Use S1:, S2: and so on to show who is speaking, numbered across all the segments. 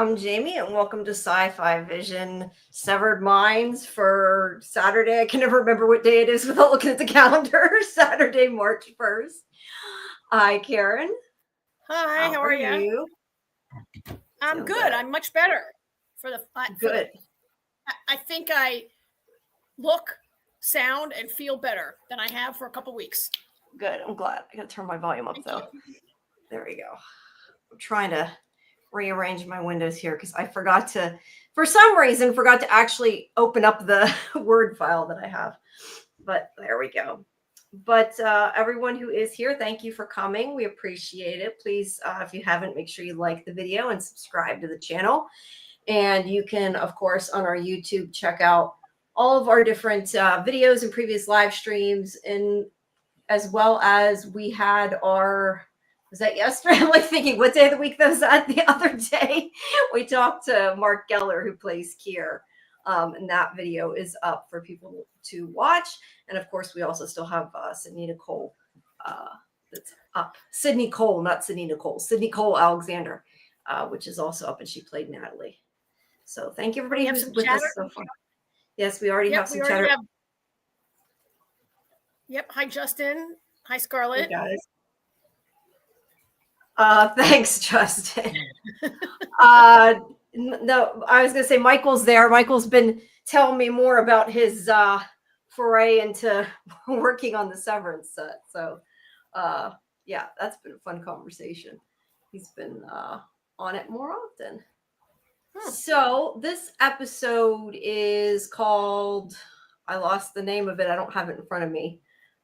S1: I'm Jamie, and welcome to Sci-Fi Vision Severed Minds for Saturday. I can never remember what day it is without looking at the calendar. Saturday, March 1st. Hi, Karen.
S2: Hi, how are you? I'm
S1: Doing
S2: good. I'm much better.
S1: Good.
S2: I think I look, sound, and feel better than I have for a couple weeks.
S1: Good. I'm glad. I got to turn my volume up, though. There we go. I'm trying to rearrange my windows here because I forgot to, for some reason, actually open up the Word file that I have. But there we go. But everyone who is here, thank you for coming. We appreciate it. Please, if you haven't, make sure you like the video and subscribe to the channel. And you can, of course, on our YouTube, check out all of our different videos and previous live streams. And as well as we had our, was that yesterday? I'm like thinking, what day of the week that was that? The other day, we talked to Mark Geller, who plays Kier. And that video is up for people to watch. And of course, we also still have Sydney Nicole that's up. Sydney Cole, not Sydney Nicole. Sydney Cole Alexander, which is also up, and she played Natalie. So thank you, everybody who's with us so far. Yes, we already have some chatter.
S2: Yep. Hi, Justin. Hi, Scarlett.
S1: Hey, guys. Thanks, Justin. No, I was going to say Michael's there. Michael's been telling me more about his foray into working on the Severance set. So, yeah, that's been a fun conversation. He's been on it more often. So this episode is called, I lost the name of it. I don't have it in front of me.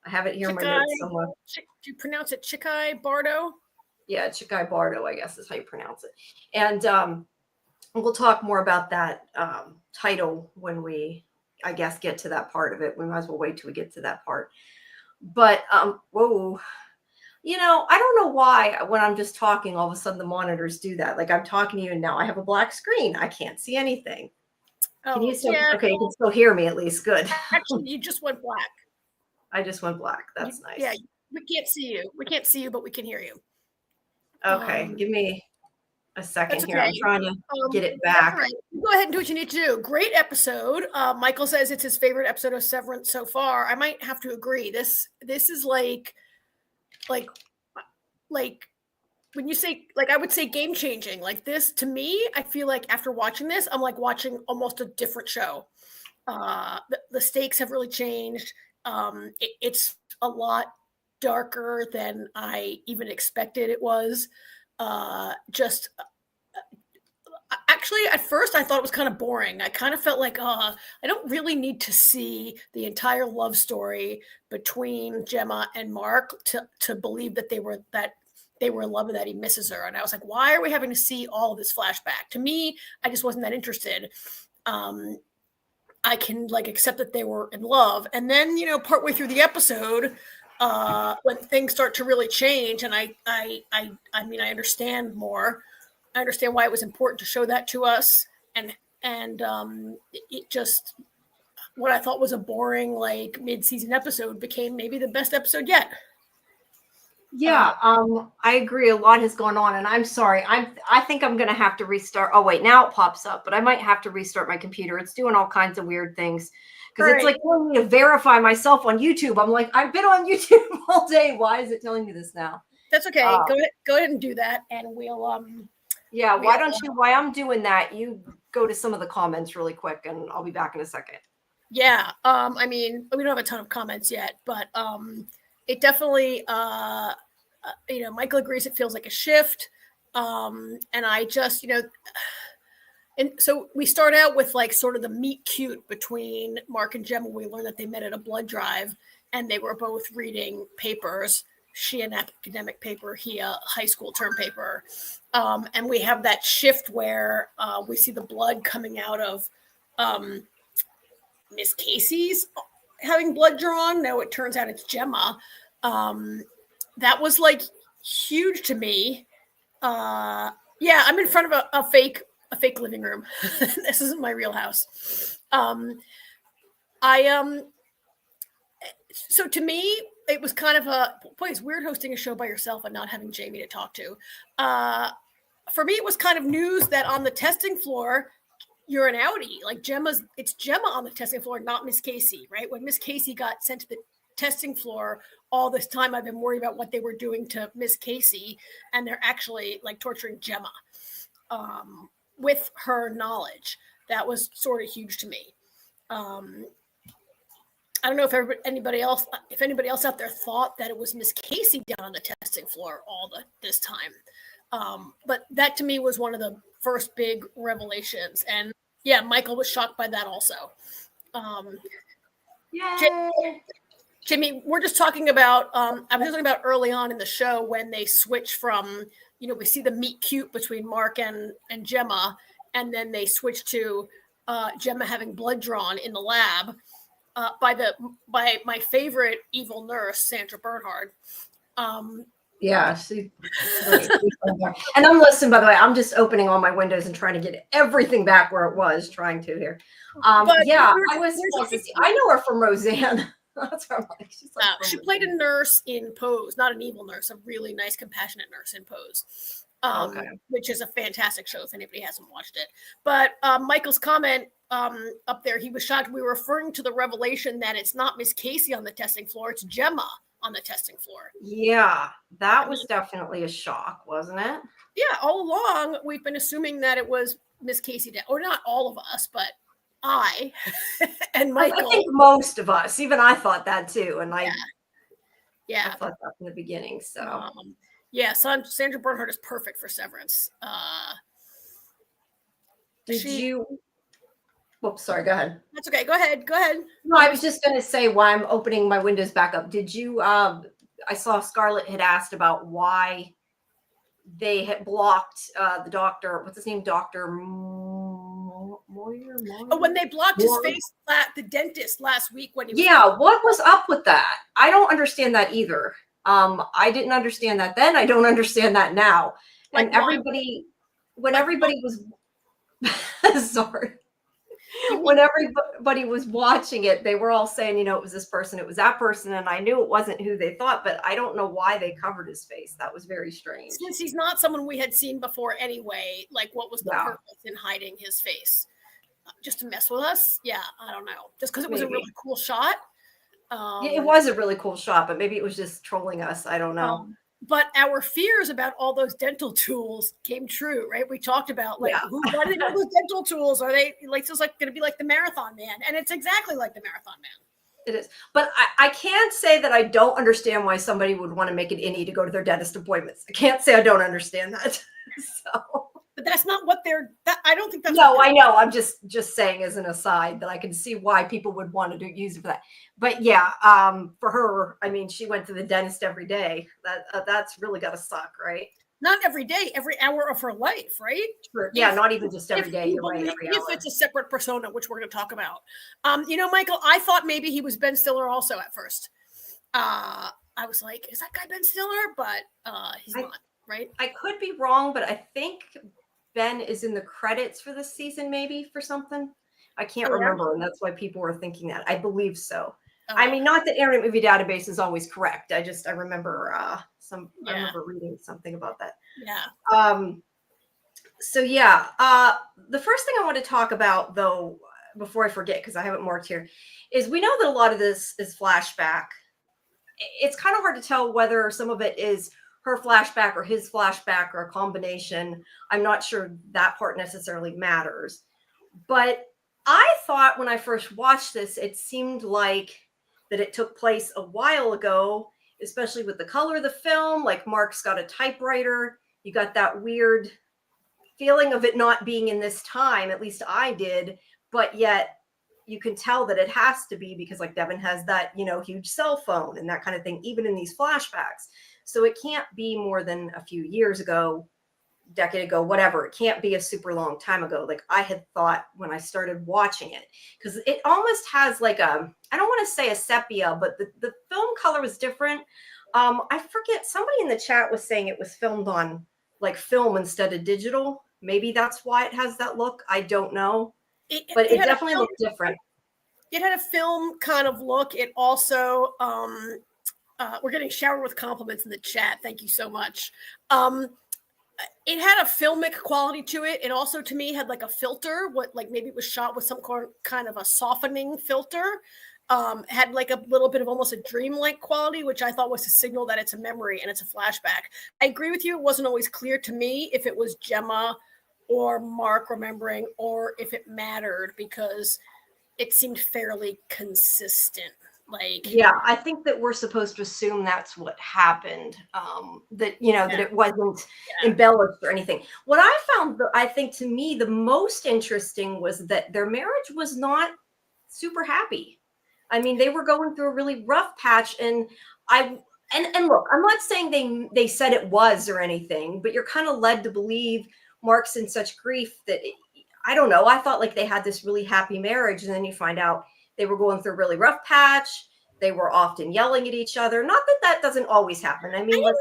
S1: I have it here in my notes somewhere.
S2: Do you pronounce it Chikhai Bardo?
S1: Yeah, Chikhai Bardo, I guess is how you pronounce it. And we'll talk more about that title when we, I guess, get to that part of it. We might as well wait till we get to that part. But, whoa. You know, I don't know why when I'm just talking, all of a sudden the monitors do that. Like I'm talking to you and now I have a black screen. I can't see anything. Can you still, okay, you can still hear me at least. Good.
S2: Actually, you just went black.
S1: I just went black. That's nice.
S2: Yeah, we can't see you. We can't see you, but we can hear you.
S1: Okay, give me a second here. I'm trying to get it back.
S2: All right. Go ahead and do what you need to do. Great episode. Michael says it's his favorite episode of Severance so far. I might have to agree. This is like when you say, like, I would say game changing. Like this, to me, I feel like after watching this, I'm like watching almost a different show. The stakes have really changed. It's a lot darker than I even expected it was. Actually, at first I thought it was kind of boring. I kind of felt like, I don't really need to see the entire love story between Gemma and Mark to believe that they were in love and that he misses her. And I was like, why are we having to see all of this flashback? To me, I just wasn't that interested. I can like accept that they were in love. And then, partway through the episode, when things start to really change, and I mean, I understand more. I understand why it was important to show that to us, and it just, what I thought was a boring like mid-season episode became maybe the best episode yet.
S1: Yeah, I agree. A lot has gone on, and I'm sorry. I think I'm gonna have to restart. Oh wait, now it pops up, but I might have to restart my computer. It's doing all kinds of weird things because it's like telling me to verify myself on YouTube. I'm like, I've been on YouTube all day. Why is it telling me this now?
S2: That's okay. Go ahead and do that, and we'll
S1: Yeah, why don't you? While I'm doing that, you go to some of the comments really quick, and I'll be back in a second.
S2: Yeah, I mean, we don't have a ton of comments yet, but it definitely, Michael agrees it feels like a shift, and I just, and so we start out with like sort of the meet cute between Mark and Gemma. We learn that they met at a blood drive, and they were both reading papers. She an academic paper, he a high school term paper. And we have that shift where we see the blood coming out of Miss Casey's having blood drawn. No, it turns out it's Gemma. That was like huge to me. Yeah, I'm in front of a fake living room. This isn't my real house. So to me, it was kind of it's weird hosting a show by yourself and not having Jamie to talk to. for me, it was kind of news that on the testing floor, you're an outie. Like it's Gemma on the testing floor, not Miss Casey, right? When Miss Casey got sent to the testing floor, all this time I've been worried about what they were doing to Miss Casey, and they're actually like torturing Gemma with her knowledge. That was sort of huge to me. I don't know if anybody else out there thought that it was Miss Casey down on the testing floor this time. But that to me was one of the first big revelations. And yeah, Michael was shocked by that also. Jimmy, we're just talking about, I was talking about early on in the show when they switch from, we see the meet cute between Mark and Gemma, and then they switch to Gemma having blood drawn in the lab. By my favorite evil nurse, Sandra Bernhard.
S1: Yeah, she, and I'm listening, by the way. I'm just opening all my windows and trying to get everything back where it was, trying to here. I know her from Roseanne. That's her.
S2: She played a nurse in Pose, not an evil nurse, a really nice, compassionate nurse in Pose. Which is a fantastic show if anybody hasn't watched it. But Michael's comment up there, he was shocked. We were referring to the revelation that it's not Miss Casey on the testing floor, it's Gemma on the testing floor.
S1: Yeah, that was definitely a shock, wasn't it?
S2: Yeah, all along we've been assuming that it was Miss Casey, or not all of us, but I and Michael.
S1: I think most of us, even I thought that too, and I thought that from the beginning. So.
S2: Yeah, Sandra Bernhard is perfect for Severance.
S1: Did you? Whoops, sorry. Go ahead.
S2: That's okay. Go ahead.
S1: No, I was just going to say why I'm opening my windows back up. Did you? I saw Scarlett had asked about why they had blocked the doctor. What's his name? Dr. Moyer.
S2: Oh, when they blocked his face, the dentist last week when he was.
S1: Yeah, what was up with that? I don't understand that either. I didn't understand that then. I don't understand that now. Like, and everybody, when everybody was sorry, when everybody was watching it, they were all saying, it was this person, it was that person, and I knew it wasn't who they thought, but I don't know why they covered his face. That was very strange.
S2: Since he's not someone we had seen before anyway, like what was the purpose in hiding his face? Just to mess with us? Yeah, I don't know. Just because it was a really cool shot.
S1: It was a really cool shot, but maybe it was just trolling us. I don't know.
S2: But our fears about all those dental tools came true, right? We talked about why do they know those dental tools? Are they like going to be like the Marathon Man? And it's exactly like the Marathon Man.
S1: It is. But I can't say that I don't understand why somebody would want to make it innie to go to their dentist appointments. I can't say I don't understand that.
S2: But that's not what I don't think that's.
S1: No, I know. I'm just saying as an aside that I can see why people would want to use it for that. But yeah, for her, I mean, she went to the dentist every day. That's really got to suck, right?
S2: Not every day, every hour of her life, right?
S1: Sure. Yeah, not even just every day. You're right. Every hour.
S2: If it's a separate persona, which we're going to talk about. Michael, I thought maybe he was Ben Stiller also at first. I was like, is that guy Ben Stiller? But he's not, right?
S1: I could be wrong, but I think Ben is in the credits for this season, maybe for something. I can't remember, and that's why people were thinking that. I believe so. I mean, not that Internet Movie Database is always correct. I remember I remember reading something about that.
S2: Yeah.
S1: So the first thing I want to talk about, though, before I forget, because I have it marked here, is we know that a lot of this is flashback. It's kind of hard to tell whether some of it is her flashback or his flashback or a combination. I'm not sure that part necessarily matters. But I thought when I first watched this, it seemed like that it took place a while ago, especially with the color of the film. Like Mark's got a typewriter. You got that weird feeling of it not being in this time. At least I did. But yet you can tell that it has to be because like Devin has that, huge cell phone and that kind of thing, even in these flashbacks. So it can't be more than a few years ago, decade ago, whatever. It can't be a super long time ago. Like I had thought when I started watching it, because it almost has like I don't want to say a sepia, but the film color was different. I forget, somebody in the chat was saying it was filmed on like film instead of digital. Maybe that's why it has that look. I don't know. But it definitely looked different.
S2: It had a film kind of look. It also, we're getting showered with compliments in the chat. Thank you so much. it had a filmic quality to it. It also, to me, had like a filter, like maybe it was shot with some kind of a softening filter. Had like a little bit of almost a dreamlike quality, which I thought was a signal that it's a memory and it's a flashback. I agree with you. It wasn't always clear to me if it was Gemma or Mark remembering, or if it mattered, because it seemed fairly consistent. Like,
S1: yeah, I think that we're supposed to assume that's what happened. That that it wasn't embellished or anything. What I found, I think, to me, the most interesting was that their marriage was not super happy. I mean, they were going through a really rough patch, and look, I'm not saying they said it was or anything, but you're kind of led to believe Mark's in such grief that I don't know. I thought like they had this really happy marriage, and then you find out they were going through a really rough patch. They were often yelling at each other. Not that doesn't always happen. I mean,
S2: I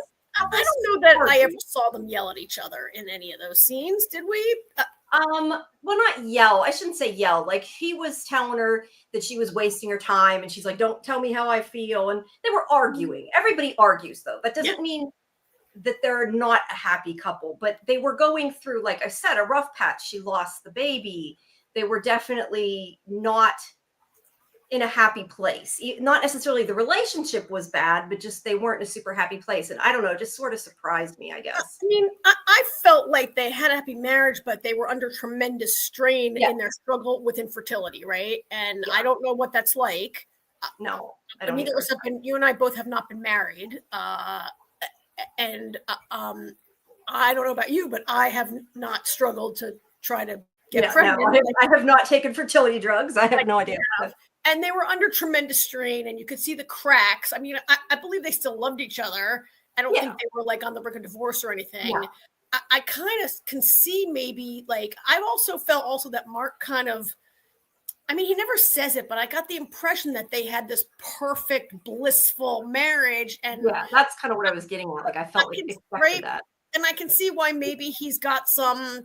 S2: don't know that I ever saw them yell at each other in any of those scenes. Did we?
S1: Well, not yell. I shouldn't say yell. Like, he was telling her that she was wasting her time, and she's like, "Don't tell me how I feel." And they were arguing. Everybody argues, though. That doesn't mean that they're not a happy couple, but they were going through, like I said, a rough patch. She lost the baby. They were definitely not in a happy place. Not necessarily the relationship was bad, but just they weren't in a super happy place. And I don't know, it just sort of surprised me, I guess.
S2: I mean, I felt like they had a happy marriage, but they were under tremendous strain in their struggle with infertility, right? And I don't know what that's like.
S1: No, I
S2: don't.
S1: Neither
S2: of us you and I both have not been married. And I don't know about you, but I have not struggled to try to get pregnant.
S1: No, I have not taken fertility drugs. I have no idea.
S2: And they were under tremendous strain, and you could see the cracks. I mean, I believe they still loved each other. I don't think they were like on the brink of divorce or anything. Yeah. I kind of can see maybe, like, I also felt that Mark kind of, I mean, he never says it, but I got the impression that they had this perfect, blissful marriage. And
S1: yeah, that's kind of what I was getting at. Like, I felt like expected that.
S2: And I can see why maybe he's got some,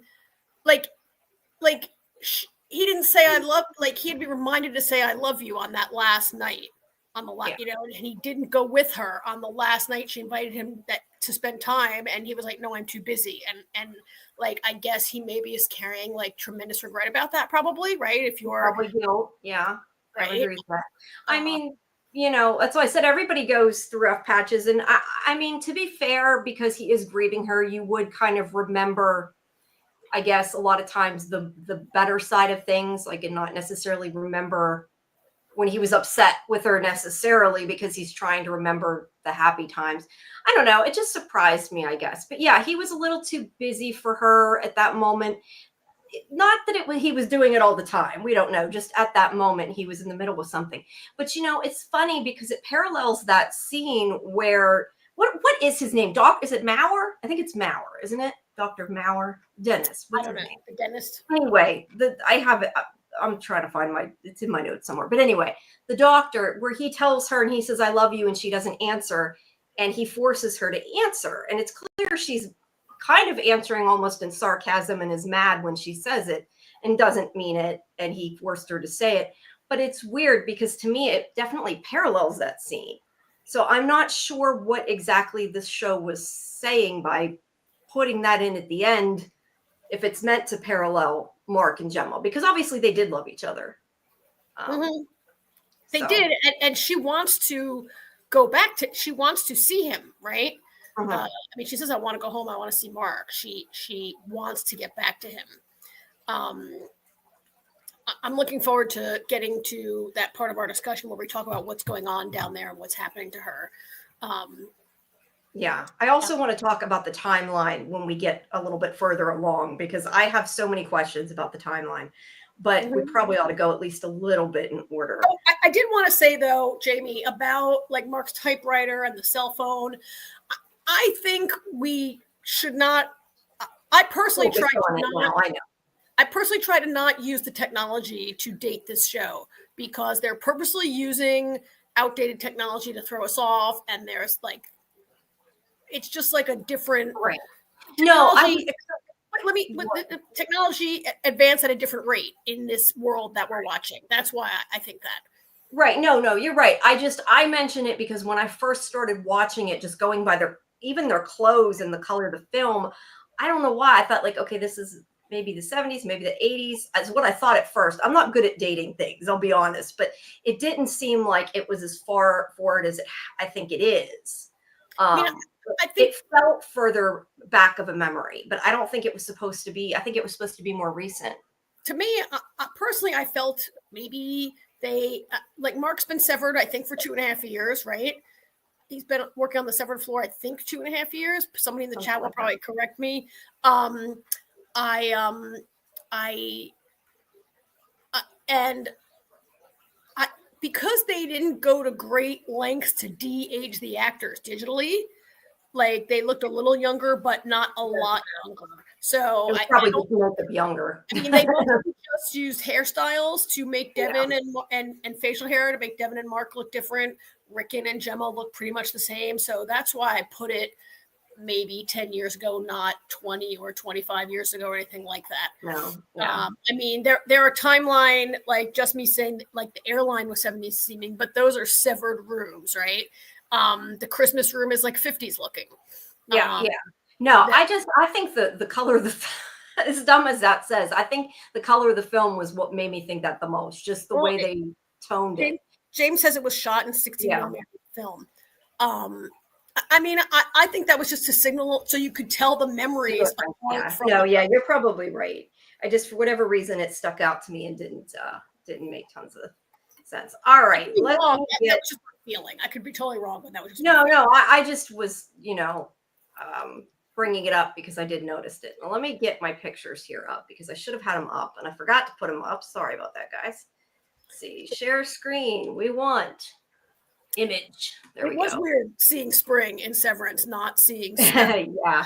S2: like he didn't say I love, like, he'd be reminded to say I love you on that last night, on the last, and he didn't go with her on the last night. She invited him to spend time, and he was like, no, I'm too busy. And like, I guess he maybe is carrying like tremendous regret about that, probably, right? If you're
S1: probably guilt, right? I would agree with that. I mean, that's why I said everybody goes through rough patches, and I mean, to be fair, because he is grieving her, you would kind of remember, I guess, a lot of times the better side of things, like, and not necessarily remember when he was upset with her necessarily, because he's trying to remember the happy times. I don't know. It just surprised me, I guess. But yeah, he was a little too busy for her at that moment. Not that he was doing it all the time. We don't know. Just at that moment, he was in the middle of something. But, it's funny because it parallels that scene where, what is his name? Is it Maurer? I think it's Maurer, isn't it? Dr. Maurer, Dennis. What's his name?
S2: The dentist.
S1: Anyway, I have it. I'm trying to find it's in my notes somewhere. But anyway, the doctor, where he tells her and he says, I love you, and she doesn't answer, and he forces her to answer. And it's clear she's kind of answering almost in sarcasm and is mad when she says it and doesn't mean it. And he forced her to say it. But it's weird because to me, it definitely parallels that scene. So I'm not sure what exactly this show was saying by putting that in at the end, if it's meant to parallel Mark and Gemma, because obviously they did love each other.
S2: They did. And she wants to go back she wants to see him, right? I mean, she says, I want to go home. I want to see Mark. She wants to get back to him. I'm looking forward to getting to that part of our discussion where we talk about what's going on down there and what's happening to her.
S1: Yeah, I also want to talk about the timeline when we get a little bit further along, because I have so many questions about the timeline, but we probably ought to go at least a little bit in order.
S2: Oh, I did want to say, though, Jamie, about like Mark's typewriter and the cell phone. I think we should not. I personally try to not use the technology to date this show, because they're purposely using outdated technology to throw us off, and there's like, it's just like a different
S1: right.
S2: The technology advance at a different rate in this world that we're watching. That's why I think that.
S1: Right. No, you're right. I mention it because when I first started watching it, just going by their clothes and the color of the film, I don't know why I thought like, okay, this is maybe the 70s, maybe the 80s. That's what I thought at first. I'm not good at dating things, I'll be honest, but it didn't seem like it was as far forward as I think it is.
S2: I mean, I think
S1: it felt further back of a memory, but I don't think it was supposed to be. I think it was supposed to be more recent.
S2: To me, personally, I felt maybe they like Mark's been severed, I think, for 2.5 years, right? He's been working on the severed floor, I think, 2.5 years. Somebody in the chat will probably correct me. Because they didn't go to great lengths to de-age the actors digitally, like they looked a little younger, but not a lot younger. So
S1: I probably just make them younger.
S2: I mean, they mostly just used hairstyles to make Devin and facial hair to make Devin and Mark look different. Rickon and Gemma look pretty much the same. So that's why I put it maybe 10 years ago, not 20 or 25 years ago or anything like that.
S1: No. Yeah.
S2: I mean, there are timeline, like just me saying like the airline was 70s seeming, but those are severed rooms, right? The Christmas room is like 50s looking.
S1: Yeah. No, I think the color of the as dumb as that says, I think the color of the film was what made me think that the most, just the way they toned it.
S2: James says it was shot in 60 millimeter film. I mean, I think that was just a signal so you could tell the memories.
S1: You're probably right. I just, for whatever reason, it stuck out to me and didn't make tons of sense. All right.
S2: That was just my feeling. I could be totally wrong, but that was just
S1: I just was, bringing it up because I did notice it. Now, let me get my pictures here up because I should have had them up and I forgot to put them up. Sorry about that, guys. Let's see, share screen. We want image. There we go. It was
S2: weird seeing spring in Severance, not seeing snow.
S1: Yeah.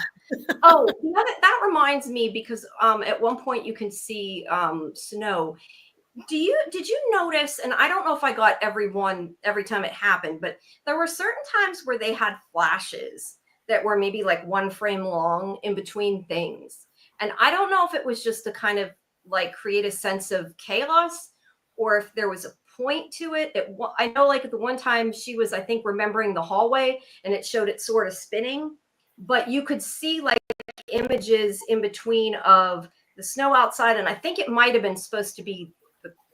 S1: Oh, that reminds me because at one point you can see snow. Did you notice, and I don't know if I got every time it happened, but there were certain times where they had flashes that were maybe like 1 frame long in between things. And I don't know if it was just to kind of like create a sense of chaos or if there was a point to it. I know like the one time she was, I think, remembering the hallway and it showed it sort of spinning, but you could see like images in between of the snow outside. And I think it might've been supposed to be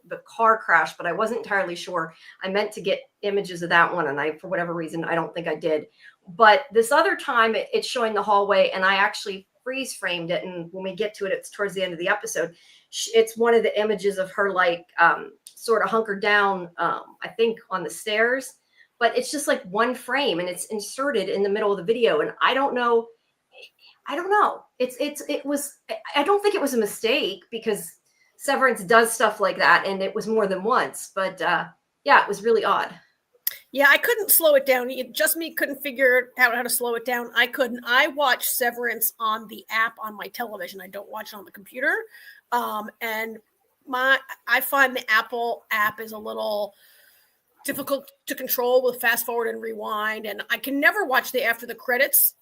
S1: the car crash, but I wasn't entirely sure. I meant to get images of that one. And for whatever reason, I don't think I did. But this other time it's showing the hallway and I actually freeze framed it. And when we get to it, it's towards the end of the episode. It's one of the images of her like sort of hunkered down, I think on the stairs, but it's just like 1 frame and it's inserted in the middle of the video. And I don't know. I don't think it was a mistake because Severance does stuff like that. And it was more than once, but it was really odd.
S2: Yeah, I couldn't slow it down. Just me couldn't figure out how to slow it down. I couldn't. I watch Severance on the app on my television. I don't watch it on the computer. And I find the Apple app is a little difficult to control with fast forward and rewind. And I can never watch the after the credits,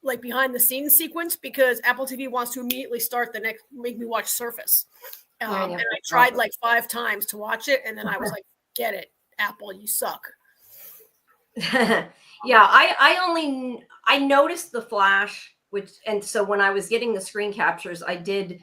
S2: like behind the scenes sequence, because Apple TV wants to immediately start make me watch Surface. And I tried like 5 times to watch it. And then I was like, get it, Apple, you suck.
S1: I noticed the flash, and so when I was getting the screen captures, I did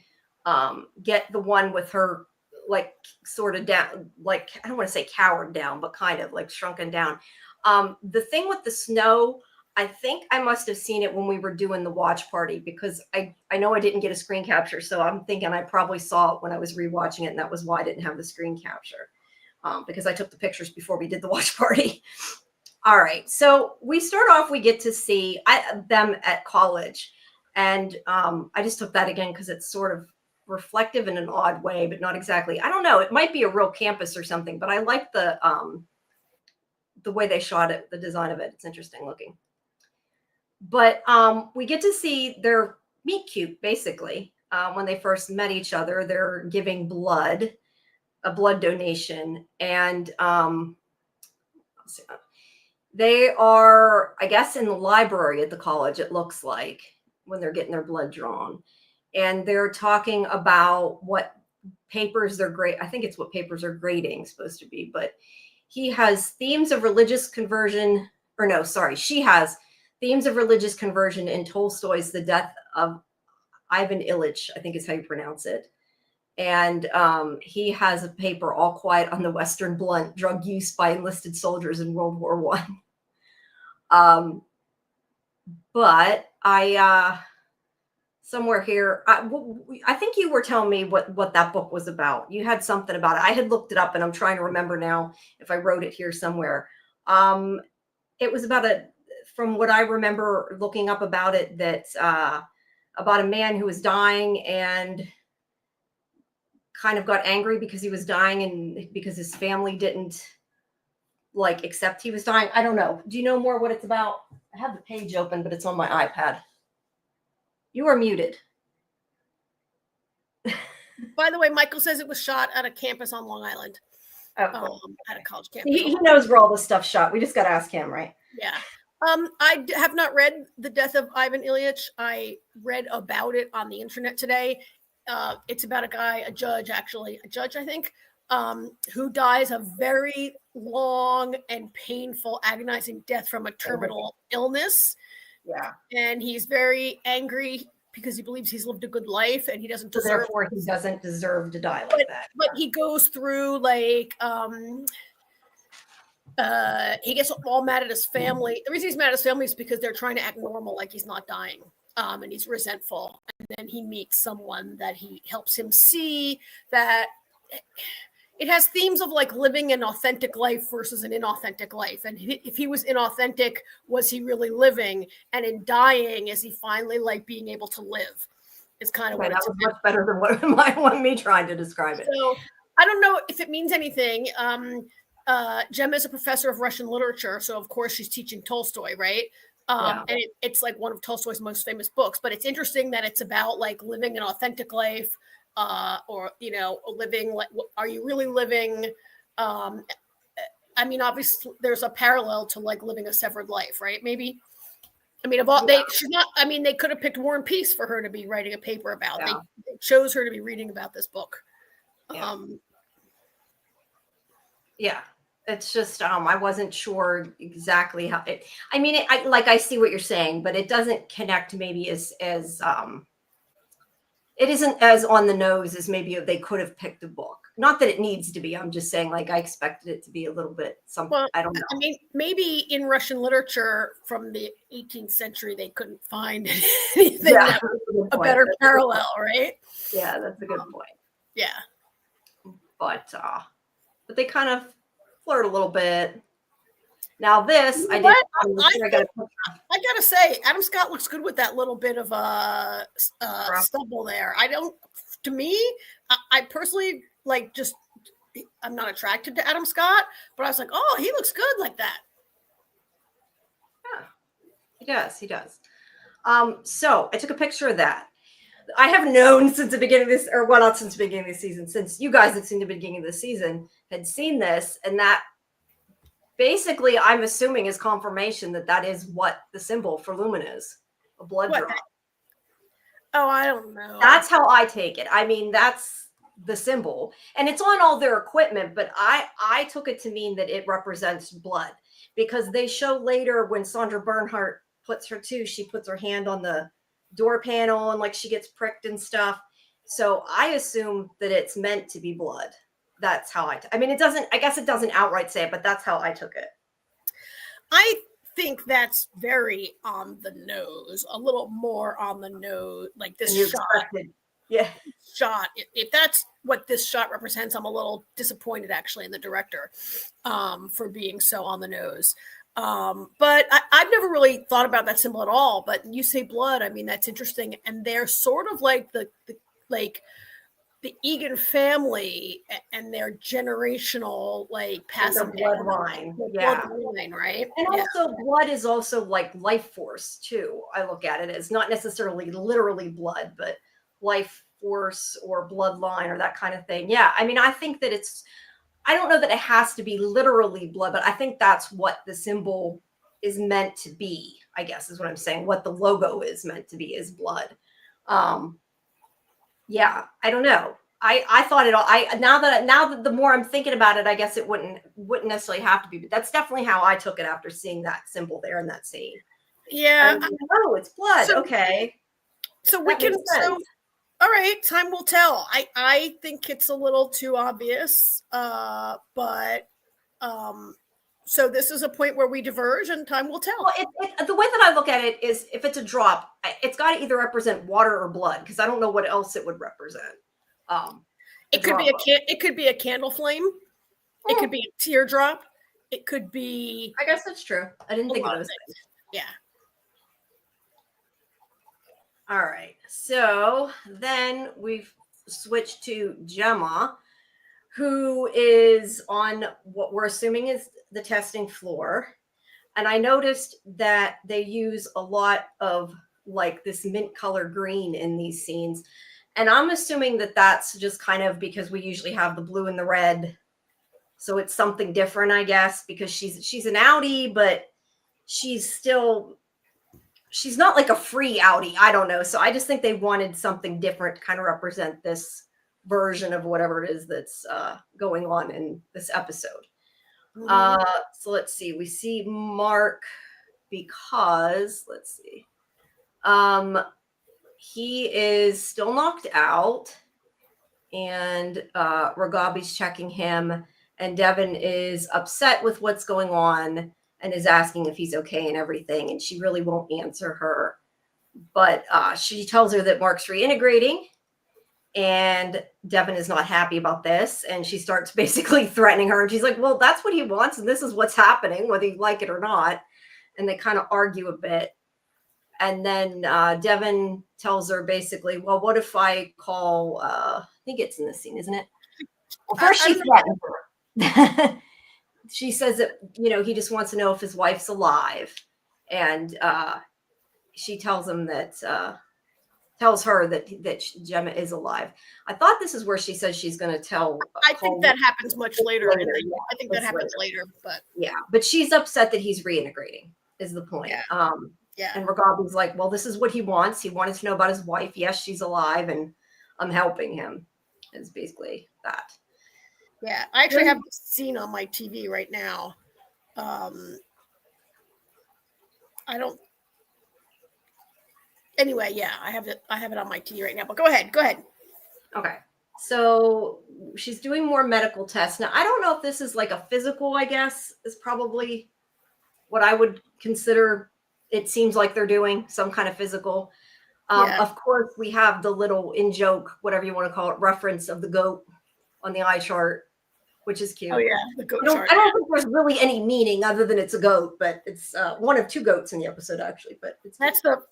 S1: get the one with her like sort of down, like I don't want to say cowered down, but kind of like shrunken down. The thing with the snow, I think I must have seen it when we were doing the watch party because I know I didn't get a screen capture, so I'm thinking I probably saw it when I was rewatching it, and that was why I didn't have the screen capture because I took the pictures before we did the watch party. All right, so we start off, we get to see them at college. And I just took that again because it's sort of reflective in an odd way, but not exactly. I don't know. It might be a real campus or something, but I like the way they shot it, the design of it. It's interesting looking. But we get to see their meet cute, basically. When they first met each other, they're giving blood, a blood donation. And let's see. They are, I guess, in the library at the college, it looks like, when they're getting their blood drawn. And they're talking about what papers they're I think it's what papers are grading supposed to be. But he has themes of religious conversion. She has themes of religious conversion in Tolstoy's The Death of Ivan Illich, I think is how you pronounce it. And he has a paper, All Quiet on the Western Front, Drug Use by Enlisted Soldiers in World War I. But I, somewhere here, I think you were telling me what that book was about. You had something about it. I had looked it up, and I'm trying to remember now if I wrote it here somewhere. It was about from what I remember looking up about it, that about a man who was dying and kind of got angry because he was dying and because his family didn't like accept he was dying. I don't know. Do you know more what it's about? I have the page open, but it's on my iPad. You are muted.
S2: By the way, Michael says it was shot at a campus on Long Island.
S1: Oh, cool.
S2: At a college campus.
S1: He knows where all this stuff's shot. We just got to ask him, right?
S2: Yeah. I have not read The Death of Ivan Ilyich. I read about it on the internet today. It's about a guy, a judge, I think, who dies a very long and painful, agonizing death from a terminal illness.
S1: Yeah.
S2: And he's very angry because he believes he's lived a good life and he doesn't deserve.
S1: Therefore, he doesn't deserve to die like that.
S2: But he goes through like he gets all mad at his family. The reason he's mad at his family is because they're trying to act normal, like he's not dying. And he's resentful. And then he meets someone that he helps him see that it has themes of like living an authentic life versus an inauthentic life. And if he was inauthentic, was he really living? And in dying, is he finally like being able to live? Is kind of what it's
S1: about. Much better than what me trying to describe it.
S2: So I don't know if it means anything. Gemma is a professor of Russian literature, so of course she's teaching Tolstoy, right? And it's like one of Tolstoy's most famous books. But it's interesting that it's about like living an authentic life, or living like, are you really living? I mean, obviously, there's a parallel to like living a severed life, right? Maybe. I mean, she's not. I mean, they could have picked War and Peace for her to be writing a paper about. Yeah. They chose her to be reading about this book.
S1: Yeah. It's just I wasn't sure exactly how it. I mean, I see what you're saying, but it doesn't connect maybe as it isn't as on the nose as maybe they could have picked a book. Not that it needs to be. I'm just saying, like, I expected it to be a little bit something. Well, I don't know.
S2: I mean, maybe in Russian literature from the 18th century, they couldn't find anything that was a better parallel, right?
S1: Yeah, that's a good point.
S2: Yeah.
S1: But they kind of flirt a little bit. Now this, I
S2: gotta say, Adam Scott looks good with that little bit of stubble there. To me, I personally like I'm not attracted to Adam Scott, but I was like, oh, he looks good like that.
S1: Yeah, he does. So I took a picture of that. I have known since the beginning of this, or well, not since the beginning of the season, since you guys had seen the beginning of the season, had seen this, and that basically I'm assuming is confirmation that is what the symbol for Lumen is, a blood drop.
S2: Oh, I don't know.
S1: That's how I take it. I mean, that's the symbol, and it's on all their equipment, but I took it to mean that it represents blood, because they show later when Sandra Bernhardt she puts her hand on the door panel and like she gets pricked and stuff. So I assume that it's meant to be blood. That's how I mean, I guess it doesn't outright say it, but that's how I took it.
S2: I think that's very on the nose, a little more on the nose, like this shot.
S1: Yeah.
S2: Shot. If that's what this shot represents, I'm a little disappointed actually in the director for being so on the nose. But I've never really thought about that symbol at all. But you say blood, I mean, that's interesting. And they're sort of like the Egan family and their generational passing
S1: bloodline.
S2: Bloodline, right?
S1: And also blood is also like life force too. I look at it as not necessarily literally blood, but life force or bloodline or that kind of thing. Yeah. I mean, I think that I don't know that it has to be literally blood, but I think that's what the symbol is meant to be, I guess is what I'm saying. What the logo is meant to be is blood. Yeah, I don't know. I thought it all. Now that the more I'm thinking about it, I guess it wouldn't necessarily have to be. But that's definitely how I took it after seeing that symbol there in that scene.
S2: Yeah.
S1: Oh, it's blood. So, okay.
S2: So we
S1: That
S2: can,
S1: makes sense.
S2: all right, time will tell. I think it's a little too obvious, but so this is a point where we diverge and time will tell.
S1: Well, the way that I look at it is if it's a drop, it's got to either represent water or blood because I don't know what else it would represent.
S2: It could be it could be a candle flame. It could be a teardrop. It could be.
S1: I guess that's true. I didn't think of those things.
S2: Yeah.
S1: All right. So then we've switched to Gemma, who is on what we're assuming is the testing floor. And I noticed that they use a lot of like this mint color green in these scenes. And I'm assuming that that's just kind of because we usually have the blue and the red. So it's something different, I guess, because she's an outie, but she's not like a free outie. I don't know. So I just think they wanted something different to kind of represent this version of whatever it is that's going on in this episode. So let's see. We see Mark because let's see. He is still knocked out, and Ragabi's checking him, and Devin is upset with what's going on and is asking if he's okay and everything, and she really won't answer her. But she tells her that Mark's reintegrating, and Devin is not happy about this, and she starts basically threatening her, and she's like, well, that's what he wants, and this is what's happening, whether you like it or not. And they kind of argue a bit. And then Devin tells her basically, well, what if I call, I think it's in this scene, isn't it? Well, first she threatens her. She says that, he just wants to know if his wife's alive. And she tells him tells her that Gemma is alive. I thought this is where she says she's going to tell.
S2: I think that happens much later. I think that happens later, but
S1: yeah, but she's upset that he's reintegrating is the point.
S2: Yeah.
S1: Yeah. And Ragabi's like, well, this is what he wants. He wanted to know about his wife. Yes, she's alive, and I'm helping him. Is basically that.
S2: Yeah, I actually have this scene on my TV right now. I don't. Anyway, yeah, I have it on my TV right now. But go ahead.
S1: Okay. So she's doing more medical tests now. I don't know if this is like a physical. I guess is probably what I would consider. It seems like they're doing some kind of physical. Of course, we have the little in-joke, whatever you want to call it, reference of the goat on the eye chart, which is cute.
S2: Oh, yeah, the goat chart.
S1: I don't think there's really any meaning other than it's a goat, but it's one of two goats in the episode, actually. But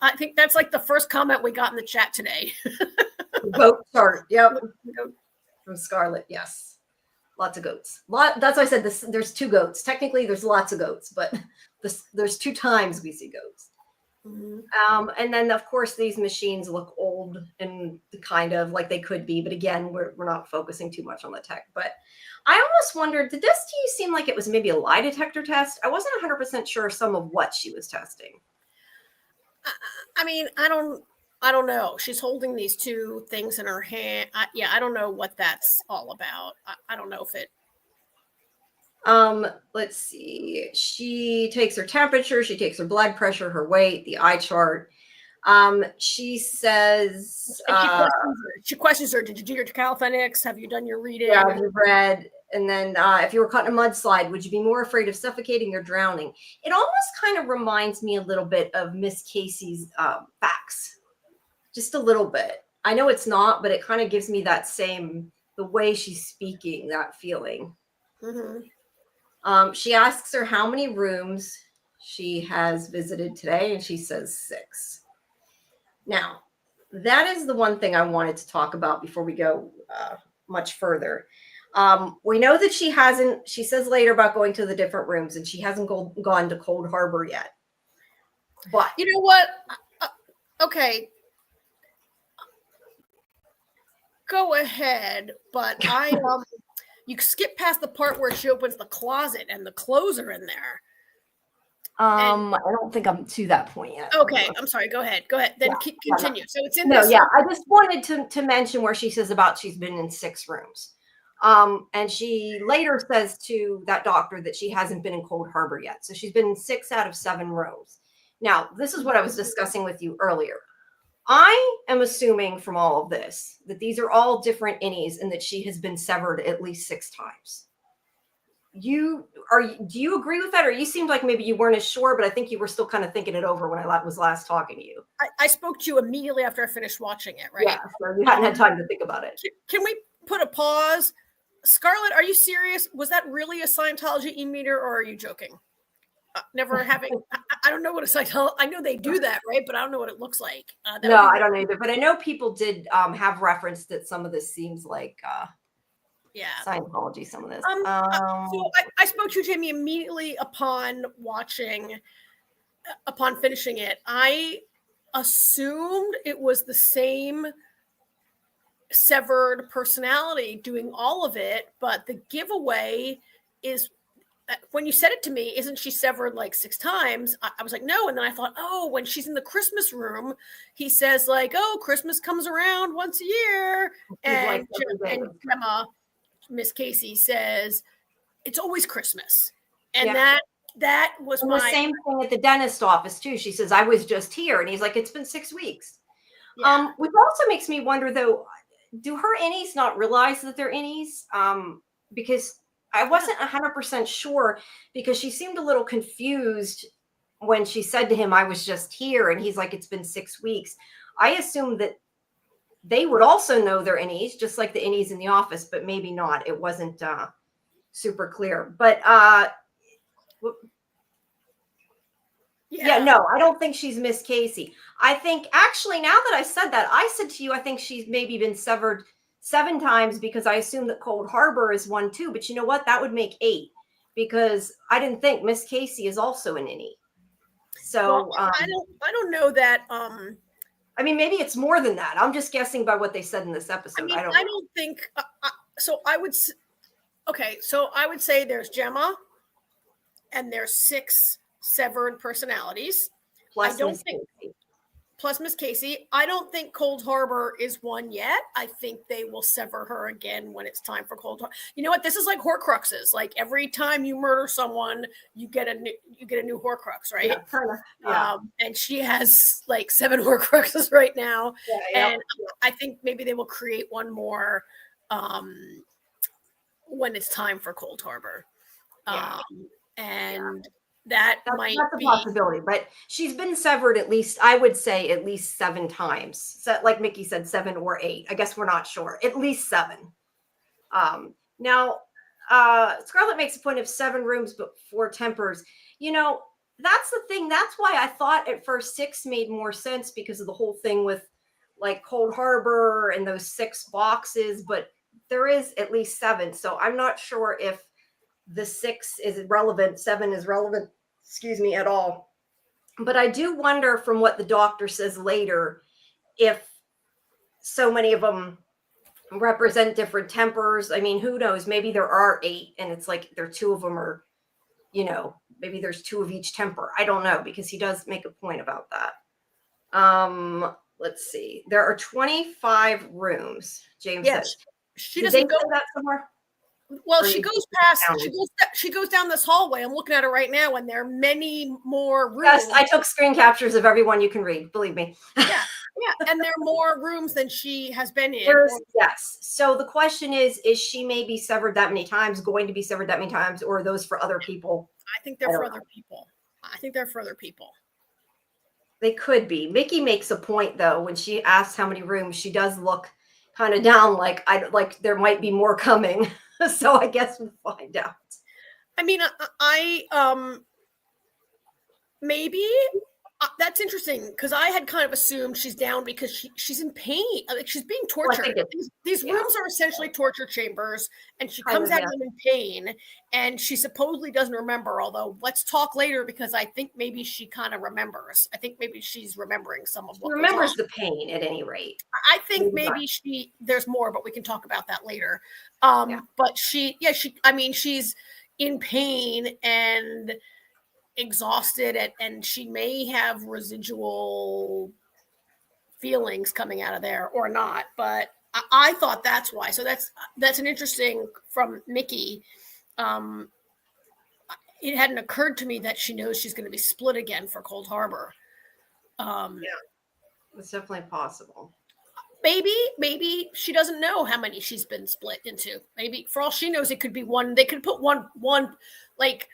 S2: I think that's like the first comment we got in the chat today.
S1: Goat chart, yep. From Scarlett, yes. Lots of goats. That's why I said this. There's two goats. Technically, there's lots of goats, but there's two times we see goats. Mm-hmm. And then, of course, these machines look old and kind of like they could be. But again, we're not focusing too much on the tech. But I almost wondered, did this to you seem like it was maybe a lie detector test? I wasn't 100% sure some of what she was testing.
S2: I mean, I don't know. She's holding these two things in her hand. I don't know what that's all about. I don't know if it.
S1: Let's see. She takes her temperature. She takes her blood pressure, her weight, the eye chart. She says.
S2: She questions her. Did you do your calisthenics? Have you done your reading?
S1: Yeah, have you read? And then if you were caught in a mudslide, would you be more afraid of suffocating or drowning? It almost kind of reminds me a little bit of Miss Casey's facts. Just a little bit. I know it's not, but it kind of gives me that the way she's speaking, that feeling. Mm-hmm. She asks her how many rooms she has visited today, and she says 6. Now, that is the one thing I wanted to talk about before we go much further. We know that she says later about going to the different rooms, and she hasn't gone to Cold Harbor yet. But
S2: you know what? Okay. Go ahead, but you skip past the part where she opens the closet and the clothes are in there.
S1: I don't think I'm to that point yet.
S2: Okay, I'm sorry. Go ahead. Then continue. So it's in
S1: this. No, yeah. I just wanted to mention where she says about she's been in 6 rooms. And she later says to that doctor that she hasn't been in Cold Harbor yet. So she's been in 6 out of 7 rooms. Now, this is what I was discussing with you earlier. I am assuming from all of this that these are all different innies and that she has been severed at least 6 times. Do you agree with that? Or you seemed like maybe you weren't as sure, but I think you were still kind of thinking it over when I was last talking to you.
S2: I spoke to you immediately after I finished watching it, right?
S1: Yeah, so you hadn't had time to think about it.
S2: Can we put a pause? Scarlett, are you serious? Was that really a Scientology e-meter, or are you joking? Never having, I don't know what a Scientology, I know they do that, right? But I don't know what it looks like.
S1: No, I don't either. But I know people did have reference that some of this seems like Scientology, some of this.
S2: So I spoke to Jamie immediately upon finishing it. I assumed it was the same severed personality doing all of it, but the giveaway is, when you said it to me, isn't she severed like 6 times? I was like, no. And then I thought, oh, when she's in the Christmas room, he says like, oh, Christmas comes around once a year. And Gemma, Miss Casey, says, it's always Christmas. And that was
S1: the same thing at the dentist office too. She says, I was just here. And he's like, it's been 6 weeks. Yeah. Which also makes me wonder though, do her innies not realize that they're innies? Because I wasn't 100% sure, because she seemed a little confused when she said to him, I was just here. And he's like, it's been 6 weeks. I assumed that they would also know their innies, just like the innies in the office, but maybe not. It wasn't super clear. But no, I don't think she's Miss Casey. I think actually, now that I said that, I said to you, I think she's maybe been severed 7 times, because I assume that Cold Harbor is 1 too. But you know what? That would make 8, because I didn't think Miss Casey is also an innie. So
S2: I don't know that.
S1: I mean, maybe it's more than that. I'm just guessing by what they said in this episode.
S2: I don't think. So I would. Okay, so I would say there's Gemma, and there's 6 severed personalities.
S1: Plus
S2: Miss Casey. I don't think Cold Harbor is 1 yet. I think they will sever her again when it's time for Cold Harbor. You know what? This is like Horcruxes. Like every time you murder someone, you get a new Horcrux, right? Yeah. And she has like 7 Horcruxes right now. And I think maybe they will create 1 more when it's time for Cold Harbor. That's a possibility, but she's been severed at least, I would say, at least 7 times. So, like Mickey said, 7 or 8. I guess we're not sure. At least 7. Now, Scarlett makes a point of 7 rooms, but 4 tempers. You know, that's the thing. That's why I thought at first 6 made more sense, because of the whole thing with like Cold Harbor and those 6 boxes. But there is at least 7. So I'm not sure if the 6 is relevant, 7 is relevant, at all. But I do wonder, from what the doctor says later, if so many of them represent different tempers. I mean, who knows? Maybe there are 8 and it's like there 2 of them are, maybe there's 2 of each temper. I don't know, because he does make a point about that. Let's see. There are 25 rooms, James says. She doesn't go
S1: that somewhere.
S2: Well, she goes down this hallway. I'm looking at her right now, and there are many more rooms.
S1: Yes, I took screen captures of everyone you can read. Believe me.
S2: Yeah, and there are more rooms than she has been in.
S1: Yes. So the question is she maybe severed that many times, going to be severed that many times, or are those for other people?
S2: I think they're for other people.
S1: They could be. Mickey makes a point though when she asks how many rooms. She does look kind of down, like there might be more coming. So I guess we'll find out.
S2: I mean, maybe that's interesting, because I had kind of assumed she's down because she's in pain, like she's being tortured. These rooms are essentially torture chambers, and she comes out of them in pain, and she supposedly doesn't remember. Although let's talk later, because I think maybe she kind of remembers. I think maybe she's remembering some of what
S1: remembers the pain at any rate.
S2: I think maybe there's more, but we can talk about that later. But she's in pain and exhausted, and she may have residual feelings coming out of there or not, but I thought that's why. So that's an interesting from Mickey. It hadn't occurred to me that she knows she's going to be split again for Cold Harbor.
S1: It's definitely possible.
S2: Maybe she doesn't know how many she's been split into. Maybe for all she knows, it could be one. They could put one. Like,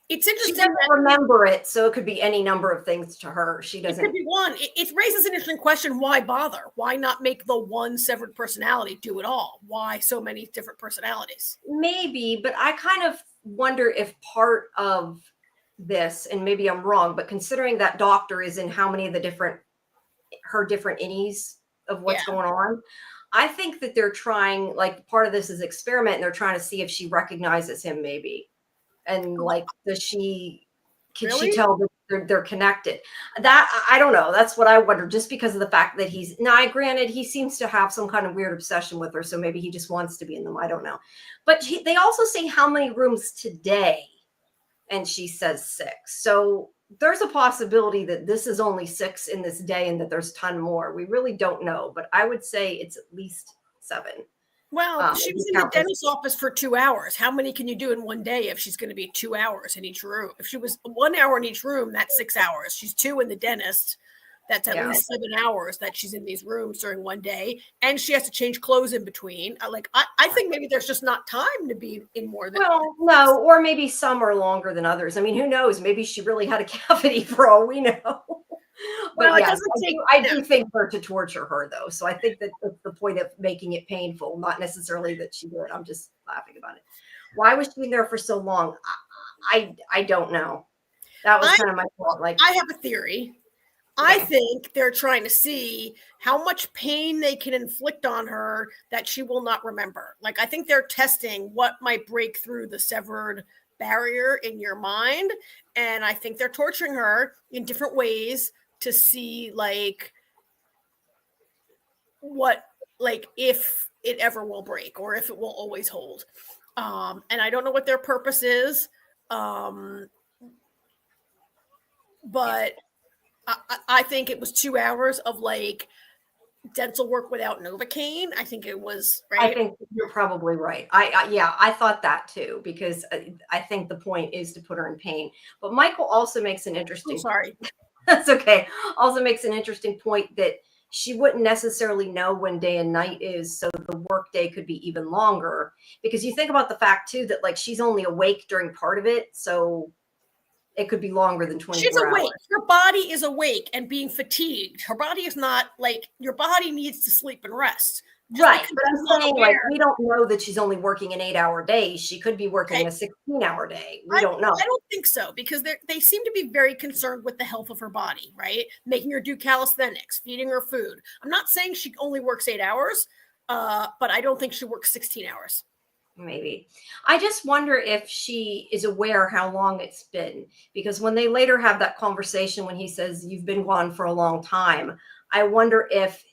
S2: it's
S1: She
S2: interesting
S1: doesn't
S2: that
S1: remember it, so it could be any number of things to her. She
S2: it
S1: doesn't.
S2: could be one. It raises an interesting question. Why bother? Why not make the one severed personality do it all? Why so many different personalities?
S1: Maybe, but I kind of wonder if part of this, and maybe I'm wrong, but considering that doctor is in how many of the different her different innies of
S2: Yeah.
S1: what's going on, I think that they're trying, like, part of this is experiment, and they're trying to see if she recognizes him, maybe, and like, can she
S2: Really?
S1: tell that they're connected? That I don't know. That's what I wonder. Just because of the fact that he's now, granted, he seems to have some kind of weird obsession with her, so maybe he just wants to be in them. I don't know. But they also say how many rooms today, and she says 6. So there's a possibility that this is only 6 in this day and that there's a ton more. We really don't know, but I would say it's at least 7.
S2: Well, she was in the
S1: count this.
S2: dentist's office for 2 hours. How many can you do in one day if she's going to be 2 hours in each room? If she was 1 hour in each room, that's 6 hours. She's 2 in the dentist. That's at least 7 hours that she's in these rooms during one day. And she has to change clothes in between. I think maybe there's just not time to be in more than.
S1: Well, no, or maybe some are longer than others. I mean, who knows? Maybe she really had a cavity for all we know. But
S2: Well,
S1: yes, I do think for to torture her, though. So I think that that's the point of making it painful, not necessarily that she did. I'm just laughing about it. Why was she in there for so long? I don't know. That was kind of my thought. Like,
S2: I have a theory. I think they're trying to see how much pain they can inflict on her that she will not remember. Like, I think they're testing what might break through the severed barrier in your mind. And I think they're torturing her in different ways to see, like, what, like, if it ever will break or if it will always hold. And I don't know what their purpose is. But I think it was 2 hours of, like, dental work without Novocaine. I think it was, right?
S1: I think you're probably right. I thought that too, because I think the point is to put her in pain. But Michael also makes an interesting.
S2: Sorry.
S1: That's okay. Also makes an interesting point that she wouldn't necessarily know when day and night is, so the work day could be even longer. Because you think about the fact too that, like, she's only awake during part of it, so it could be longer than 24
S2: She's awake.
S1: hours.
S2: Her body is awake and being fatigued. Her body is not, like, your body needs to sleep and rest.
S1: Right. But I'm saying, like, we don't know that she's only working an 8-hour day. She could be working a 16-hour day. We don't know.
S2: I don't think so, because they seem to be very concerned with the health of her body, right? Making her do calisthenics, feeding her food. I'm not saying she only works 8 hours, but I don't think she works 16 hours.
S1: Maybe. I just wonder if she is aware how long it's been, because when they later have that conversation, when he says, you've been gone for a long time, I wonder if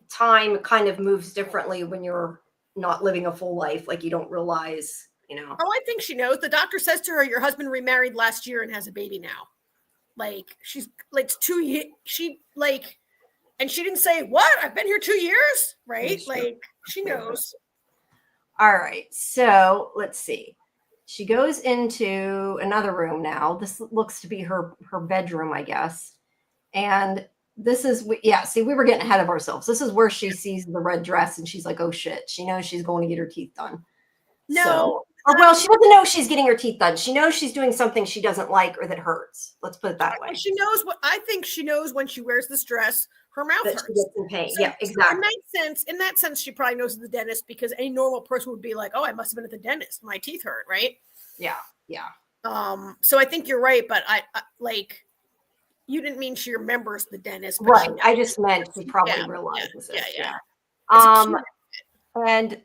S1: time kind of moves differently when you're not living a full life. Like, you don't realize, you know.
S2: Oh, I think she knows. The doctor says to her, your husband remarried last year and has a baby now. Like, she's like 2 years. She, like, and she didn't say, what? I've been here 2 years, right? Like, she knows.
S1: All right, so let's see. She goes into another room now. This looks to be her bedroom, I guess. And this is, see, we were getting ahead of ourselves. This is where she sees the red dress and she's like, oh shit. She knows she's going to get her teeth done.
S2: No.
S1: Well, she doesn't know she's getting her teeth done. She knows she's doing something she doesn't like or that hurts. Let's put it that way.
S2: She knows I think she knows when she wears this dress, her mouth hurts.
S1: She gets in pain. So, yeah, exactly.
S2: In that sense, she probably knows the dentist, because any normal person would be like, oh, I must have been at the dentist. My teeth hurt, right?
S1: Yeah.
S2: So I think you're right, but I like, you didn't mean she remembers the dentist.
S1: Right. I just meant she probably realizes it.
S2: Yeah.
S1: And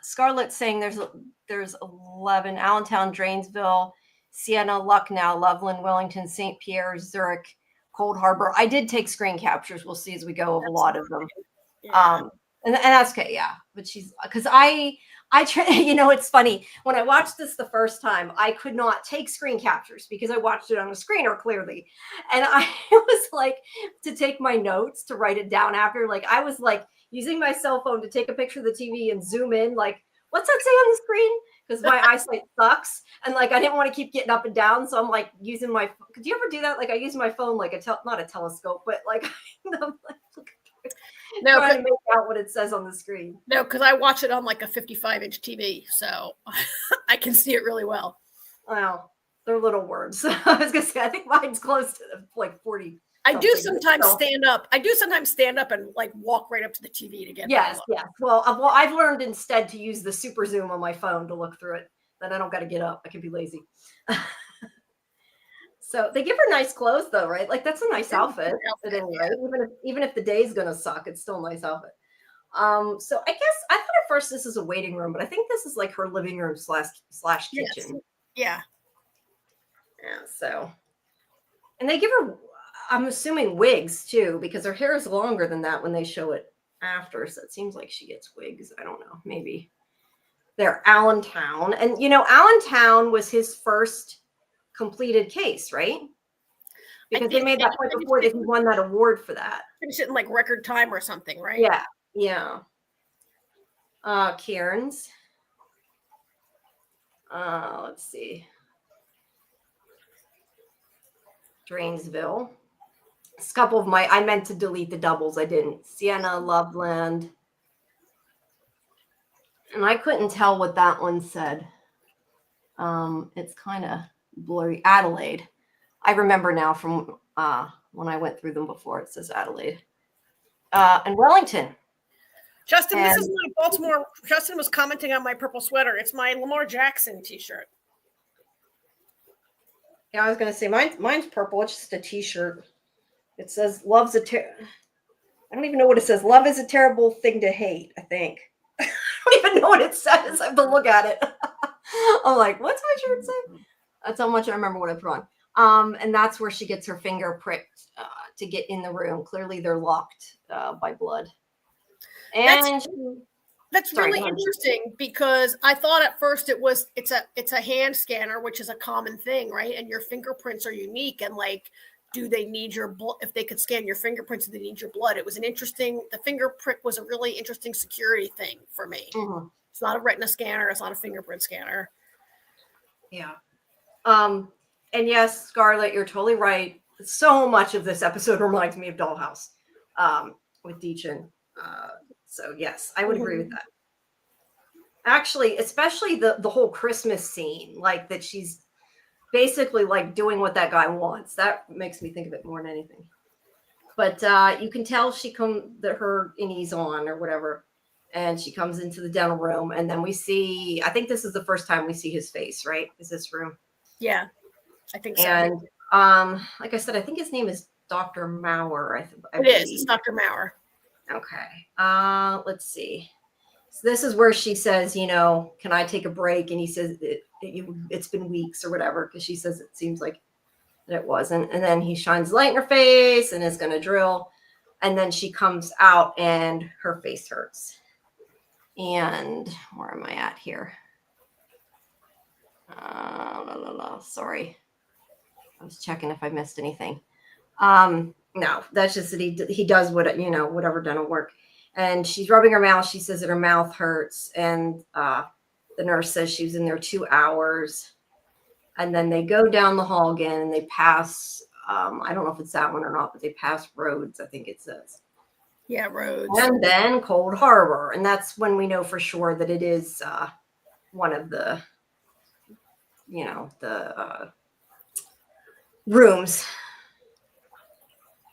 S1: Scarlett's saying there's 11: Allentown, Drainsville, Siena, Lucknow, Loveland, Wellington, St. Pierre, Zurich, Cold Harbor. I did take screen captures. We'll see as we go of a lot of them.
S2: Yeah.
S1: And that's okay. Yeah. But because I try, it's funny. When I watched this the first time, I could not take screen captures because I watched it on a screener clearly. And I was like, to take my notes, to write it down after, like, I was like using my cell phone to take a picture of the TV and zoom in, like what's that say on the screen? Because my eyesight sucks. And like, I didn't want to keep getting up and down. So I'm like using my, could you ever do that? Like I use my phone, like not a telescope, but like, I'm like
S2: No,
S1: trying to make out what it says on the screen.
S2: No, because I watch it on like a 55-inch TV. So I can see it really well.
S1: Wow. They're little words. I was going to say, I think mine's close to like 40.
S2: I do sometimes stand up. I do sometimes stand up and like walk right up to the TV to get.
S1: Yes. Well, I've learned instead to use the super zoom on my phone to look through it. Then I don't got to get up. I can be lazy. So they give her nice clothes though, right? Like that's a nice outfit. Anyway, even if the day's gonna suck, it's still a nice outfit. So I guess I thought at first this is a waiting room, but I think this is like her living room slash kitchen.
S2: Yes.
S1: Yeah. So, and they give her, I'm assuming wigs too, because her hair is longer than that when they show it after. So it seems like she gets wigs. I don't know. Maybe they're Allentown, and Allentown was his first completed case, right? Because they made that point before that he won that award for that.
S2: Finished it in like record time or something, right?
S1: Yeah. Cairns. Let's see. Drainsville. It's a couple of I meant to delete the doubles. I didn't. Sienna, Loveland. And I couldn't tell what that one said. It's kind of blurry. Adelaide. I remember now from when I went through them before. It says Adelaide. And Wellington.
S2: Justin, this is my Baltimore. Justin was commenting on my purple sweater. It's my Lamar Jackson t-shirt.
S1: Yeah, I was going to say mine's purple. It's just a t-shirt. It says love's I don't even know what it says. Love is a terrible thing to hate, I think. I don't even know what it says. I have to look at it. I'm like, what's my shirt say? That's how much I remember what I put on. And that's where she gets her finger pricked to get in the room. Clearly they're locked by blood. And
S2: that's really interesting because I thought at first it's a hand scanner, which is a common thing, right? And your fingerprints are unique. And like, do they need your blood? If they could scan your fingerprints, do they need your blood? It was the finger prick was a really interesting security thing for me. Mm-hmm. It's not a retina scanner. It's not a fingerprint scanner.
S1: Yeah. And yes, Scarlett, you're totally right. So much of this episode reminds me of Dollhouse with Deachin. So yes, I would agree with that. Actually, especially the whole Christmas scene, like that she's basically like doing what that guy wants. That makes me think of it more than anything. But you can tell her innie's on or whatever. And she comes into the dental room, and then we see, I think this is the first time we see his face, right? Is this room?
S2: Yeah, I think so.
S1: And like I said, I think his name is Dr. Maurer.
S2: It is. It's Dr. Maurer.
S1: Okay. Let's see. So this is where she says, can I take a break? And he says it's been weeks or whatever, because she says it seems like that it wasn't. And then he shines light in her face and is going to drill. And then she comes out and her face hurts. And where am I at here? Sorry. I was checking if I missed anything. No, that's just that he does whatever dental work. And she's rubbing her mouth. She says that her mouth hurts. And the nurse says she was in there 2 hours. And then they go down the hall again and they pass, I don't know if it's that one or not, but they pass Rhodes, I think it says.
S2: Yeah, Rhodes.
S1: And then Cold Harbor. And that's when we know for sure that it is one of the, the rooms.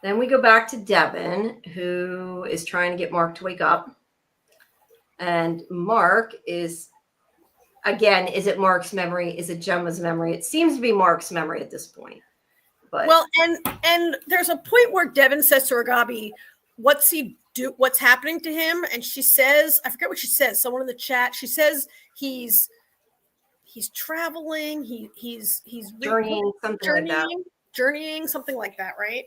S1: Then we go back to Devin, who is trying to get Mark to wake up. And Mark is, again, is it Mark's memory? Is it Gemma's memory? It seems to be Mark's memory at this point. But
S2: well, and there's a point where Devin says to Gabi, what's happening to him? And she says, I forget what she says, someone in the chat, she says he's traveling, he's
S1: journeying,
S2: journeying, something like that, right?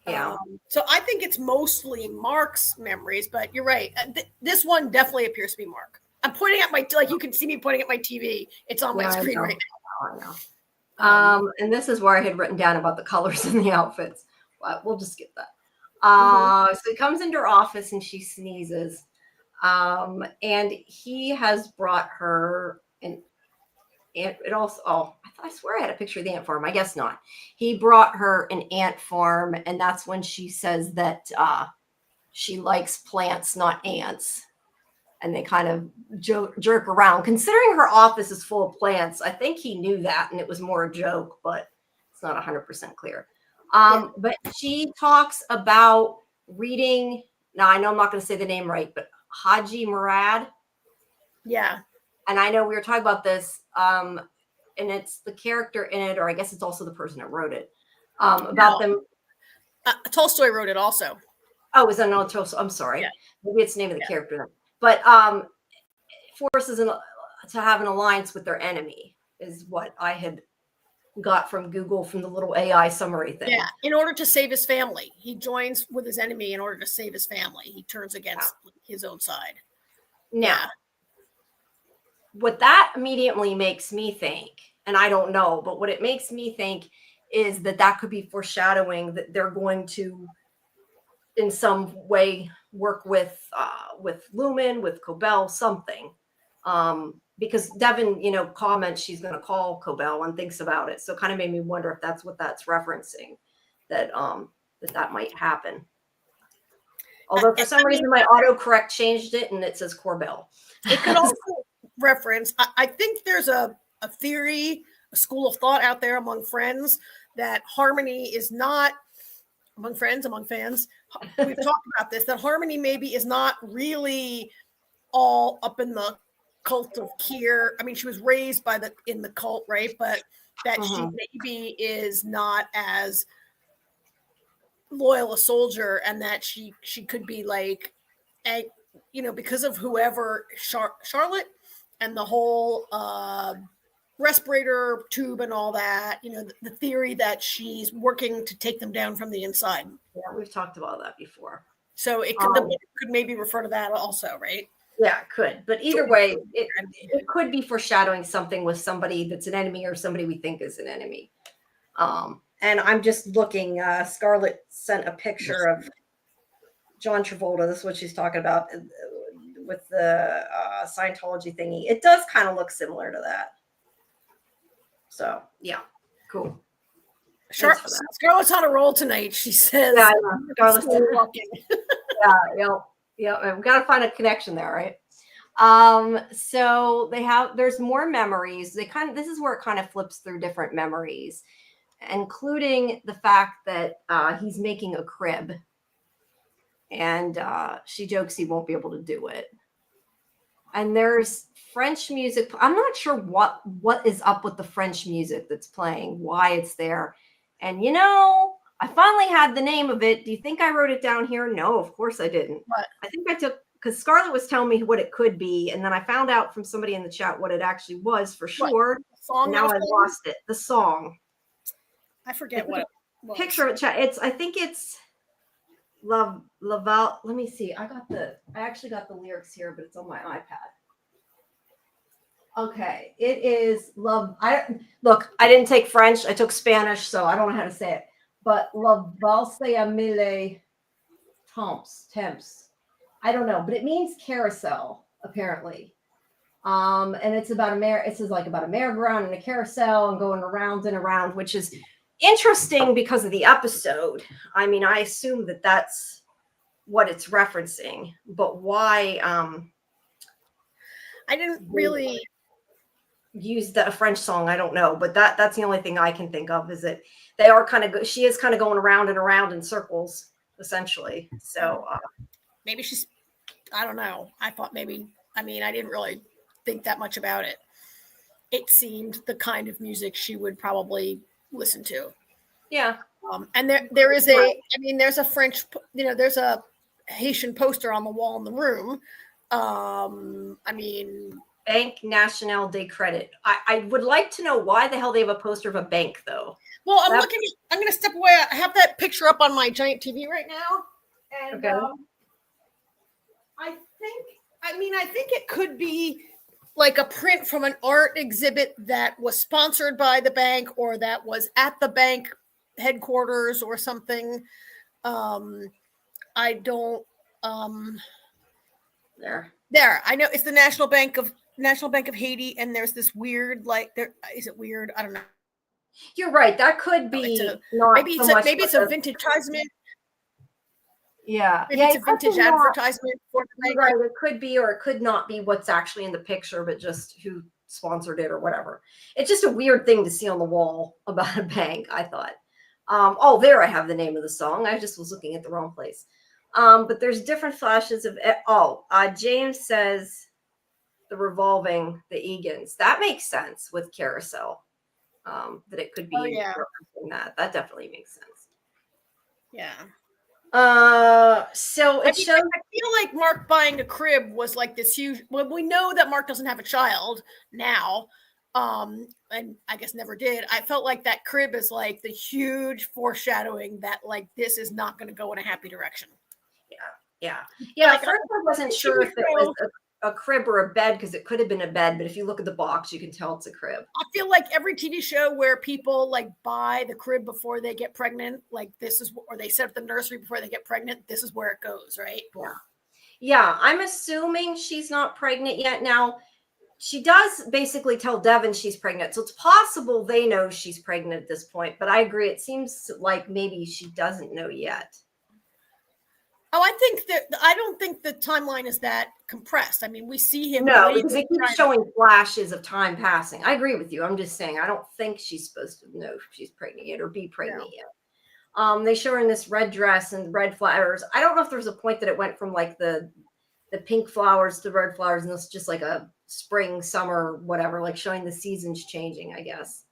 S1: Yeah.
S2: So I think it's mostly Mark's memories, but you're right. This one definitely appears to be Mark. I'm pointing at you can see me pointing at my TV. It's on my screen right now.
S1: I know. And this is where I had written down about the colors in the outfits, but we'll just skip that. So he comes into her office and she sneezes. And he has brought her an ant. It also, I swear I had a picture of the ant farm. I guess not. He brought her an ant farm, and that's when she says that she likes plants, not ants. And they kind of jerk around. Considering her office is full of plants, I think he knew that, and it was more a joke, but it's not 100% clear. But she talks about reading. Now, I know I'm not going to say the name right, but Haji Murad.
S2: Yeah.
S1: And I know we were talking about this, and it's the character in it, or I guess it's also the person that wrote it, about them.
S2: Tolstoy wrote it also.
S1: Oh, is that not Tolstoy? I'm sorry.
S2: Yeah.
S1: Maybe it's the name of the character. But forces to have an alliance with their enemy is what I had got from Google from the little AI summary thing.
S2: Yeah, in order to save his family. He joins with his enemy in order to save his family. He turns against his own side.
S1: Now, what that immediately makes me think, and I don't know, but what it makes me think is that could be foreshadowing that they're going to, in some way, work with Lumen, with Cobell, something. Because Devin, comments she's going to call Cobell and thinks about it. So it kind of made me wonder if that's what that's referencing, that might happen. Although for some reason my autocorrect changed it and it says Corbell.
S2: It could also reference, I think there's a theory, a school of thought out there among friends that Harmony is not, among friends, among fans, we've talked about this, that Harmony maybe is not really all up in the cult of Kier. I mean, she was raised in the cult, right? But that she maybe is not as loyal a soldier, and that she could be like, because of whoever Charlotte and the whole respirator tube and all that, the theory that she's working to take them down from the inside.
S1: Yeah, we've talked about that before.
S2: So it could maybe refer to that also, right?
S1: Yeah, it could. But either way, it could be foreshadowing something with somebody that's an enemy or somebody we think is an enemy. And I'm just looking, Scarlett sent a picture of John Travolta. This is what she's talking about with the Scientology thingy. It does kind of look similar to that. So, yeah, cool.
S2: Scarlett's on a roll tonight, she says.
S1: Yeah, Scarlett's walking. Yeah, we've got to find a connection there, right? So there's more memories. This is where it kind of flips through different memories, including the fact that he's making a crib, and she jokes he won't be able to do it. And there's French music. I'm not sure what is up with the French music that's playing, why it's there. And I finally had the name of it. Do you think I wrote it down here? No, of course I didn't.
S2: What?
S1: I think I took, because Scarlett was telling me what it could be, and then I found out from somebody in the chat what it actually was for sure.
S2: Song,
S1: now I lost it. The song.
S2: I forget what it was.
S1: Picture of it, chat. I think it's Laval. Let me see. I actually got the lyrics here, but it's on my iPad. Okay, it is love. I didn't take French. I took Spanish, so I don't know how to say it. But La Valse à Mille Temps. I don't know, but it means carousel, apparently. And it's about it says like about a merry-go-round and a carousel and going around and around, which is interesting because of the episode. I mean, I assume that that's what it's referencing, but why?
S2: I didn't really
S1: use a French song. I don't know, but that's the only thing I can think of, is that they are she is kind of going around and around in circles, essentially. So
S2: maybe I don't know. I thought maybe, I didn't really think that much about it. It seemed the kind of music she would probably listen to.
S1: Yeah.
S2: And there is there's a French, there's a Haitian poster on the wall in the room.
S1: Banque Nationale de Credit. I would like to know why the hell they have a poster of a bank, though.
S2: Well, I'm going to step away. I have that picture up on my giant TV right now. And
S1: okay.
S2: I think it could be like a print from an art exhibit that was sponsored by the bank, or that was at the bank headquarters or something. I don't There, I know it's the National Bank of Haiti, and there's this weird is it weird? I don't know.
S1: You're right. That could be maybe
S2: it's a vintage advertisement.
S1: Yeah.
S2: Maybe it's a vintage advertisement for the bank.
S1: Right. It could be, or it could not be what's actually in the picture, but just who sponsored it or whatever. It's just a weird thing to see on the wall about a bank, I thought. There I have the name of the song. I just was looking at the wrong place. But there's different flashes of James says the Egan's. That makes sense with Carousel. That it could be referencing that. That definitely makes sense.
S2: Yeah.
S1: So it shows.
S2: I feel like Mark buying a crib was like this huge. Well, we know that Mark doesn't have a child now, and I guess never did. I felt like that crib is like the huge foreshadowing that like this is not going to go in a happy direction.
S1: Yeah. Like, first I wasn't sure if it was a crib or a bed, because it could have been a bed, but if you look at the box, you can tell it's a crib.
S2: I feel like every TV show where people like buy the crib before they get pregnant, like this is, or they set up the nursery before they get pregnant, this is where it goes, right?
S1: Yeah. I'm assuming she's not pregnant yet. Now, she does basically tell Devin she's pregnant, so it's possible they know she's pregnant at this point, but I agree. It seems like maybe she doesn't know yet.
S2: I don't think the timeline is that compressed. I mean, we see him.
S1: No, because they keep showing flashes of time passing. I agree with you. I'm just saying, I don't think she's supposed to know if she's pregnant yet or be pregnant yet. They show her in this red dress and red flowers. I don't know if there's a point that it went from like the pink flowers to red flowers, and it's just like a spring, summer, whatever, like showing the seasons changing, I guess.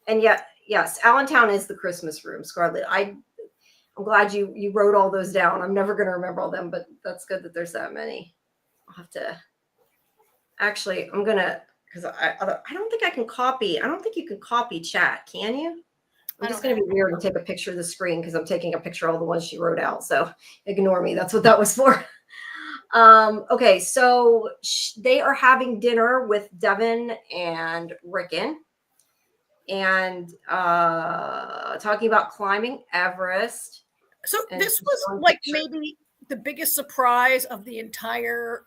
S1: And yet, yes, Allentown is the Christmas room, Scarlett. I'm glad you wrote all those down. I'm never going to remember all them, but that's good that there's that many. I'll have to. Actually, I'm going to, because I don't think I can copy. I don't think you can copy chat. Can you? I'm just going to be weird and take a picture of the screen because I'm taking a picture of all the ones she wrote out. So ignore me. That's what that was for. Okay, so they are having dinner with Devin and Rickon. And talking about climbing Everest.
S2: So this was like maybe the biggest surprise of the entire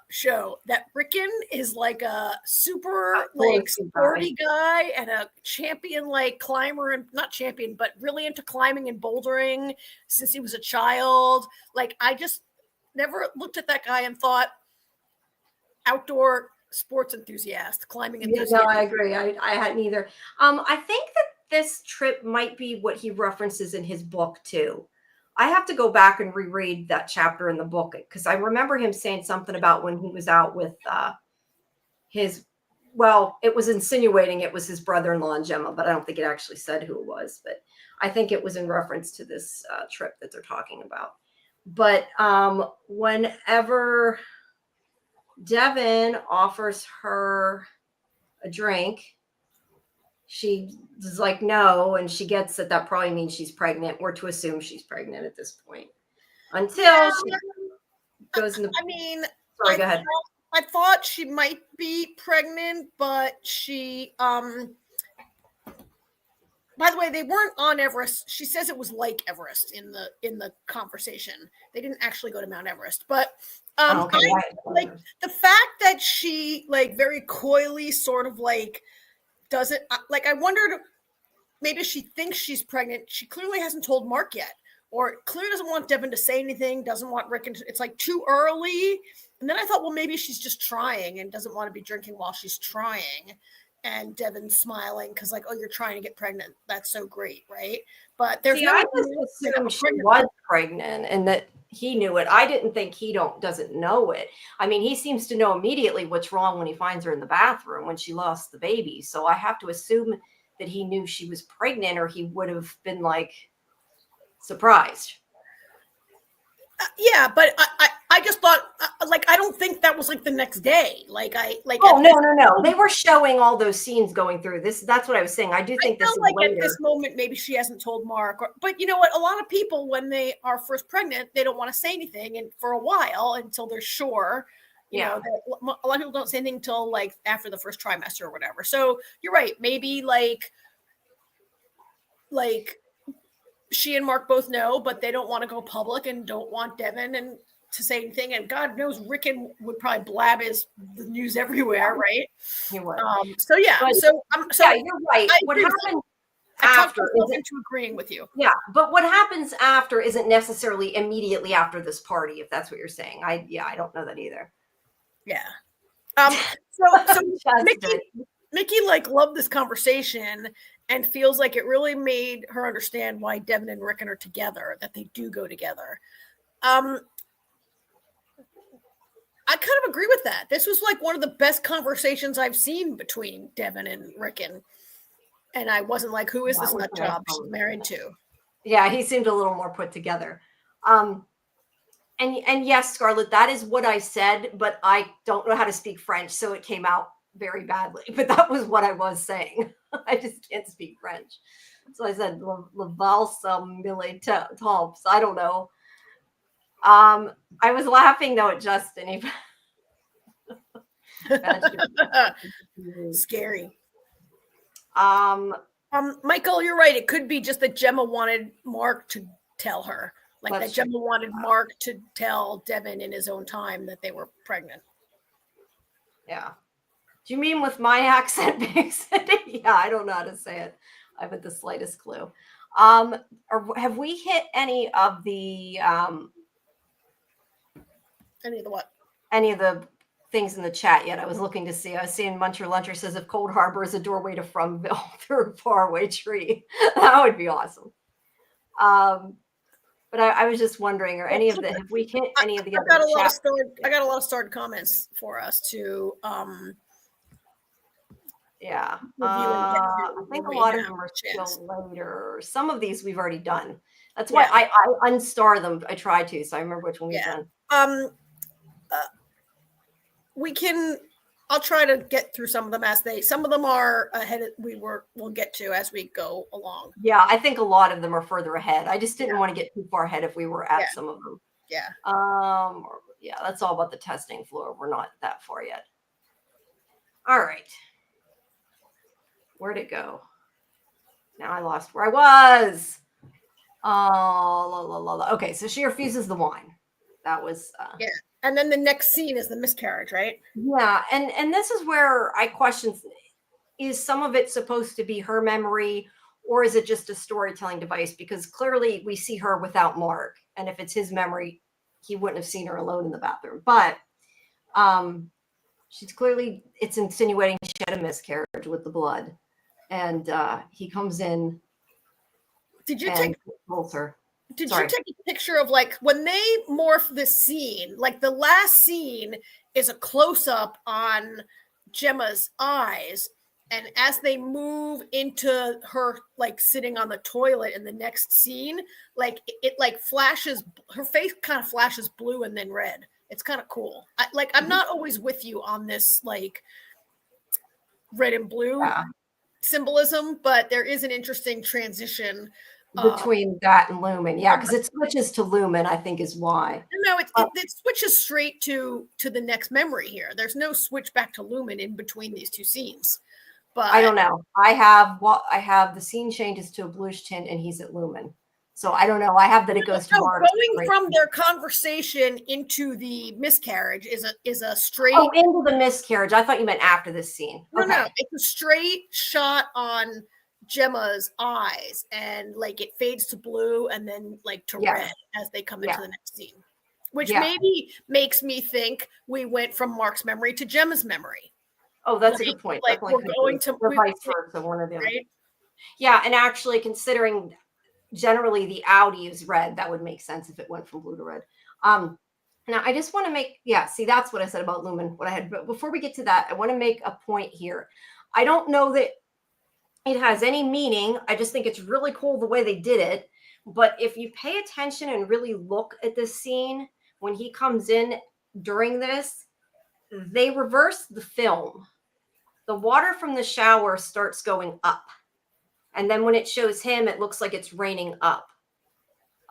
S2: show, that Rickon is like a super like sporty guy and a champion like climber, and not champion, but really into climbing and bouldering since he was a child. Like, I just never looked at that guy and thought outdoor sports enthusiast, climbing enthusiast.
S1: No, I agree. I hadn't either. I think that this trip might be what he references in his book too. I have to go back and reread that chapter in the book, because I remember him saying something about when he was out with it was insinuating it was his brother-in-law and Gemma, but I don't think it actually said who it was. But I think it was in reference to this trip that they're talking about. But whenever Devin offers her a drink, she is like, no, and she gets it. That probably means she's pregnant. We're to assume she's pregnant at this point. Until she goes in the...
S2: I mean,
S1: sorry, go ahead.
S2: I thought she might be pregnant, but she... By the way, they weren't on Everest. She says it was like Everest in the conversation. They didn't actually go to Mount Everest, but like the fact that she like very coyly sort of like doesn't, like, I wondered, maybe she thinks she's pregnant. She clearly hasn't told Mark yet, or clearly doesn't want Devin to say anything, doesn't want Rick, it's like too early. And then I thought, well, maybe she's just trying and doesn't want to be drinking while she's trying. And Devin's smiling because, like, oh, you're trying to get pregnant. That's so great, right? But there's
S1: I just assumed she was pregnant and that he knew it. I didn't think he doesn't know it. I mean, he seems to know immediately what's wrong when he finds her in the bathroom when she lost the baby. So I have to assume that he knew she was pregnant, or he would have been like surprised.
S2: Yeah, but I just thought, like, I don't think that was like the next day.
S1: Oh, no. They were showing all those scenes going through this. That's what I was saying. I do think this is
S2: like
S1: later.
S2: At this moment, maybe she hasn't told Mark. But you know what? A lot of people, when they are first pregnant, they don't want to say anything, and for a while until they're sure. You know, a lot of people don't say anything until like after the first trimester or whatever. So you're right. Maybe like she and Mark both know, but they don't want to go public and don't want Devin and to say anything, and God knows Rickon would probably blab the news everywhere, right?
S1: He would.
S2: So yeah,
S1: But,
S2: so
S1: yeah, you're right. What
S2: happened
S1: after
S2: isn't into agreeing with you.
S1: Yeah, but what happens after isn't necessarily immediately after this party, if that's what you're saying. I don't know that either.
S2: Yeah. So Mickey like loved this conversation and feels like it really made her understand why Devin and Rickon are together, that they do go together. I kind of agree with that. This was like one of the best conversations I've seen between Devin and Rickon. And I wasn't like, who is this nut job she's married to?
S1: Yeah, he seemed a little more put together. And yes, Scarlett, that is what I said, but I don't know how to speak French, so it came out very badly. But that was what I was saying. I just can't speak French. So I said, La valse militants. I don't know. I was laughing though at Justin.
S2: Scary. Michael, you're right. It could be just that Gemma wanted Mark to tell her. Like that Gemma wanted Mark to tell Devin in his own time that they were pregnant.
S1: Yeah. Do you mean with my accent, Big City? Yeah, I don't know how to say it. I haven't the slightest clue. Or have we hit any of the
S2: what?
S1: Any of the things in the chat yet? I was looking to see. I was seeing Muncher Luncher says if Cold Harbor is a doorway to Fromville through a faraway tree. That would be awesome. But I was just wondering, have we hit any of the other chat?
S2: I got a lot of started comments for us to
S1: yeah. I think a lot of them are still later. Some of these we've already done. That's why I unstar them. I try to, so I remember which one we've done.
S2: I'll try to get through some of them some of them are ahead. We'll get to as we go along.
S1: Yeah, I think a lot of them are further ahead. I just didn't want to get too far ahead if we were at some of them.
S2: Yeah.
S1: Yeah, that's all about the testing floor. We're not that far yet. All right. Where'd it go? Now I lost where I was. Okay, so she refuses the wine. That was
S2: yeah. And then the next scene is the miscarriage, right?
S1: Yeah, and this is where I question, is some of it supposed to be her memory or is it just a storytelling device? Because clearly we see her without Mark, and if it's his memory, he wouldn't have seen her alone in the bathroom. But it's insinuating she had a miscarriage with the blood, and he comes in.
S2: Did you take
S1: her?
S2: Did you take a picture of like when they morph the scene? Like the last scene is a close up on Gemma's eyes, and as they move into her like sitting on the toilet in the next scene, like it like flashes, her face kind of flashes blue and then red. It's kind of cool. I'm not always with you on this like red and blue symbolism, but there is an interesting transition
S1: between that and Lumen. Yeah, because it switches to Lumen, I think is why.
S2: No, it switches straight to the next memory here. There's no switch back to Lumen in between these two scenes. But
S1: I don't know. I have the scene changes to a bluish tint and he's at Lumen. So I don't know. I have that it goes to Mark.
S2: Going from their conversation into the miscarriage is a straight.
S1: Oh, into the miscarriage. I thought you meant after this scene.
S2: No, it's a straight shot on Gemma's eyes, and like it fades to blue and then like to red as they come into the next scene, which maybe makes me think we went from Mark's memory to Gemma's memory.
S1: Oh, that's a good point.
S2: Like we're going to
S1: vice versa, one of them. Right? Yeah, and actually considering generally the Audi is red, that would make sense if it went from blue to red. Now I just want to see, that's what I said about Lumen, but before we get to that, I want to make a point here. I don't know that it has any meaning. I just think it's really cool the way they did it. But if you pay attention and really look at this scene, when he comes in during this, they reverse the film. The water from the shower starts going up. And then when it shows him, it looks like it's raining up.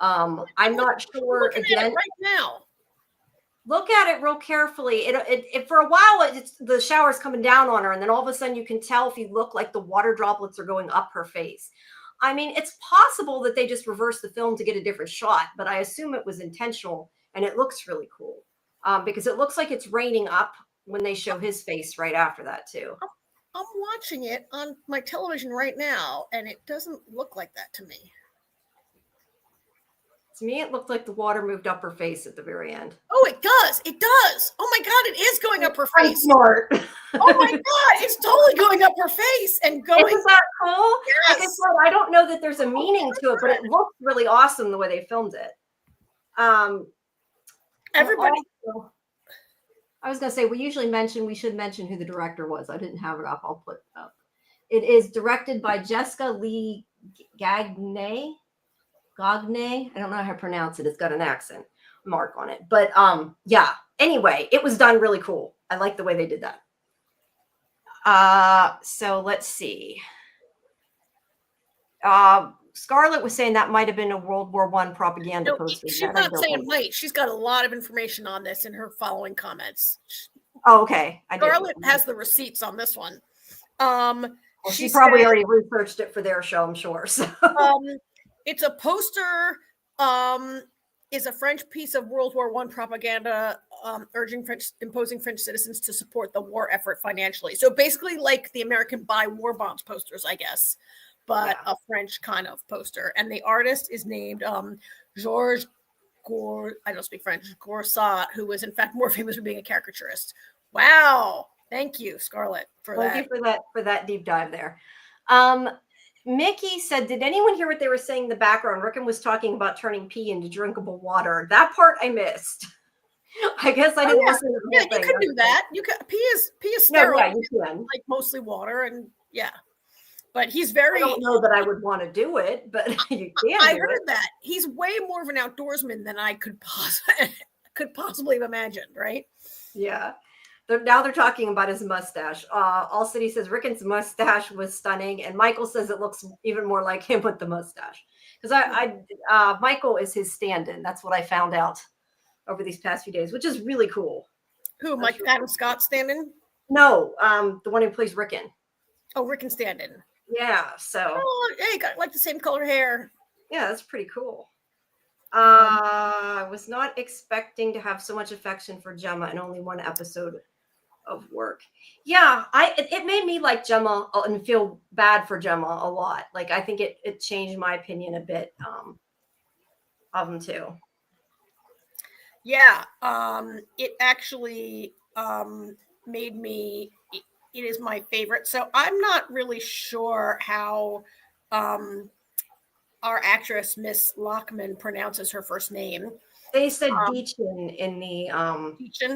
S1: I'm not sure. Again,
S2: right now.
S1: Look at it real carefully. It for a while, the shower's coming down on her, and then all of a sudden you can tell if you look like the water droplets are going up her face. I mean, it's possible that they just reversed the film to get a different shot, but I assume it was intentional and it looks really cool because it looks like it's raining up when they show his face right after that too.
S2: I'm watching it on my television right now, and it doesn't look like that to me.
S1: To me, it looked like the water moved up her face at the very end.
S2: Oh, it does. It does. Oh my God, it is going up her
S1: I'm
S2: face.
S1: smart.
S2: Oh my God, it's totally going up her face and going.
S1: Isn't that cool?
S2: Yes.
S1: Like I said, I don't know that there's a meaning to it, but it looks really awesome the way they filmed it.
S2: Everybody.
S1: Also, I was going to say, we should mention who the director was. I didn't have it up. I'll put it up. It is directed by Jessica Lee Gagne. I don't know how to pronounce it. It's got an accent mark on it. But yeah, anyway, it was done really cool. I like the way they did that. So let's see. Scarlett was saying that might have been a World War I propaganda poster.
S2: She's not saying might. She's got a lot of information on this in her following comments.
S1: Oh, okay.
S2: Scarlett has the receipts on this one.
S1: She probably already researched it for their show, I'm sure. So.
S2: It's a poster, is a French piece of World War I propaganda, imposing French citizens to support the war effort financially. So basically like the American buy war bonds posters, I guess, but a French kind of poster. And the artist is named Georges I don't speak French, Gorsat, who was in fact more famous for being a caricaturist. Wow. Thank you, Scarlett,
S1: Thank you for that deep dive there. Mickey said, did anyone hear what they were saying in the background? Rickon was talking about turning pee into drinkable water. That part I missed. I guess I didn't listen to the whole thing.
S2: You could do that. You could pee is sterile.
S1: No, you can.
S2: Like mostly water, and but he's very.
S1: I don't know that I would want to do it, but you can.
S2: I heard that he's way more of an outdoorsman than I could possibly have imagined. Right?
S1: Yeah. Now they're talking about his mustache. All City says Rickon's mustache was stunning, and Michael says it looks even more like him with the mustache. Because Michael is his stand-in. That's what I found out over these past few days, which is really cool.
S2: Who, Mike Adam Scott stand-in?
S1: No, the one who plays Rickon.
S2: Oh, Rickon stand-in.
S1: Yeah. So.
S2: Oh, hey, got like the same color hair.
S1: Yeah, that's pretty cool. I was not expecting to have so much affection for Gemma in only one episode of work. Yeah, it made me like Gemma and feel bad for Gemma a lot. Like I think it changed my opinion a bit of him too.
S2: Yeah, it actually made me. It is my favorite. So I'm not really sure how our actress Miss Lockman pronounces her first name.
S1: They said Deachin in the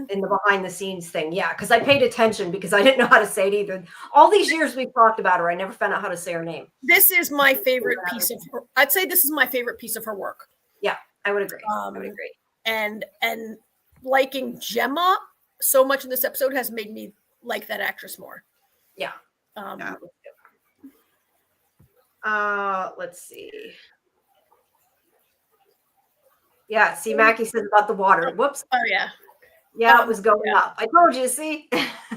S1: behind the scenes thing. Yeah, because I paid attention because I didn't know how to say it either. All these years we've talked about her, I never found out how to say her name.
S2: This is my favorite piece of her. I'd say this is my favorite piece of her work.
S1: Yeah, I would agree. I would agree.
S2: And liking Gemma so much in this episode has made me like that actress more.
S1: Yeah. Let's see. Yeah, see, Mackie says about the water. Whoops.
S2: Oh, yeah.
S1: Yeah, it was going up. I told you, see?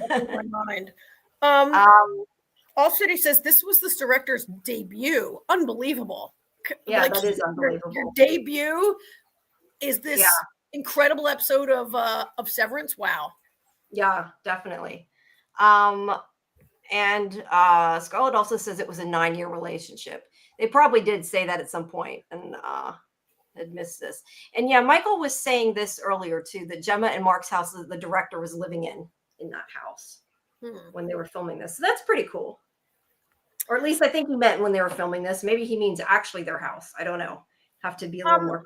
S2: My mind. All City says this was this director's debut. Unbelievable.
S1: Yeah, that is unbelievable.
S2: Your debut is this incredible episode of Severance. Wow.
S1: Yeah, definitely. And Scarlett also says it was a 9-year relationship. They probably did say that at some point and had missed this. And yeah, Michael was saying this earlier too, that Gemma and Mark's house, the director was living in that house when they were filming this. So that's pretty cool. Or at least I think he meant when they were filming this. Maybe he means actually their house. I don't know. Have to be a little more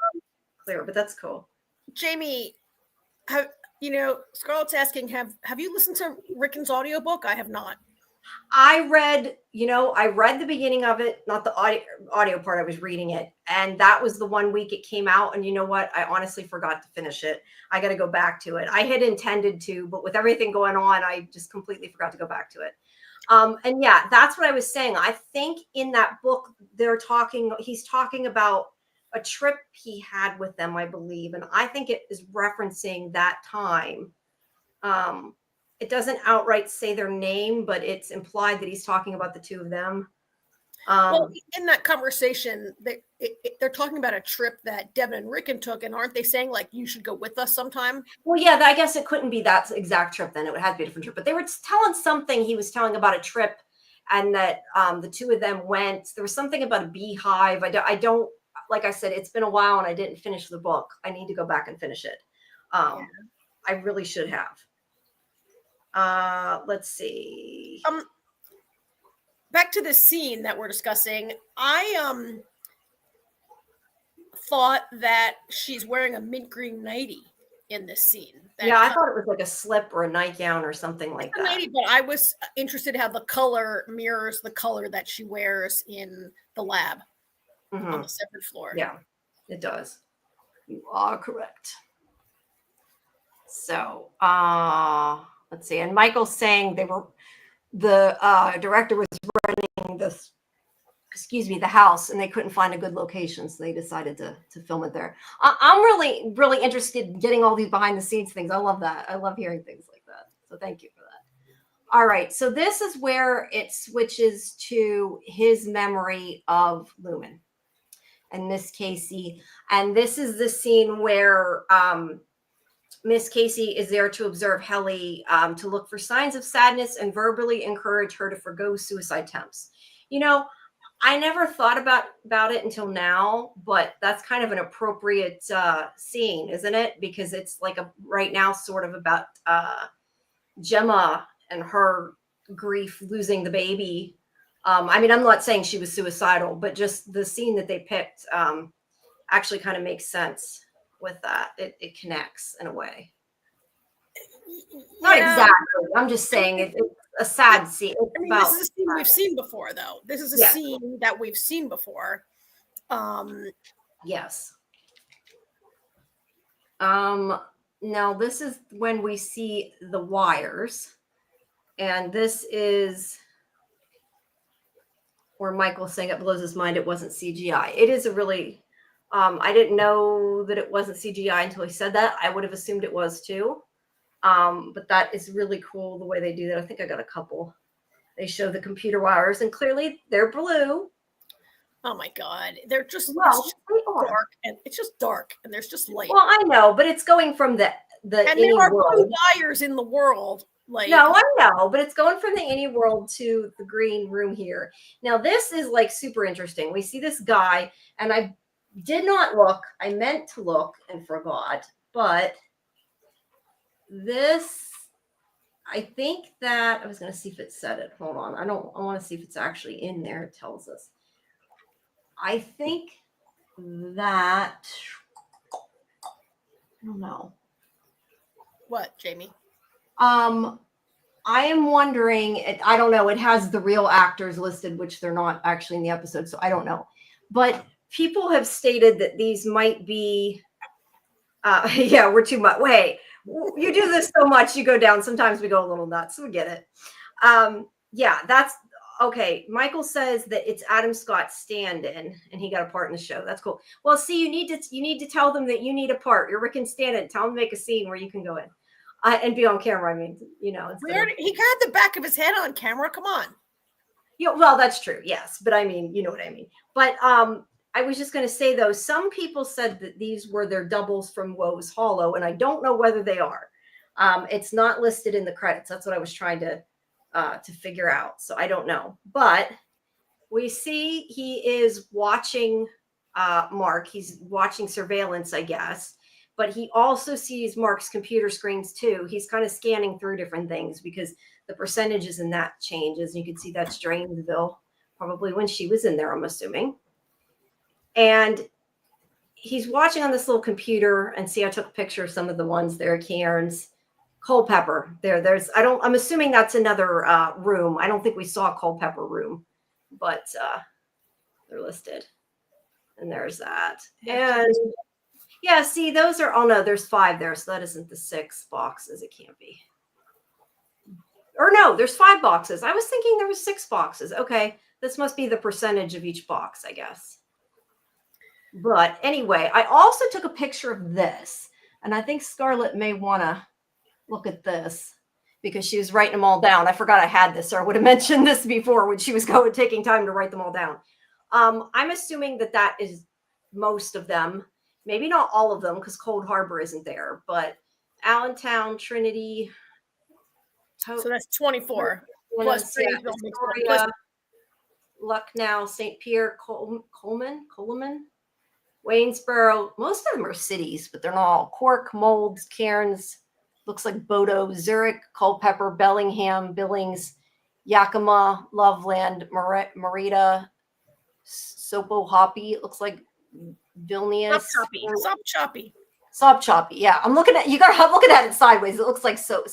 S1: clear, but that's cool.
S2: Jamie, Scarlett's asking, have you listened to Rickon's audiobook? I have not.
S1: I read the beginning of it, not the audio part. I was reading it. And that was the 1 week it came out. And you know what? I honestly forgot to finish it. I got to go back to it. I had intended to, but with everything going on, I just completely forgot to go back to it. And yeah, that's what I was saying. I think in that book, he's talking about a trip he had with them, I believe. And I think it is referencing that time. It doesn't outright say their name, but it's implied that he's talking about the two of them.
S2: Well, in that conversation, they're talking about a trip that Devin and Rickon took, and aren't they saying like you should go with us sometime?
S1: Well, yeah, I guess it couldn't be that exact trip then. It would have to be a different trip. But they were telling something. He was telling about a trip, and that the two of them went. There was something about a beehive. I don't like I said, it's been a while, and I didn't finish the book. I need to go back and finish it. I really should have. Let's see.
S2: Back to the scene that we're discussing. I thought that she's wearing a mint green nightie in this scene.
S1: Yeah, I thought it was like a slip or a nightgown or something like that.
S2: Nightie, but I was interested how the color mirrors the color that she wears in the lab on the separate floor.
S1: Yeah, it does. You are correct. So, let's see. And Michael's saying the director was renting the house, and they couldn't find a good location, so they decided to film it there. I'm really, really interested in getting all these behind the scenes things. I love that. I love hearing things like that. So thank you for that. All right. So this is where it switches to his memory of Lumen and Miss Casey. And this is the scene where Miss Casey is there to observe Helly, to look for signs of sadness and verbally encourage her to forgo suicide attempts. I never thought about it until now, but that's kind of an appropriate scene, isn't it? Because it's like right now sort of about Gemma and her grief losing the baby. I mean, I'm not saying she was suicidal, but just the scene that they picked actually kind of makes sense with that. It connects in a way. Not exactly. I'm just saying it's a sad scene.
S2: This is a scene we've seen before, though. This is a scene that we've seen before.
S1: Yes. Now this is when we see the wires, and this is where Michael's saying it blows his mind it wasn't CGI. It is a really, I didn't know that it wasn't CGI until he said that. I would have assumed it was too. But that is really cool the way they do that. I think I got a couple. They show the computer wires, and clearly they're blue.
S2: Oh my God. They're just, dark, and it's just dark, and there's just light.
S1: Well, I know, but it's going from the and
S2: there are blue wires in the world.
S1: No, I know, but it's going from the any world to the green room here. Now, this is like super interesting. We see this guy, and I did not look. I meant to look and forgot, but this, I think that I was going to see if it said it. Hold on. I want to see if it's actually in there. It tells us. I think that, I don't know.
S2: What, Jamie?
S1: I am wondering, I don't know. It has the real actors listed, which they're not actually in the episode. So I don't know, but people have stated that these might be, yeah, we're too much. Wait, you do this so much, you go down. Sometimes we go a little nuts. We get it. Yeah, that's okay. Michael says that it's Adam Scott's stand-in, and he got a part in the show. That's cool. Well, see, you need to tell them that you need a part. You're Rick and stand-in. Tell them to make a scene where you can go in and be on camera. I mean, he had
S2: the back of his head on camera. Come on.
S1: Yeah, well, that's true. Yes, but I mean, you know what I mean. But I was just going to say, though, some people said that these were their doubles from Woe's Hollow, and I don't know whether they are. It's not listed in the credits. That's what I was trying to figure out. So I don't know. But we see he is watching Mark. He's watching surveillance, I guess. But he also sees Mark's computer screens, too. He's kind of scanning through different things because the percentages in that changes. You can see that's Drainsville, probably when she was in there, I'm assuming. And he's watching on this little computer, and see, I took a picture of some of the ones there. Cairns, Culpeper. I'm assuming that's another room. I don't think we saw a Culpeper room, but they're listed. And there's that. And yeah, see, those are, oh no, there's 5 there. So that isn't the 6 boxes. It can't be. Or no, there's 5 boxes. I was thinking there was 6 boxes. Okay. This must be the percentage of each box, I guess. But anyway, I also took a picture of this, and I think Scarlett may want to look at this. because she was writing them all down. I forgot I had this, or I would have mentioned this before when she was taking time to write them all down. I'm assuming that is most of them. Maybe not all of them, because Cold Harbor isn't there, but Allentown, Trinity.
S2: So that's 24. Plus Painesville,
S1: Victoria, Lucknow, St. Pierre, Coleman, Waynesboro. Most of them are cities, but they're not all. Cork, Molds, Cairns, looks like Bodo, Zurich, Culpeper, Bellingham, Billings, Yakima, Loveland, Merida, Sopo Hoppy. It looks like Vilnius. Soap choppy. Yeah, I'm looking at I'm looking at it sideways. It looks like soap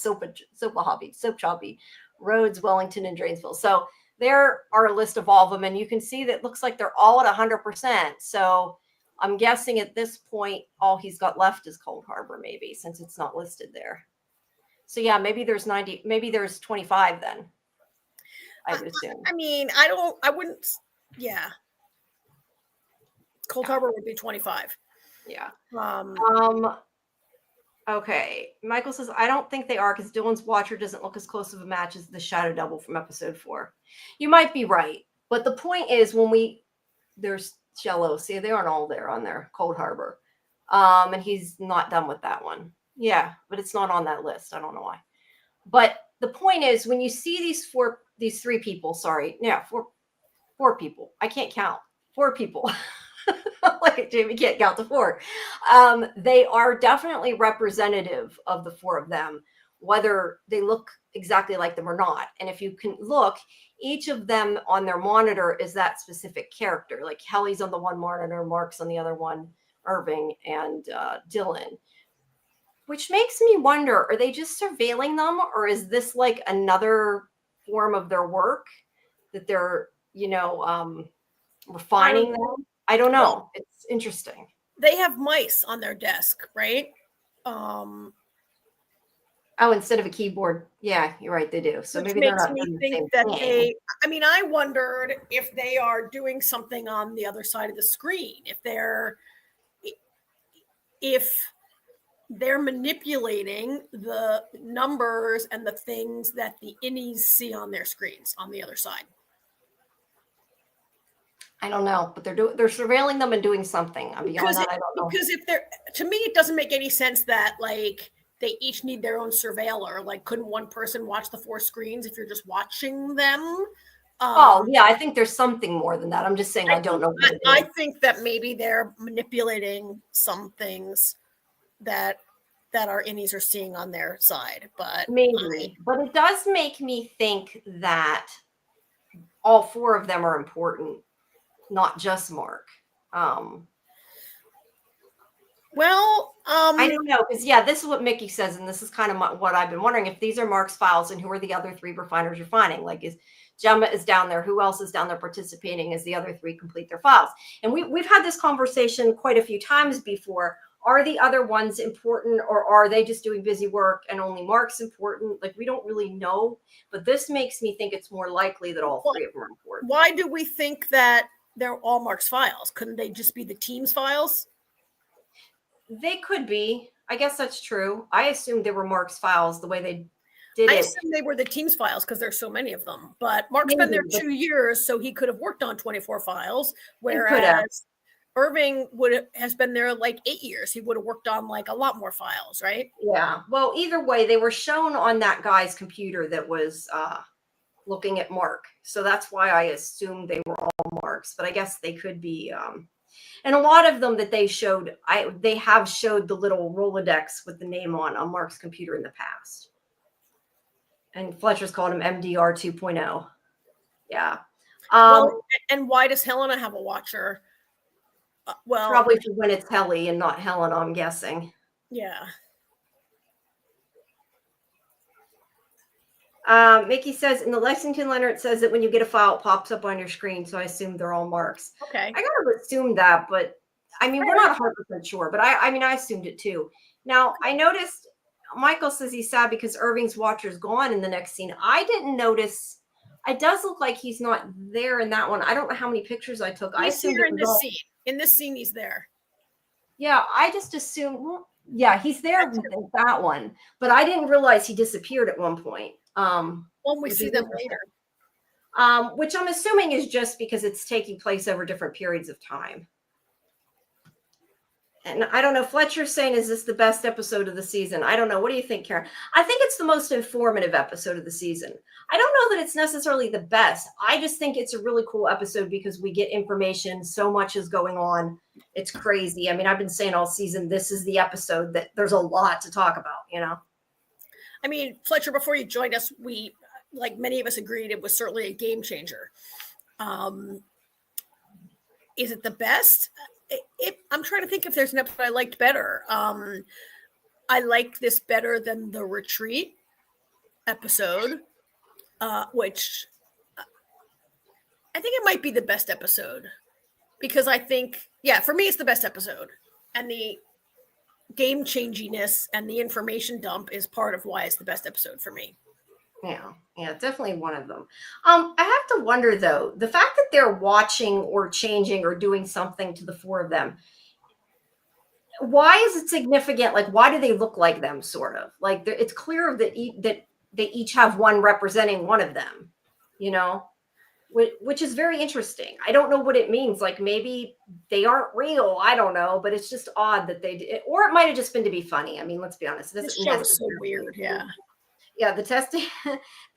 S1: choppy. Rhodes, Wellington, and Dranesville. So there are a list of all of them, and you can see that it looks like they're all at 100%. So I'm guessing at this point, all he's got left is Cold Harbor, maybe, since it's not listed there. So yeah, maybe there's 90, maybe there's 25 then. I would assume.
S2: I mean, I wouldn't. Yeah. Cold Harbor would be 25.
S1: Yeah. Okay. Michael says, I don't think they are, because Dylan's Watcher doesn't look as close of a match as the Shadow Double from episode 4. You might be right. But the point is, there's Jello. See, they aren't all there on there. Cold Harbor. And he's not done with that one. Yeah, but it's not on that list. I don't know why. But the point is, when you see these three people, four people. I can't count. 4 people. Like Jamie can't count to 4. They are definitely representative of the 4 of them, whether they look exactly like them or not. And if you can look, each of them on their monitor is that specific character. Like Helly's on the one monitor, Mark's on the other one, Irving and Dylan. Which makes me wonder, are they just surveilling them, or is this like another form of their work that they're, refining them? I don't know. Well, it's interesting.
S2: They have mice on their desk, right?
S1: Instead of a keyboard. Yeah, you're right. They do. So maybe
S2: makes me think that I wondered if they are doing something on the other side of the screen. If they're manipulating the numbers and the things that the innies see on their screens on the other side.
S1: I don't know, but they're surveilling them and doing something. Beyond that, I don't know.
S2: Because to me, it doesn't make any sense that like they each need their own surveiller. Like, couldn't one person watch the 4 screens if you're just watching them?
S1: I think there's something more than that. I'm just saying I don't know.
S2: I think that maybe they're manipulating some things that our innies are seeing on their side, but
S1: maybe. But it does make me think that all 4 of them are important. Not just Mark. I don't know, because this is what Mickey says, and this is kind of what I've been wondering, if these are Mark's files, and who are the other 3 refiners refining? Like, is Gemma is down there? Who else is down there participating as the other 3 complete their files? And we've had this conversation quite a few times before. Are the other ones important, or are they just doing busy work and only Mark's important? Like, we don't really know, but this makes me think it's more likely that all 3 of them are important.
S2: Why do we think that they're all Mark's files? Couldn't they just be the team's files?
S1: They could be. I guess that's true. I assumed they were Mark's files the way they did it.
S2: I assumed they were the team's files because there's so many of them. But Mark's been there 2 years, so he could have worked on 24 files, whereas Irving has been there like 8 years. He would have worked on like a lot more files, right?
S1: Yeah. Well, either way, they were shown on that guy's computer that was looking at Mark. So that's why I assumed they were all Mark's, but I guess they could be. And a lot of them that they showed, they have showed the little Rolodex with the name on Mark's computer in the past. And Fletcher's called him MDR 2.0. Yeah.
S2: And why does Helena have a watcher?
S1: Probably for when it's Helly and not Helena, I'm guessing.
S2: Yeah.
S1: Mickey says in the Lexington letter, it says that when you get a file, it pops up on your screen. So I assume they're all Mark's.
S2: Okay.
S1: I gotta assume that, but I mean, we're not 100% sure, but I assumed it too. Now I noticed Michael says he's sad because Irving's watcher's gone in the next scene. I didn't notice. It does look like he's not there in that one. I don't know how many pictures I took.
S2: He's here in this scene. In this scene, he's there.
S1: Yeah, I just assumed. Well, Yeah, he's there with that one, but I didn't realize he disappeared at one point.
S2: When we see them later.
S1: Which I'm assuming is just because it's taking place over different periods of time. And I don't know, Fletcher's saying, is this the best episode of the season? I don't know. What do you think, Karen? I think it's the most informative episode of the season. I don't know that it's necessarily the best. I just think it's a really cool episode because we get information. So much is going on. It's crazy. I mean, I've been saying all season, this is the episode that there's a lot to talk about, you know?
S2: I mean, Fletcher, before you joined us, we, like many of us, agreed it was certainly a game changer. Is it the best? I'm trying to think if there's an episode I liked better. I like this better than the retreat episode, which I think it might be the best episode because I think, for me, it's the best episode. And the game changiness and the information dump is part of why it's the best episode for me.
S1: Yeah, definitely one of them. I have to wonder, though, the fact that they're watching or changing or doing something to the four of them, why is it significant? Like, why do they look like them, sort of? Like, it's clear that they each have one representing one of them, you know, which is very interesting. I don't know what it means. Like, maybe they aren't real. I don't know, but it's just odd that they did. Or it might have just been to be funny. I mean, let's be honest.
S2: This show is so weird,
S1: Yeah, the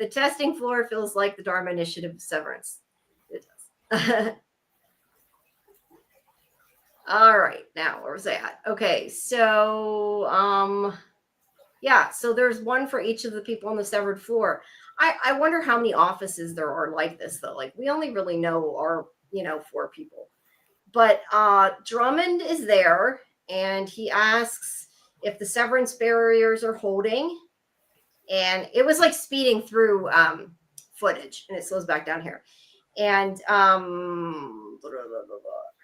S1: testing floor feels like the Dharma Initiative of Severance. It does. All right, now where was I at? Okay, so so there's one for each of the people on the severed floor. I wonder how many offices there are like this, though. Like, we only really know our 4 people. But Drummond is there, and he asks if the severance barriers are holding. And it was like speeding through footage, and it slows back down here. And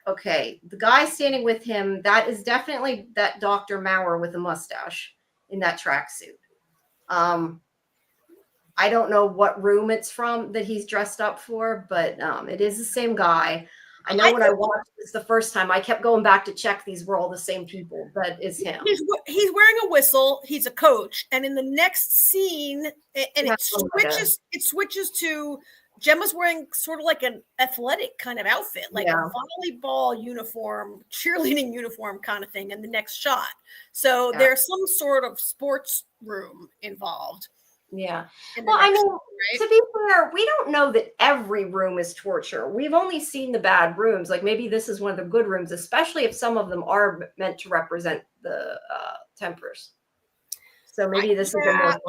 S1: okay, the guy standing with him, that is definitely that Dr. Maurer with a mustache in that tracksuit. I don't know what room it's from that he's dressed up for, but it is the same guy. I know when I watched this the first time, I kept going back to check these were all the same people. That is him.
S2: He's wearing a whistle. He's a coach. And in the next scene, and it switches to Gemma's wearing sort of like an athletic kind of outfit, like a volleyball uniform, cheerleading uniform kind of thing in the next shot. So there's some sort of sports room involved.
S1: Yeah. Well, I mean, to be fair, we don't know that every room is torture. We've only seen the bad rooms. Like, maybe this is one of the good rooms, especially if some of them are meant to represent the Tempers. So maybe this is a more fun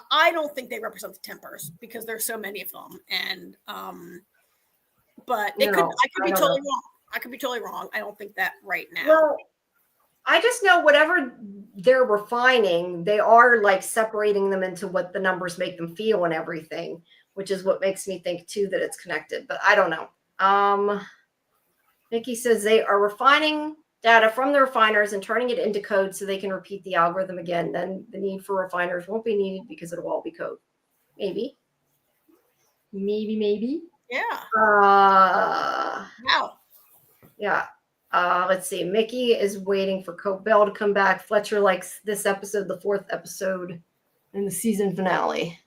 S2: I don't think they represent the Tempers because there's so many of them. And but I could be totally wrong. I could be totally wrong. I don't think that right now.
S1: Well, I just know whatever they're refining, they are like separating them into what the numbers make them feel and everything, which is what makes me think too that it's connected. But I don't know. Nikki says they are refining data from the refiners and turning it into code so they can repeat the algorithm again. Then the need for refiners won't be needed because it'll all be code. Maybe.
S2: Yeah.
S1: Wow. Yeah. Let's see. Mickey is waiting for Cobell to come back. Fletcher likes this episode, the 4th episode in the season finale.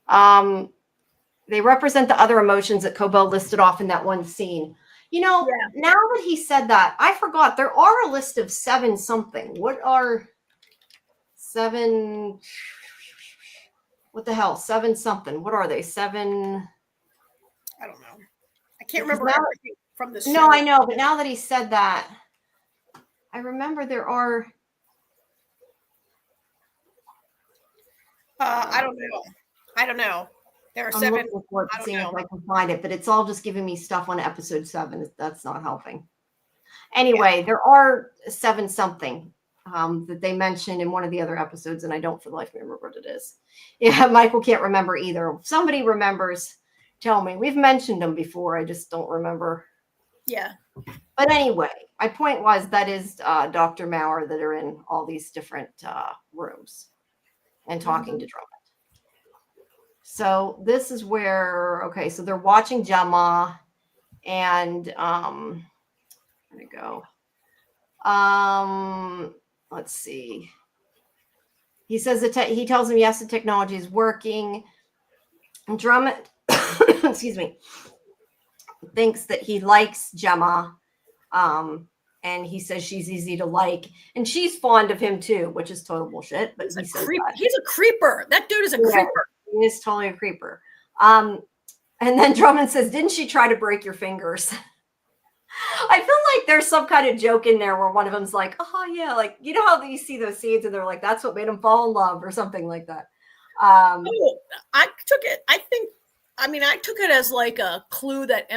S1: They represent the other emotions that Cobell listed off in that one scene. Now that he said that, I forgot there are a list of 7 something. What are 7? What the hell? 7 something. What are they? 7?
S2: I don't know. I can't remember everything from the show.
S1: No, I know, but now that he said that, I remember there are.
S2: I don't know. There are 7.
S1: Looking for it to see if I can find it, but it's all just giving me stuff on episode 7. That's not helping. Anyway, there are 7 something that they mentioned in one of the other episodes, and I don't for the life remember what it is. Yeah, Michael can't remember either. If somebody remembers, tell me. We've mentioned them before. I just don't remember.
S2: Yeah.
S1: But anyway, my point was that is Dr. Maurer that are in all these different rooms and talking to Drummond. So this is where, so they're watching Gemma and where'd it go? Let's see. He says he tells him yes, the technology is working. And Drummond, excuse me, thinks that he likes Gemma. And he says she's easy to like, and she's fond of him too, which is total bullshit. But he says that.
S2: He's a creeper. That dude is a creeper.
S1: He is totally a creeper. And then Drummond says, "Didn't she try to break your fingers?" I feel like there's some kind of joke in there where one of them's like, "Oh yeah," like you know how you see those scenes and they're like, "That's what made him fall in love" or something like that.
S2: I took it. I took it as like a clue that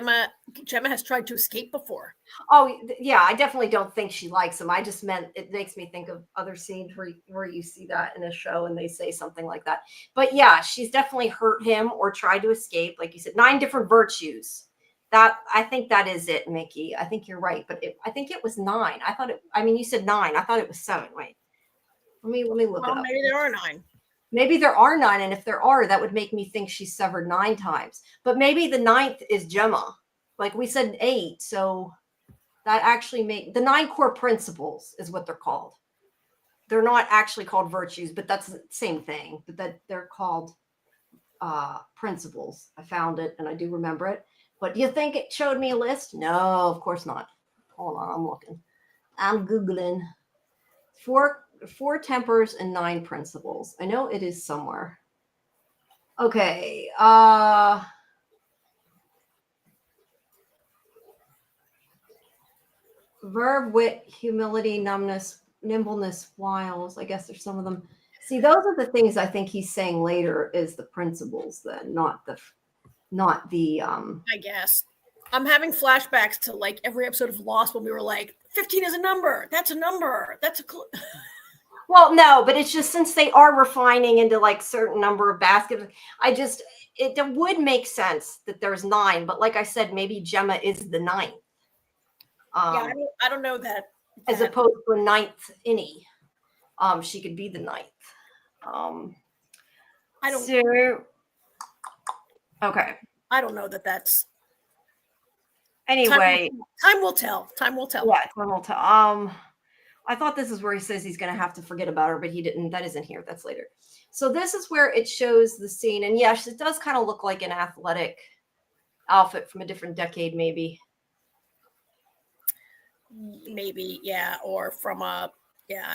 S2: Gemma has tried to escape before.
S1: Oh yeah, I definitely don't think she likes him. I just meant it makes me think of other scenes where you see that in a show and they say something like that. But yeah, she's definitely hurt him or tried to escape. Like you said, 9 different virtues. That I think that is it, Mickey. I think you're right, but I think it was 9. You said 9. I thought it was 7. Wait, let me look it up.
S2: Maybe there are 9.
S1: Maybe there are 9, and if there are, that would make me think she's severed 9 times. But maybe the 9th is Gemma. Like we said 8, so that actually the 9 core principles is what they're called. They're not actually called virtues, but that's the same thing. But that they're called principles. I found it, and I do remember it. But do you think it showed me a list? No, of course not. Hold on, I'm looking. I'm Googling. 4 tempers and 9 principles. I know it is somewhere. Okay. Verb, wit, humility, numbness, nimbleness, wiles. I guess there's some of them. See, those are the things I think he's saying later is the principles then, not the
S2: I guess. I'm having flashbacks to like every episode of Lost when we were like, 15 is a number. That's a number. That's a clue.
S1: Well, no, but it's just since they are refining into like certain number of baskets, it would make sense that there's 9. But like I said, maybe Gemma is the 9th.
S2: I don't know that.
S1: As opposed to a 9th innie. She could be the 9th.
S2: I don't.
S1: Okay.
S2: I don't know that that's.
S1: Anyway,
S2: time will tell. Time will tell.
S1: Yeah, time will tell. I thought this is where he says he's going to have to forget about her, but he didn't. That isn't here. That's later. So this is where it shows the scene, and yes, it does kind of look like an athletic outfit from a different decade, maybe.
S2: Maybe, yeah, or from I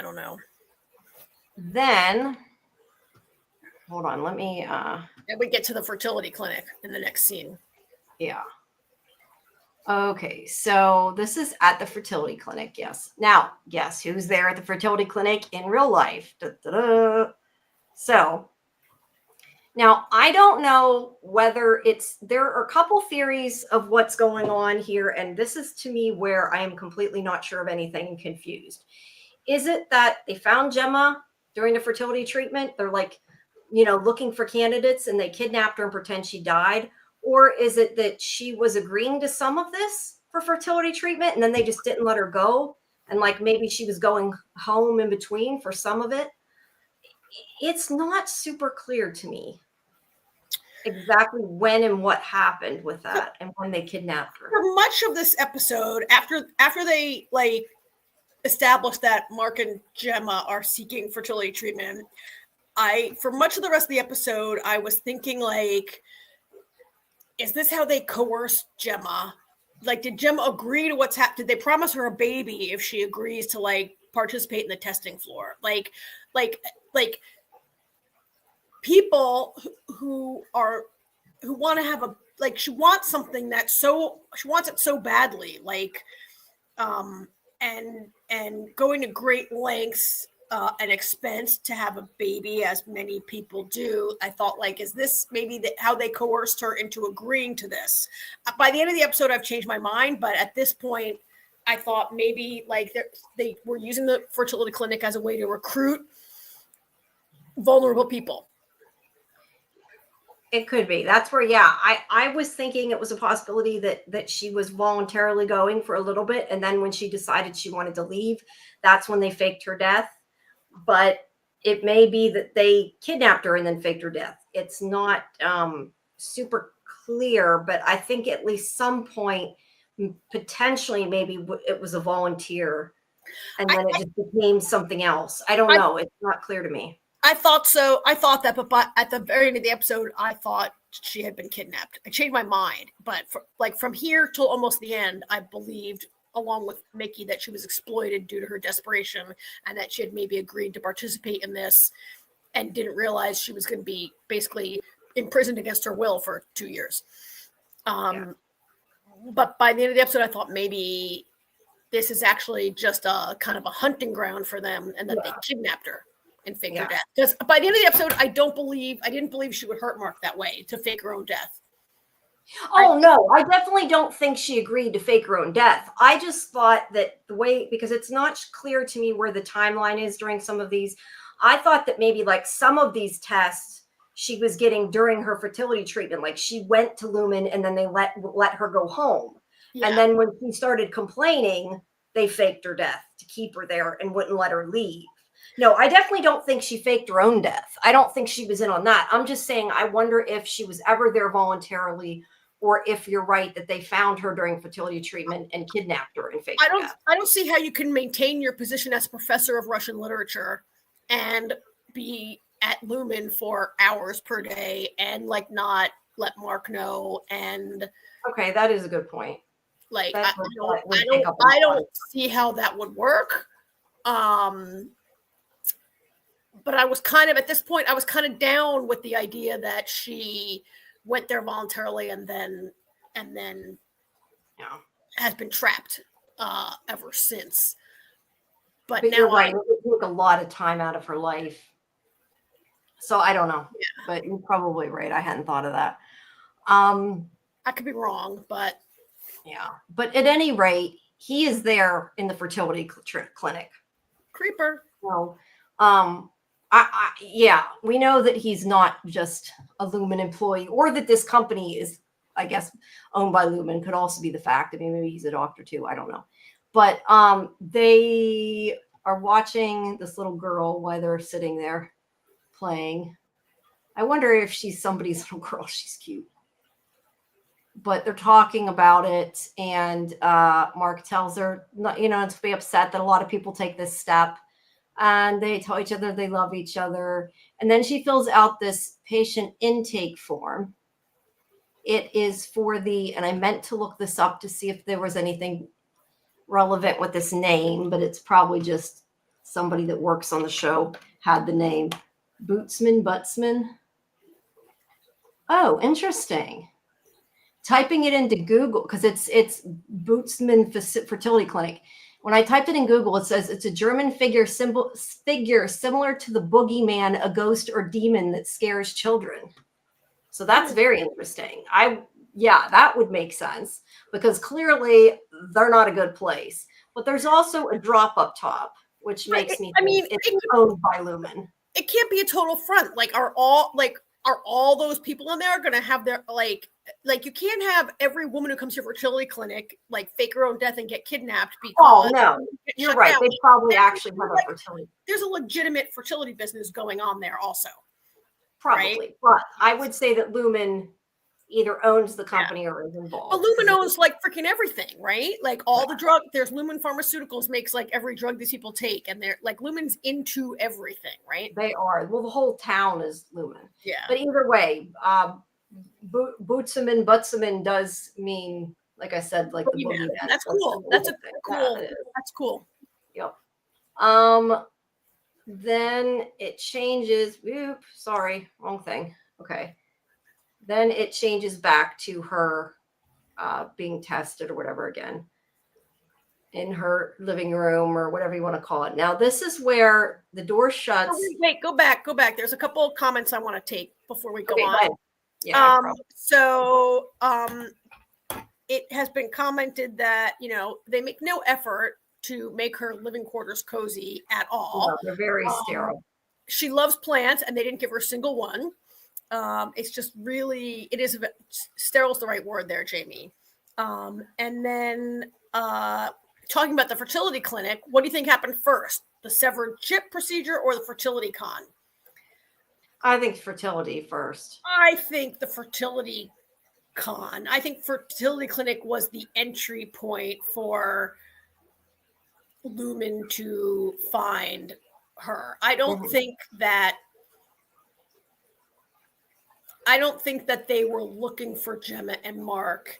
S2: don't know.
S1: Then, hold on, let me.
S2: And we get to the fertility clinic in the next scene.
S1: Yeah. Okay, so this is at the fertility clinic, yes. Now, guess who's there at the fertility clinic in real life? Da-da-da. So, now I don't know whether there are a couple theories of what's going on here, and this is to me where I am completely not sure of anything and confused. Is it that they found Gemma during the fertility treatment? They're like, looking for candidates and they kidnapped her and pretend she died? Or is it that she was agreeing to some of this for fertility treatment and then they just didn't let her go? And like maybe she was going home in between for some of it. It's not super clear to me exactly when and what happened with that and when they kidnapped her.
S2: For much of this episode, after they like established that Mark and Gemma are seeking fertility treatment, for much of the rest of the episode, I was thinking like, is this how they coerced Gemma? Like, did Gemma agree to what's happened? Did they promise her a baby if she agrees to like participate in the testing floor? Like people who want to have she wants something she wants it so badly, like, and going to great lengths and expense to have a baby, as many people do. I thought, like, is this maybe how they coerced her into agreeing to this? By the end of the episode, I've changed my mind, but at this point, I thought maybe like they were using the fertility clinic as a way to recruit vulnerable people.
S1: It could be. That's where, yeah, I was thinking it was a possibility that she was voluntarily going for a little bit. And then when she decided she wanted to leave, that's when they faked her death. But it may be that they kidnapped her and then faked her death. It's not super clear, but I think at least some point, potentially maybe it was a volunteer and then it just became something else. I don't know. It's not clear to me.
S2: I thought so. I thought that, but at the very end of the episode, I thought she had been kidnapped. I changed my mind, but from here till almost the end, I believed, along with Mickey, that she was exploited due to her desperation, and that she had maybe agreed to participate in this, and didn't realize she was going to be basically imprisoned against her will for 2 years. But by the end of the episode, I thought maybe this is actually just a kind of a hunting ground for them, and that they kidnapped her and faked her death. Because by the end of the episode, I didn't believe she would hurt Mark that way, to fake her own death.
S1: No, I definitely don't think she agreed to fake her own death. I just thought that the way, because it's not clear to me where the timeline is during some of these, I thought that maybe like some of these tests she was getting during her fertility treatment, like she went to Lumen and then they let her go home. Yeah. And then when she started complaining, they faked her death to keep her there and wouldn't let her leave. No, I definitely don't think she faked her own death. I don't think she was in on that. I'm just saying, I wonder if she was ever there voluntarily, or if you're right that they found her during fertility treatment and kidnapped her and faked her death.
S2: I don't see how you can maintain your position as a professor of Russian literature and be at Lumen for hours per day and like not let Mark know. And
S1: okay, that is a good point.
S2: Like I don't see how that would work. But I was kind of, at this point, I was kind of down with the idea that she went there voluntarily and then has been trapped ever since. But now
S1: you're right. It took a lot of time out of her life. So I don't know. Yeah. But you're probably right. I hadn't thought of that.
S2: I could be wrong, but
S1: yeah. But at any rate, he is there in the fertility clinic.
S2: Creeper.
S1: So, we know that he's not just a Lumen employee, or that this company is, I guess, owned by Lumen. Could also be the fact. I mean, maybe he's a doctor too. I don't know. But they are watching this little girl while they're sitting there playing. I wonder if she's somebody's little girl. She's cute. But they're talking about it, and Mark tells her, not to be upset that a lot of people take this step. And they tell each other they love each other. And then she fills out this patient intake form. It is for and I meant to look this up to see if there was anything relevant with this name, but it's probably just somebody that works on the show had the name. Butzman. Oh, interesting. Typing it into Google, because it's Butzman Fertility Clinic. When I typed it in Google, it says it's a German figure similar to the boogeyman, a ghost or demon that scares children. So that's very interesting. That would make sense, because clearly they're not a good place. But there's also a drop up top, which makes me think it's owned by Lumen.
S2: It can't be a total front. Like, are all those people in there going to have their like you can't have every woman who comes to your fertility clinic like fake her own death and get kidnapped because
S1: no, you're right. They probably actually have a fertility.
S2: There's a legitimate fertility business going on there also.
S1: Probably, right? But I would say that Lumen either owns the company or is involved.
S2: But Lumen owns like freaking everything, right? Like all the drug. There's Lumen Pharmaceuticals makes like every drug these people take, and they're like Lumen's into everything, right?
S1: They are. Well, the whole town is Lumen.
S2: Yeah.
S1: But either way, Butzman does mean, like I said, like the boogeyman.
S2: That's cool. That's cool. That's cool.
S1: Yep. Then it changes. Oops, sorry, wrong thing. Okay. Then it changes back to her being tested or whatever again in her living room or whatever you want to call it. Now, this is where the door shuts.
S2: Oh, wait, go back. There's a couple of comments I want to take before we go on.
S1: Go ahead. Yeah.
S2: It has been commented that, they make no effort to make her living quarters cozy at all.
S1: No, they're very sterile.
S2: She loves plants, and they didn't give her a single one. It's just really, sterile is the right word there, Jamie. And then talking about the fertility clinic, what do you think happened first? The severed chip procedure or the fertility con?
S1: I think fertility first.
S2: I think the fertility con. I think fertility clinic was the entry point for Lumen to find her. I don't think that they were looking for Gemma and Mark.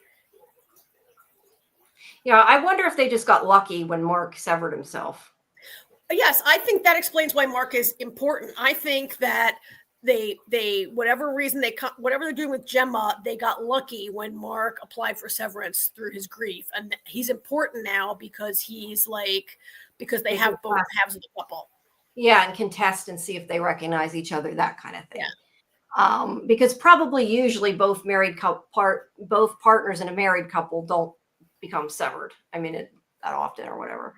S1: Yeah, I wonder if they just got lucky when Mark severed himself.
S2: Yes, I think that explains why Mark is important. I think that they whatever reason whatever they're doing with Gemma, they got lucky when Mark applied for severance through his grief, and he's important now because they have both halves of the couple.
S1: Yeah, and can test and see if they recognize each other, that kind of thing.
S2: Yeah.
S1: Because probably usually both partners in a married couple don't become severed. I mean, that often or whatever.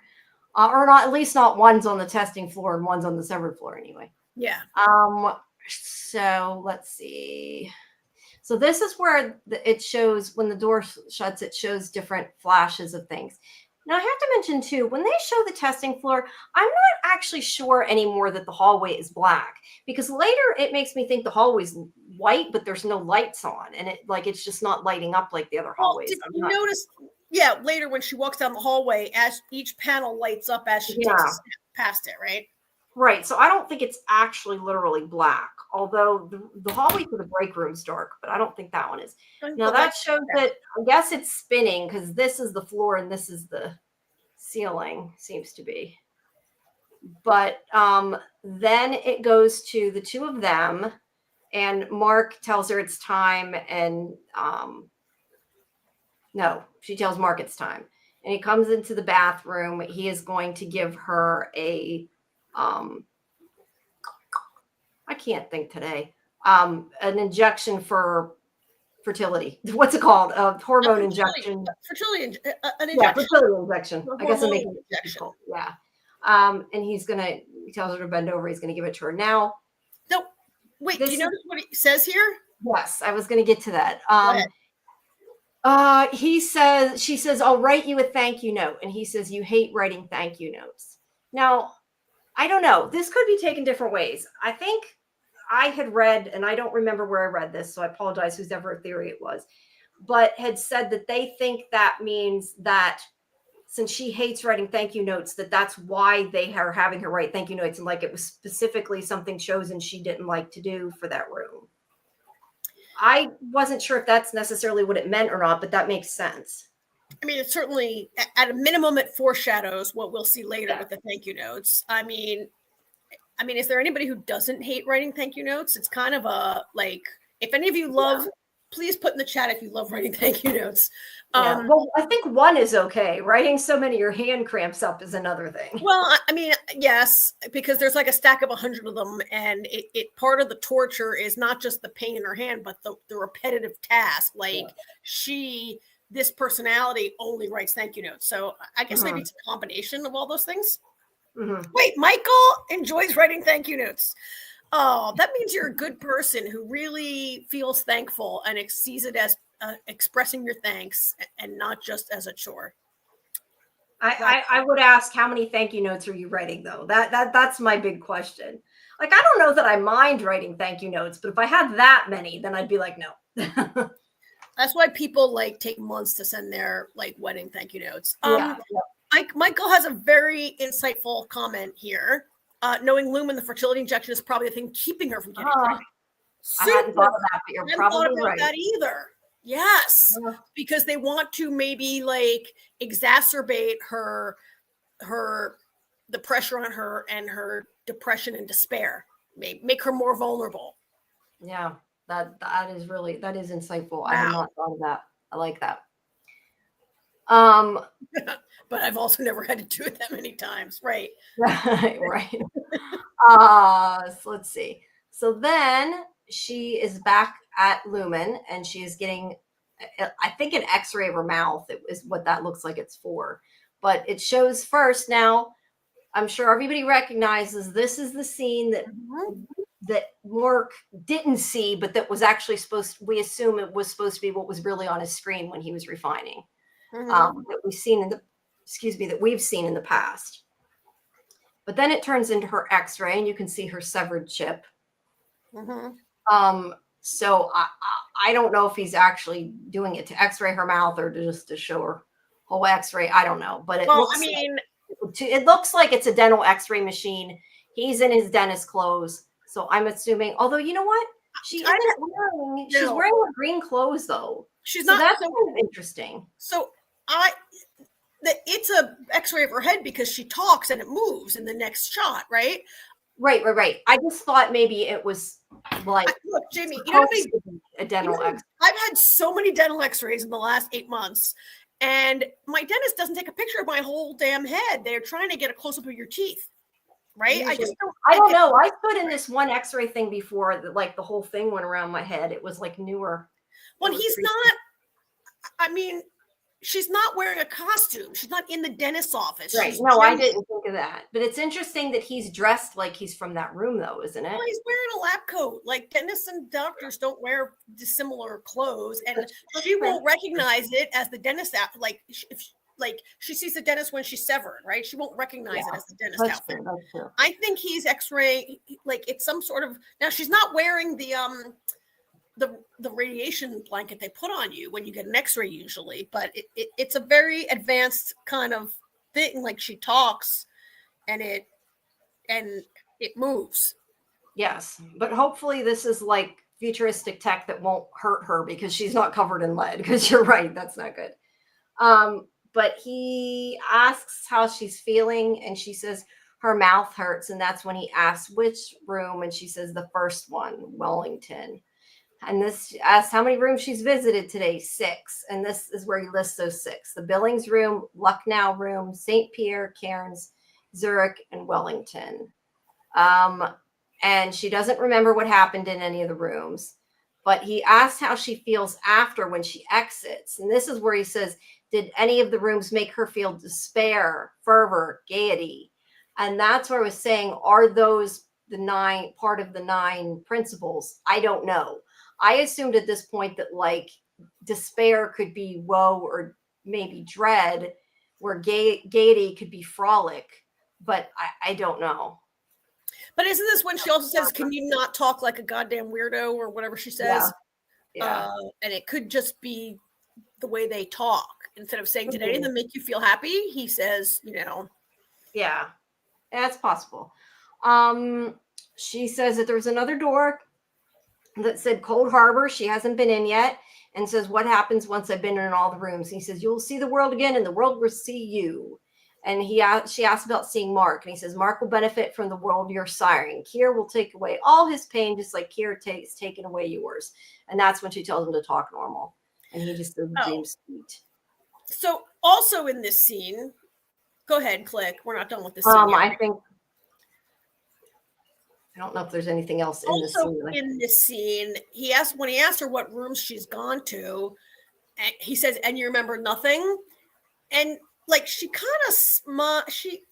S1: Or not, at least not one's on the testing floor and one's on the severed floor anyway.
S2: Yeah.
S1: So let's see. So this is where it shows when the door shuts, it shows different flashes of things. Now I have to mention too, when they show the testing floor, I'm not actually sure anymore that the hallway is black, because later it makes me think the hallway's white, but there's no lights on, and it's just not lighting up like the other hallways.
S2: Did you notice? Yeah, later when she walks down the hallway, as each panel lights up as she takes a step past it, right?
S1: Right. So I don't think it's actually literally black, although the hallway to the break room's dark, but I don't think that one is. Now that shows that, I guess it's spinning, because this is the floor and this is the ceiling, seems to be. But then it goes to the two of them, and Mark tells her it's time, and no, she tells Mark it's time. And he comes into the bathroom. He is going to give her a I can't think today. An injection for fertility. What's it called? A hormone injection.
S2: Fertility injection.
S1: Yeah, fertility injection. I guess I'm making it difficult. Yeah. And he tells her to bend over. He's gonna give it to her now.
S2: No, wait. Do you notice what he says here?
S1: Yes, I was gonna get to that. She says, I'll write you a thank you note. And he says, you hate writing thank you notes. Now, I don't know. This could be taken different ways. I think I had read, and I don't remember where I read this, so I apologize whosever theory it was, but had said that they think that means that since she hates writing thank you notes, that's why they are having her write thank you notes, and it was specifically something chosen she didn't like to do for that room. I wasn't sure if that's necessarily what it meant or not, but that makes sense.
S2: I mean, it certainly, at a minimum, it foreshadows what we'll see later with the thank you notes. I mean, is there anybody who doesn't hate writing thank you notes? It's kind of if any of you love, please put in the chat if you love writing thank you notes.
S1: Well, I think one is okay. Writing so many, your hand cramps up is another thing.
S2: Well, I mean, yes, because there's a stack of 100 of them, and it part of the torture is not just the pain in her hand, but the repetitive task. This personality only writes thank you notes. So I guess maybe it's a combination of all those things. Wait, Michael enjoys writing thank you notes. Oh, that means you're a good person who really feels thankful and sees it as expressing your thanks and not just as a chore.
S1: I would ask, how many thank you notes are you writing, though? That's my big question. I don't know that I mind writing thank you notes, but if I had that many, then I'd be like, no.
S2: That's why people take months to send their wedding thank you notes.
S1: Yeah.
S2: Michael has a very insightful comment here. Knowing Lumen, the fertility injection is probably the thing keeping her from getting pregnant.
S1: I hadn't thought of that, but you're probably right.
S2: That either. Yes, because they want to maybe exacerbate the pressure on her and her depression and despair, make her more vulnerable.
S1: Yeah, that is insightful. Wow. I have not thought of that. I like that.
S2: But I've also never had to do it that many times. Right.
S1: Right. So let's see. So then she is back at Lumen, and she is getting, I think, an x-ray of her mouth. It is what that looks like it's for. But it shows first now, I'm sure everybody recognizes this is the scene that Mark didn't see, but that was actually we assume it was supposed to be what was really on his screen when he was refining. That we've seen in the past. But then it turns into her x-ray, and you can see her severed chip. So I don't know if he's actually doing it to x-ray her mouth or just to show her whole x-ray. I don't know, but it It looks like it's a dental x-ray machine. He's in his dentist clothes. So I'm assuming, although you know what? She's wearing her green clothes though.
S2: She's
S1: so
S2: not.
S1: That's kind of interesting.
S2: So it's a x-ray of her head because she talks and it moves in the next shot, right?
S1: Right. I just thought maybe it was like,
S2: look, Jamie, you know
S1: a dental x.
S2: I've had so many dental x-rays in the last 8 months, and my dentist doesn't take a picture of my whole damn head. They're trying to get a close-up of your teeth, right?
S1: Usually, I don't know. I put in this one x-ray thing before that, like the whole thing went around my head. It was like newer.
S2: Well, he's not, I mean, she's not wearing a costume. She's not in the dentist's office.
S1: Right. No, I didn't think of that. But it's interesting that he's dressed like he's from that room, though, isn't it?
S2: Well, he's wearing a lab coat. Like dentists and doctors don't wear dissimilar clothes, and she won't recognize it as the dentist. Like if she sees the dentist when she's severed, right? She won't recognize it as the dentist outfit.
S1: True.
S2: I think he's X-ray. Like it's some sort of. Now she's not wearing the radiation blanket they put on you when you get an x-ray usually, but it's a very advanced kind of thing. Like she talks and it moves.
S1: Yes, but hopefully this is like futuristic tech that won't hurt her because she's not covered in lead, because you're right, that's not good. But he asks how she's feeling and she says her mouth hurts, and that's when he asks which room, and she says the first one, Wellington. And this asks how many rooms she's visited today, 6. And this is where he lists those 6. The Billings room, Lucknow room, St. Pierre, Cairns, Zurich, and Wellington. And she doesn't remember what happened in any of the rooms. But he asks how she feels after when she exits. And this is where he says, did any of the rooms make her feel despair, fervor, gaiety? And that's where I was saying, are those part of the 9 principles? I don't know. I assumed at this point that like despair could be woe or maybe dread, where gaiety could be frolic, but I don't know.
S2: But isn't this when she also says, can you not talk like a goddamn weirdo or whatever she says?
S1: Yeah.
S2: And it could just be the way they talk. Instead of saying, did any of them make you feel happy? He says,
S1: Yeah, that's possible. She says that there's another door that said Cold Harbor. She hasn't been in yet, and says, what happens once I've been in all the rooms? And he says, you'll see the world again and the world will see you. And she asks about seeing Mark, and he says, Mark will benefit from the world you're siring. Kier will take away all his pain, just like Kier takes taken away yours. And that's when she tells him to talk normal. And he just seems sweet.
S2: So also in this scene, go ahead, Click. We're not done with this scene yet.
S1: I don't know if there's anything else in this scene.
S2: Also in this scene, when he asks her what rooms she's gone to, and he says, and you remember nothing? And like she kind of she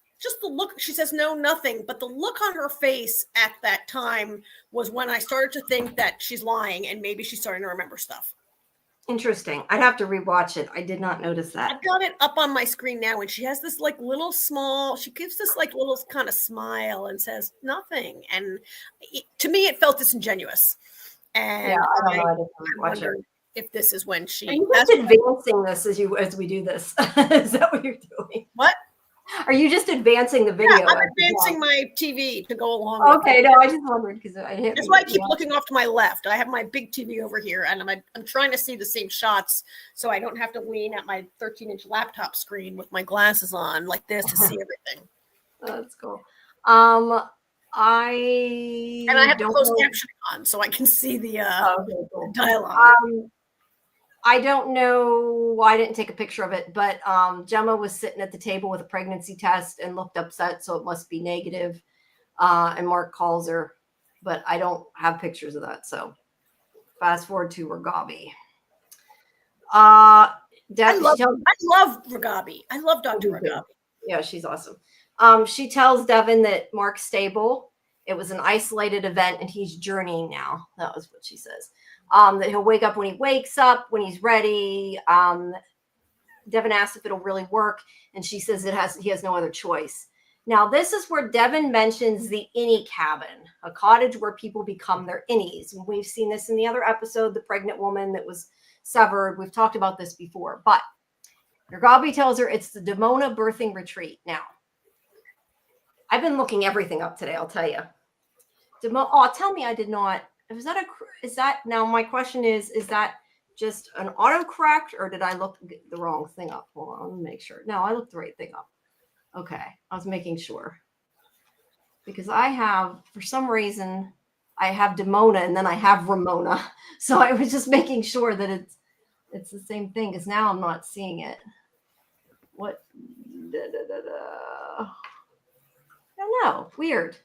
S2: says no, nothing, but the look on her face at that time was when I started to think that she's lying and maybe she's starting to remember stuff.
S1: Interesting. I'd have to rewatch it. I did not notice that.
S2: I've got it up on my screen now, and she has this like little she gives this like little kind of smile and says nothing. And to me, it felt disingenuous. And I wondered if this is when she.
S1: Are you just advancing this as we do this? Is that what you're doing?
S2: What?
S1: Are you just advancing the video?
S2: Yeah, I'm advancing my TV to go along.
S1: Okay, no, I just wondered because
S2: that's why I keep looking off to my left. I have my big TV over here, and I'm trying to see the same shots, so I don't have to lean at my 13-inch laptop screen with my glasses on like this to see everything.
S1: Oh, that's cool.
S2: I have the closed captioning on, so I can see the dialogue.
S1: I don't know why I didn't take a picture of it, but Gemma was sitting at the table with a pregnancy test and looked upset, so it must be negative. And Mark calls her, but I don't have pictures of that. So fast forward to Ragabi.
S2: I love Ragabi. I love Dr. Ragabi.
S1: Yeah, she's awesome. She tells Devin that Mark's stable. It was an isolated event and he's journeying now. That was what she says. That he'll wake up when he wakes up, when he's ready. Devin asks if it'll really work, and she says he has no other choice. Now, this is where Devin mentions the innie cabin, a cottage where people become their innies. And we've seen this in the other episode, the pregnant woman that was severed. We've talked about this before, but Ragabi tells her it's the Demona birthing retreat. Now, I've been looking everything up today, I'll tell you. Oh, tell me I did not. Is that now my question is that just an autocorrect or did I look the wrong thing up? Hold on, let me make sure. No, I looked the right thing up. Okay, I was making sure. Because I have, for some reason, I have Demona and then I have Ramona. So I was just making sure that it's the same thing because now I'm not seeing it. What? I don't know. Weird.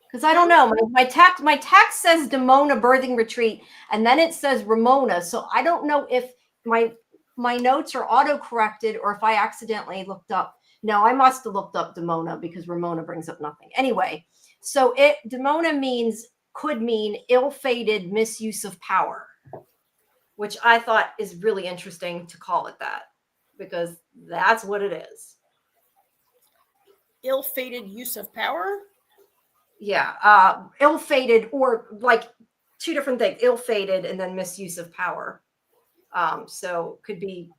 S1: Because I don't know. My text says Demona birthing retreat, and then it says Ramona. So I don't know if my notes are auto-corrected or if I accidentally looked up. No, I must have looked up Demona because Ramona brings up nothing. Anyway, so Demona could mean ill-fated misuse of power, which I thought is really interesting to call it that because that's what it is.
S2: Ill-fated use of power?
S1: Yeah, ill-fated or like two different things, ill-fated and then misuse of power. So could be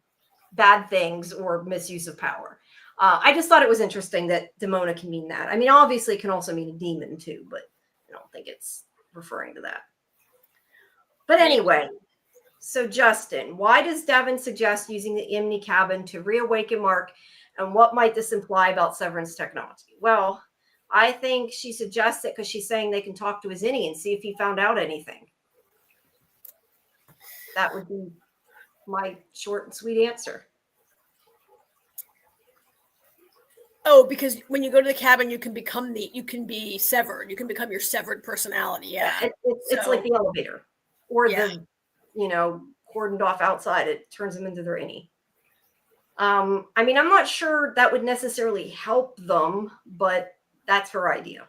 S1: bad things or misuse of power. I just thought it was interesting that Demona can mean that. I mean, obviously it can also mean a demon too, but I don't think it's referring to that. But anyway, so Justin, why does Devin suggest using the Imni cabin to reawaken Mark, and what might this imply about Severance technology? Well, I think she suggests it because she's saying they can talk to his innie and see if he found out anything. That would be my short and sweet answer.
S2: Oh, because when you go to the cabin, you can be severed. You can become your severed personality. Yeah.
S1: It's like the elevator or the, cordoned off outside. It turns them into their innie. I mean, I'm not sure that would necessarily help them, but that's her idea.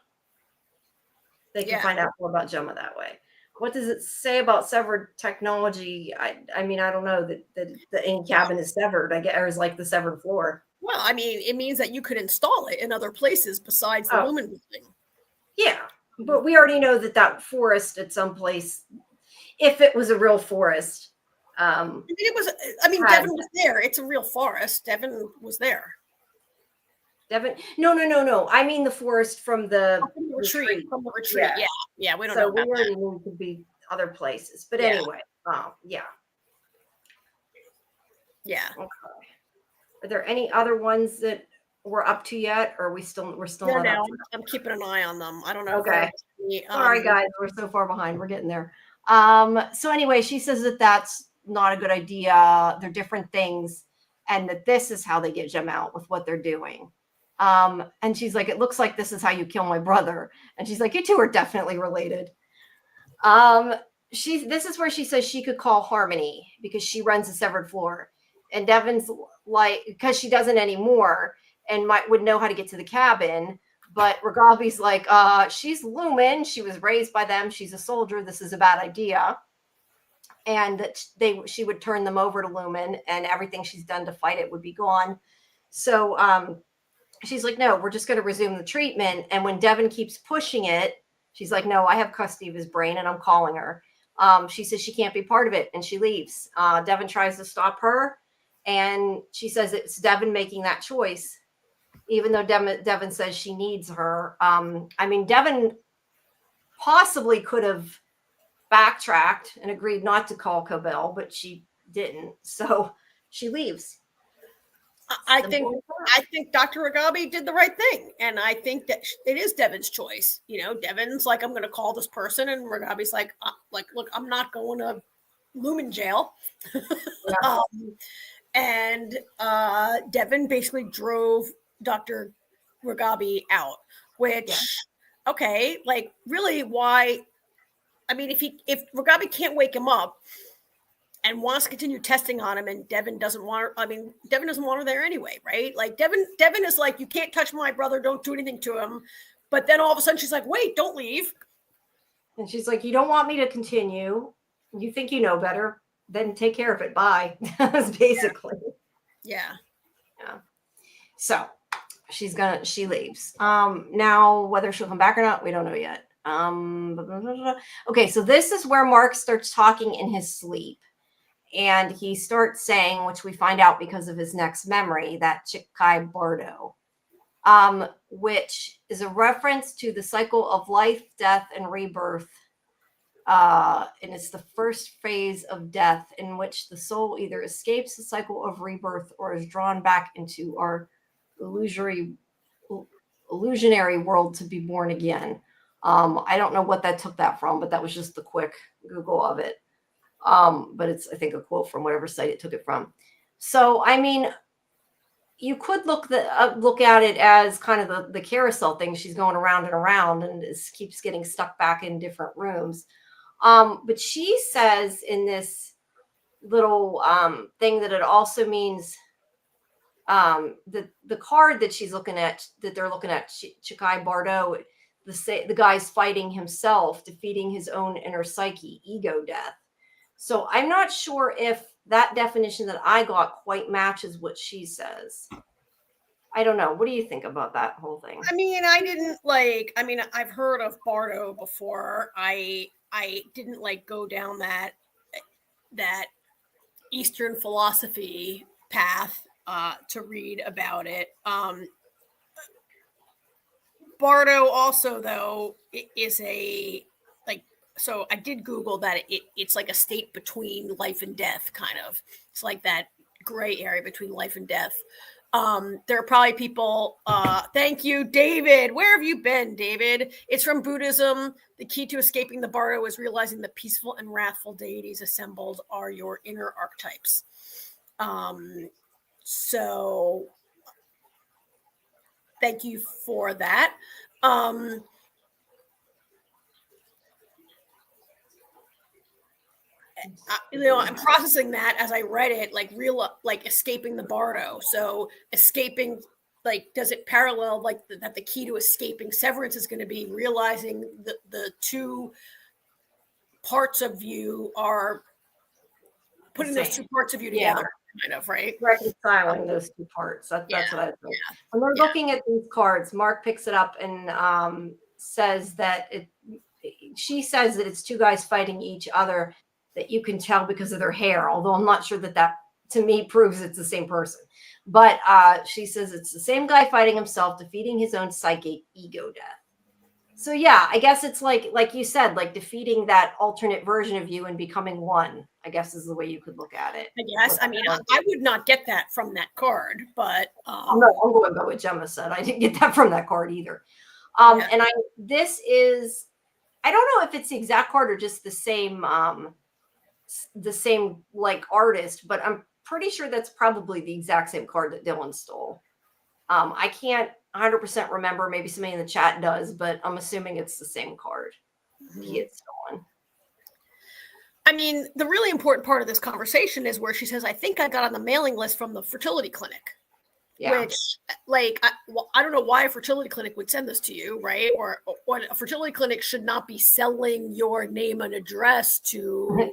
S1: They can find out more about Gemma that way. What does it say about severed technology? I mean, I don't know that the in cabin is severed. I guess, or is like the severed floor.
S2: Well, I mean, it means that you could install it in other places besides the Lumen building.
S1: Yeah, but we already know that forest at some place, if it was a real forest.
S2: Devin was there. It's a real forest. Devin was there.
S1: Devin? No. I mean the forest from the
S2: retreat. From the retreat. Yeah. We don't know.
S1: So we already knew it could be other places. But anyway, yeah.
S2: Yeah.
S1: Okay. Are there any other ones that we're up to yet, or we're still not up to?
S2: I'm keeping an eye on them. I don't know.
S1: Okay. Sorry, guys, we're so far behind. We're getting there. So anyway, she says that that's not a good idea. They're different things, and that this is how they get Gemma out with what they're doing. And she's like, it looks like this is how you kill my brother. And she's like, you two are definitely related. This is where she says she could call Harmony because she runs the severed floor. And Devin's like, because she doesn't anymore and would know how to get to the cabin. But Ragabi's like, she's Lumen. She was raised by them. She's a soldier. This is a bad idea. And that she would turn them over to Lumen and everything she's done to fight it would be gone. So she's like, no, we're just going to resume the treatment. And when Devin keeps pushing it, she's like, no, I have custody of his brain and I'm calling her. She says she can't be part of it and she leaves. Devin tries to stop her. And she says it's Devin making that choice, even though Devin says she needs her. I mean, Devin possibly could have backtracked and agreed not to call Cobell, but she didn't. So she leaves.
S2: I think Dr. Ragabi did the right thing. And I think that it is Devin's choice. Devin's like, I'm going to call this person. And Ragabi's like, look, I'm not going to Lumen jail.
S1: Yeah.
S2: And Devin basically drove Dr. Ragabi out, which, okay, like really why? I mean, if Ragabi can't wake him up and wants to continue testing on him and Devin doesn't want her, Devin doesn't want her there anyway, right? Like Devin is like, you can't touch my brother. Don't do anything to him. But then all of a sudden she's like, wait, don't leave.
S1: And she's like, you don't want me to continue. You think you know better. Then take care of it. Bye. That's basically.
S2: Yeah.
S1: So she leaves. Now whether she'll come back or not, we don't know yet. Okay, so this is where Mark starts talking in his sleep. And he starts saying, which we find out because of his next memory, that Chikhai Bardo. which is a reference to the cycle of life, death, and rebirth. And it's the first phase of death in which the soul either escapes the cycle of rebirth or is drawn back into our illusionary world to be born again. I don't know what that took that from, but that was just the quick Google of it. But it's, I think, a quote from whatever site it took it from. So, I mean, you could look at it as kind of the carousel thing. She's going around and around and keeps getting stuck back in different rooms. But she says in this little thing that it also means the card that she's looking at, that they're looking at, Chikhai Bardo, the guy's fighting himself, defeating his own inner psyche, ego death. So I'm not sure if that definition that I got quite matches what she says. I don't know. What do you think about that whole thing?
S2: I mean, I've heard of Bardo before. I didn't go down that Eastern philosophy path to read about it. Bardo also, though, is so I did Google that it's like a state between life and death, kind of. It's like that gray area between life and death. There are probably people, thank you, David. Where have you been, David? It's from Buddhism. The key to escaping the Bardo is realizing the peaceful and wrathful deities assembled are your inner archetypes. So thank you for that. I'm processing that as I read it, like escaping the Bardo. So escaping, does it parallel that the key to escaping Severance is going to be realizing the two parts of you are putting those two parts of you together, kind of, right?
S1: Reconciling those two parts. That's what I think. Yeah. When we're looking at these cards, Mark picks it up and says that she says that it's two guys fighting each other, that you can tell because of their hair, although I'm not sure that to me proves it's the same person. But she says it's the same guy fighting himself, defeating his own psychic ego death. So yeah, I guess it's like you said, like defeating that alternate version of you and becoming one, I guess is the way you could look at it.
S2: I guess. I mean, I would not get that from that card, but
S1: I'm going by what Gemma said. I didn't get that from that card either. And this is, I don't know if it's the exact card or just the same like artist, but I'm pretty sure that's probably the exact same card that Dylan stole. I can't 100% remember. Maybe somebody in the chat does, but I'm assuming it's the same card he had stolen.
S2: I mean, the really important part of this conversation is where she says, I think I got on the mailing list from the fertility clinic. Yeah. Which, I don't know why a fertility clinic would send this to you, right? Or a fertility clinic should not be selling your name and address to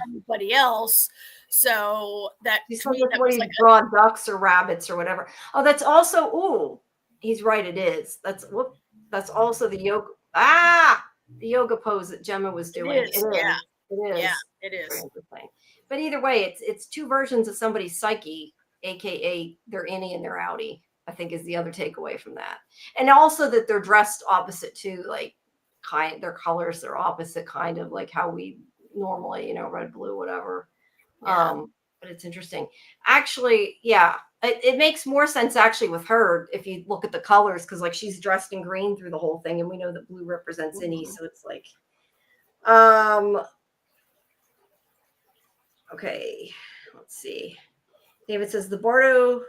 S2: anybody else. So that to me, that was
S1: draw ducks or rabbits or whatever. Oh, that's also he's right. It is. That's also the yoga. The yoga pose that Gemma was doing.
S2: It is. Yeah.
S1: It is.
S2: Yeah, it is.
S1: But either way, it's two versions of somebody's psyche, aka their innie and their outie, I think is the other takeaway from that. And also that they're dressed opposite too, their colors, they're opposite, kind of like how we normally, red, blue, whatever. Yeah. But it's interesting. Actually, yeah, it makes more sense actually with her if you look at the colors, because she's dressed in green through the whole thing, and we know that blue represents innie, so it's okay, let's see. David says the Bardo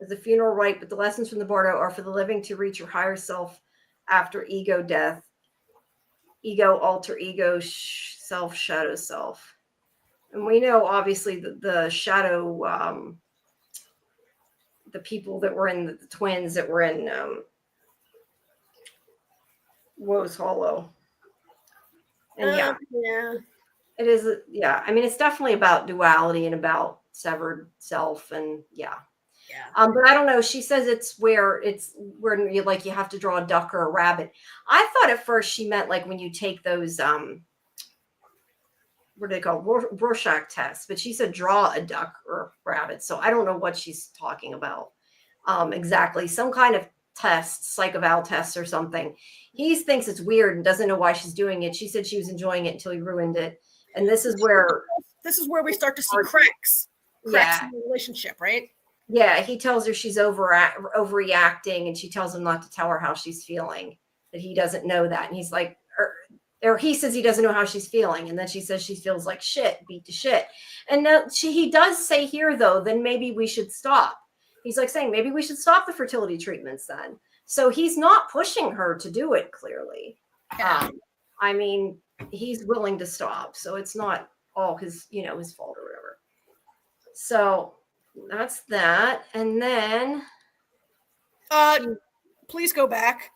S1: is a funeral rite, but the lessons from the Bardo are for the living to reach your higher self after ego death. Ego, alter ego, self, shadow self. And we know, obviously, the shadow, the people that were in the twins that were in Woe's Hollow. And it is. I mean, it's definitely about duality and about severed self, and but I don't know. She says it's where you you have to draw a duck or a rabbit. I thought at first she meant when you take those what do they call Rorschach tests, but she said draw a duck or a rabbit. So I don't know what she's talking about. exactly, some kind of test, psych eval test or something. He thinks it's weird and doesn't know why she's doing it. She said she was enjoying it until he ruined it. And this is where
S2: we start to see cracks
S1: yeah,
S2: in the relationship, right?
S1: yeah. He tells her she's overreacting, and she tells him not to tell her how she's feeling. That he doesn't know that, and he's like, or he says he doesn't know how she's feeling, and then she says she feels like shit, beat to shit. And now he does say here though, then maybe we should stop. He's like saying maybe we should stop the fertility treatments then. So he's not pushing her to do it clearly.
S2: Yeah.
S1: I mean, he's willing to stop, so it's not all his fault or whatever. So that's that. And then
S2: please go back.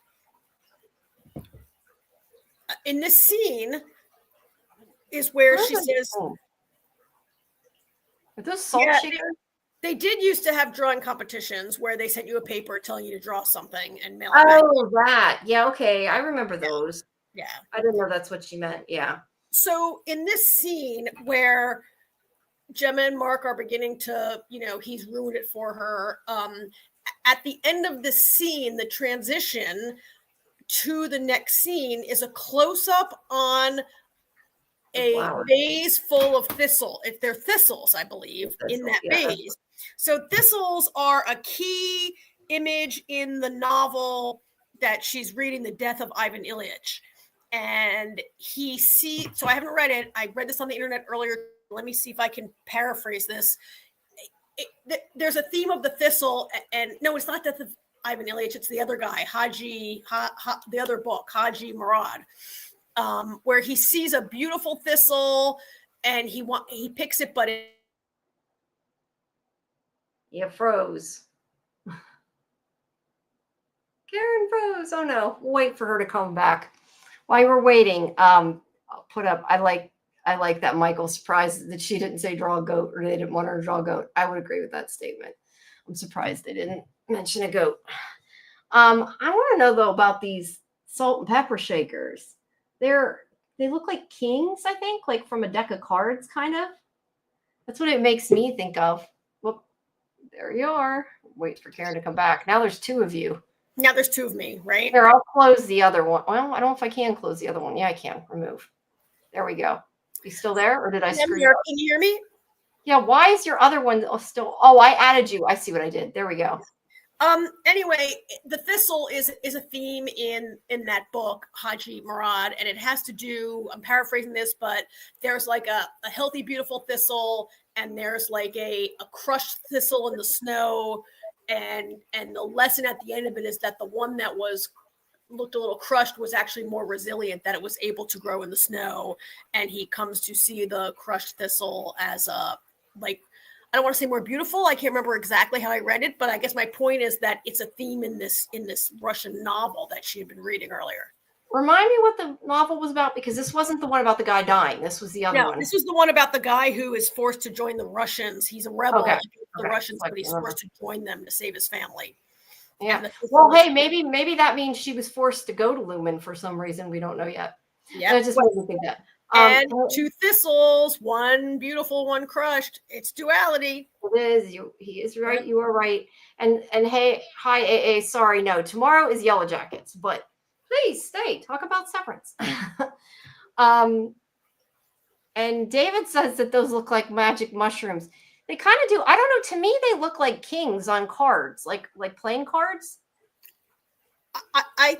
S2: In this scene is where she says,
S1: are those salt shakers?
S2: They did used to have drawing competitions where they sent you a paper telling you to draw something and mail
S1: it
S2: back.
S1: Oh, that. Yeah, okay. I remember those.
S2: Yeah.
S1: I didn't know that's what she meant. Yeah.
S2: So in this scene where Gemma and Mark are beginning to, he's ruined it for her. At the end of the scene, the transition to the next scene is a close-up on a vase full of thistle. If they're thistles, I believe, in that vase. So thistles are a key image in the novel that she's reading, The Death of Ivan Ilyich. And so I haven't read it. I read this on the internet earlier. Let me see if I can paraphrase this. There's a theme of the thistle, and no, it's not Death of Ivan Ilyich. It's the other guy, the other book, Haji Murad. Where he sees a beautiful thistle and he picks it, but
S1: it froze. Karen froze. Oh no, we'll wait for her to come back. While we're waiting, I'll put up. I like that Michael's surprised that she didn't say draw a goat, or they didn't want her to draw a goat. I would agree with that statement. I'm surprised they didn't mention a goat. I want to know though about these salt and pepper shakers. They look like kings, I think, like from a deck of cards, kind of. That's what it makes me think of. Well, there you are. Wait for Karen to come back. Now there's two of you.
S2: Now there's two of me, right?
S1: Here, I'll close the other one. Well, I don't know if I can close the other one. Yeah, I can. Remove. There we go. You still there, or did I screw you up?
S2: Can you hear me?
S1: Yeah, why is your other one still? Oh, I added you. I see what I did. There we go.
S2: Anyway, the thistle is a theme in that book, Haji Murad, and it has to do, I'm paraphrasing this, but there's like a healthy, beautiful thistle, and there's like a crushed thistle in the snow, and the lesson at the end of it is that the one that looked a little crushed was actually more resilient, that it was able to grow in the snow, and he comes to see the crushed thistle as I don't want to say more beautiful. I can't remember exactly how I read it, but I guess my point is that it's a theme in this Russian novel that she had been reading earlier.
S1: Remind me what the novel was about, because this wasn't the one about the guy dying. This was the other one.
S2: This was the one about the guy who is forced to join the Russians. He's a rebel against the Russians, but he's forced to join them to save his family.
S1: Yeah. Well, hey, maybe that means she was forced to go to Lumen for some reason. We don't know yet. Yeah. I just wanted to think that.
S2: And two thistles, one beautiful, one crushed. It's duality.
S1: It is. He is right. You are right. And hey, hi, AA. Sorry, no. Tomorrow is Yellow Jackets, but please stay. Talk about Severance. And David says that those look like magic mushrooms. They kind of do. I don't know. To me, they look like kings on cards, like playing cards.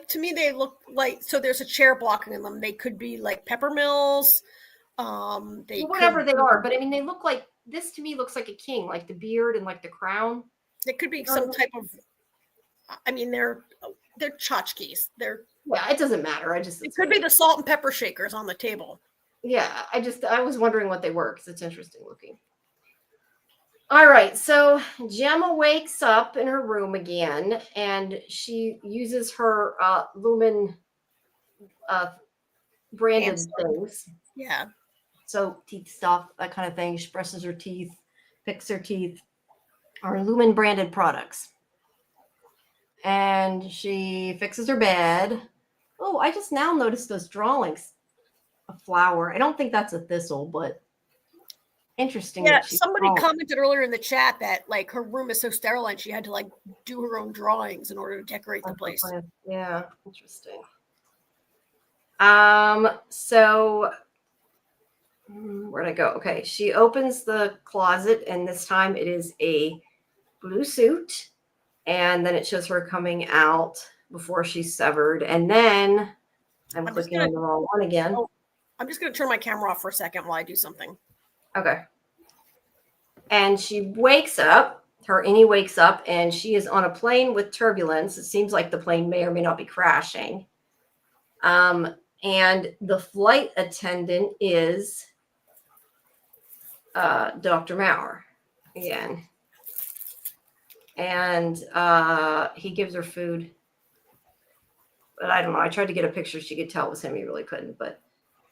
S2: To me, they look like, so there's a chair blocking them. They could be like pepper mills.
S1: Whatever they are. But I mean, they look like, this to me looks like a king, like the beard and like the crown.
S2: It could be some type of, I mean, they're tchotchkes.
S1: Yeah, it doesn't matter. It
S2: could be the salt and pepper shakers on the table.
S1: Yeah, I was wondering what they were, because it's interesting looking. All right, so Gemma wakes up in her room again, and she uses her Lumen branded things.
S2: Yeah.
S1: So teeth stuff, that kind of thing. She brushes her teeth, picks her teeth, are Lumen branded products. And she fixes her bed. Oh, I just now noticed those drawings. A flower. I don't think that's a thistle, but Interesting.
S2: Yeah,
S1: that she's
S2: somebody
S1: small.
S2: commented earlier in the chat that like her room is so sterile and she had to like do her own drawings in order to decorate the place.
S1: Yeah, interesting. So where'd I go? Okay, she opens the closet, and this time it is a blue suit, and then it shows her coming out before she's severed, and then I'm clicking on the wrong one again.
S2: Oh, I'm just gonna turn my camera off for a second while I do something.
S1: Okay. And she wakes up. Her innie wakes up, and she is on a plane with turbulence. It seems like the plane may or may not be crashing. And the flight attendant is Dr. Maurer again. And he gives her food. But I don't know. I tried to get a picture. She could tell it was him. He really couldn't. But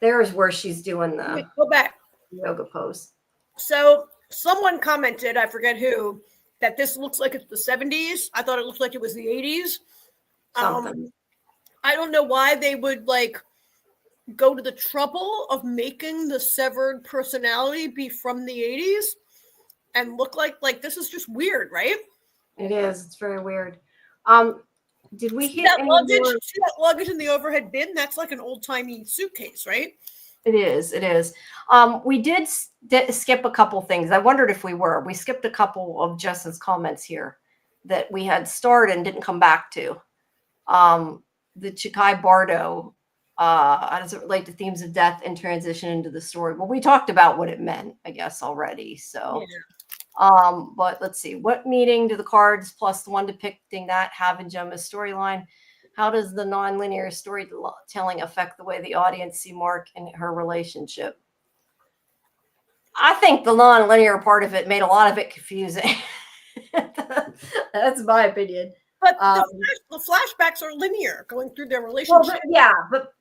S1: there's where she's doing the
S2: go back
S1: yoga pose.
S2: So someone commented, I forget who, that this looks like it's the 70s. I thought it looked like it was the 80s. I don't know why they would like go to the trouble of making the severed personality be from the 80s and look like this is just weird, right?
S1: It is. It's very weird. Did we hit
S2: that luggage? See that luggage in the overhead bin? That's like an old-timey suitcase, right?
S1: It is. It is. We did skip a couple things. I wondered if we were. We skipped a couple of Jess's comments here that we had started and didn't come back to. The Chikhai Bardo, how does it relate to themes of death and transition into the story? Well, we talked about what it meant, I guess, already. So, yeah. But let's see. What meaning do the cards plus the one depicting that have in Gemma's storyline? How does the nonlinear storytelling affect the way the audience see Mark and her relationship? I think the nonlinear part of it made a lot of it confusing. That's my opinion.
S2: But the flashbacks are linear, going through their relationship.
S1: Well, but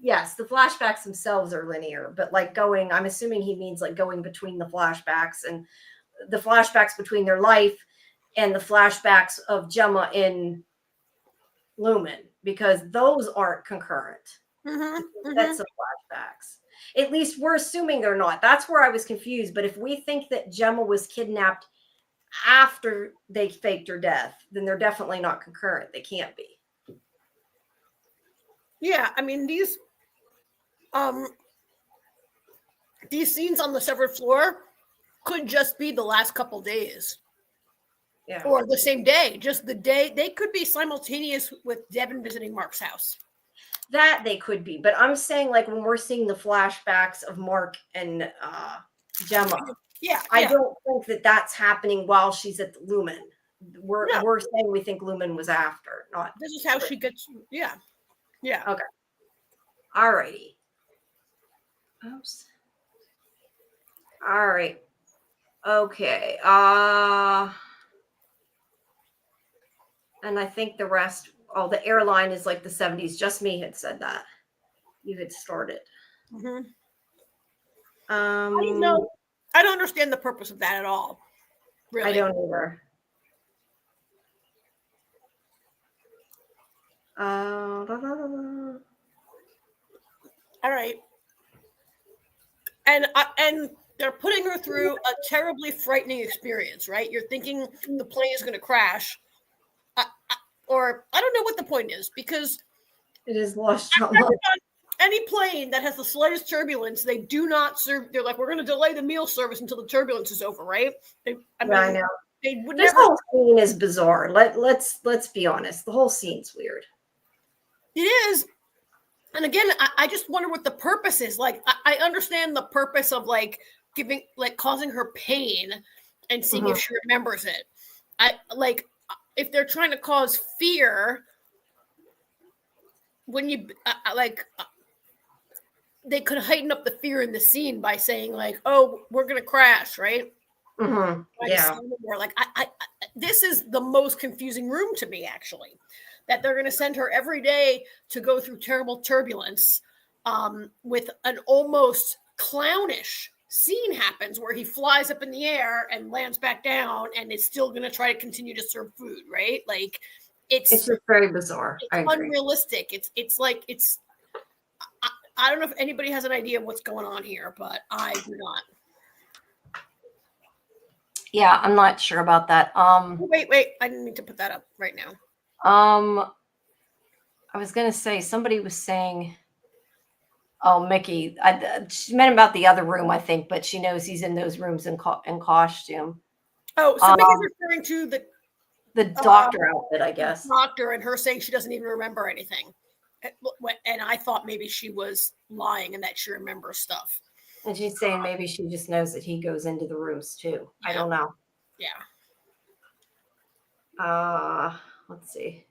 S1: yes, the flashbacks themselves are linear. But like I'm assuming he means like going between the flashbacks and the flashbacks between their life and the flashbacks of Gemma in Lumen, because those aren't concurrent. That's the flashbacks. At least we're assuming they're not. That's where I was confused. But if we think that Gemma was kidnapped after they faked her death, then they're definitely not concurrent. They can't be.
S2: Yeah, I mean these scenes on the severed floor could just be the last couple days. Yeah. Or the same day, just the day. They could be simultaneous with Devin visiting Mark's house.
S1: That they could be. But I'm saying like when we're seeing the flashbacks of Mark and Gemma, I don't think that that's happening while she's at the Lumen. We're saying we think Lumen was after, not.
S2: This is how she gets. Yeah.
S1: Okay. All righty. Oops. All right. Okay. And I think the rest, the airline is like the 70s. Just me had said that. You had started.
S2: I don't know. I don't understand the purpose of that at all. Really.
S1: I don't either.
S2: All right. And they're putting her through a terribly frightening experience, right? You're thinking the plane is going to crash. Or I don't know what the point is, because
S1: it is lost.
S2: Any plane that has the slightest turbulence, they do not serve. They're like, we're going to delay the meal service until the turbulence is over, right?
S1: I know. They would this whole scene is bizarre. Let's be honest. The whole scene's weird.
S2: It is. And again, I just wonder what the purpose is. Like, I understand the purpose of like causing her pain and seeing if she remembers it. If they're trying to cause fear, when you they could heighten up the fear in the scene by saying like, "Oh, we're gonna crash," right? Yeah. Like, this is the most confusing room to me, actually. That they're gonna send her every day to go through terrible turbulence, with an almost clownish scene happens where he flies up in the air and lands back down and is still going to try to continue to serve food, right? Like it's
S1: just very bizarre.
S2: It's unrealistic. I don't know if anybody has an idea of what's going on here, but I do not.
S1: Yeah, I'm not sure about that.
S2: Wait, I didn't mean to put that up right now.
S1: I was gonna say somebody was saying, "Oh, Mickey." She meant about the other room, I think, but she knows he's in those rooms in costume.
S2: Oh, so Mickey's referring to
S1: the doctor outfit, I guess.
S2: Doctor, and her saying she doesn't even remember anything, and I thought maybe she was lying and that she remembers stuff.
S1: And she's saying maybe she just knows that he goes into the rooms too. Yeah. I don't know.
S2: Yeah.
S1: Let's see.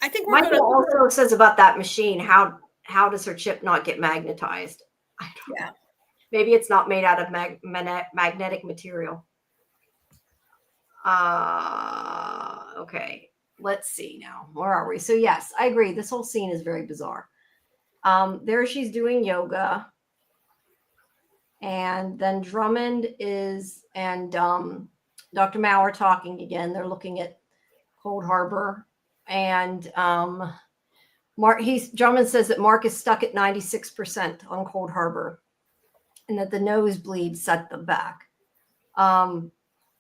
S2: I think we're
S1: Michael also says about that machine. How does her chip not get magnetized? I don't know. Maybe it's not made out of magnetic material. Okay. Let's see now. Where are we? So yes, I agree. This whole scene is very bizarre. There she's doing yoga. And then Drummond and Dr. Mao are talking again. They're looking at Cold Harbor. And Drummond says that Mark is stuck at 96% on Cold Harbor and that the nosebleed set them back. And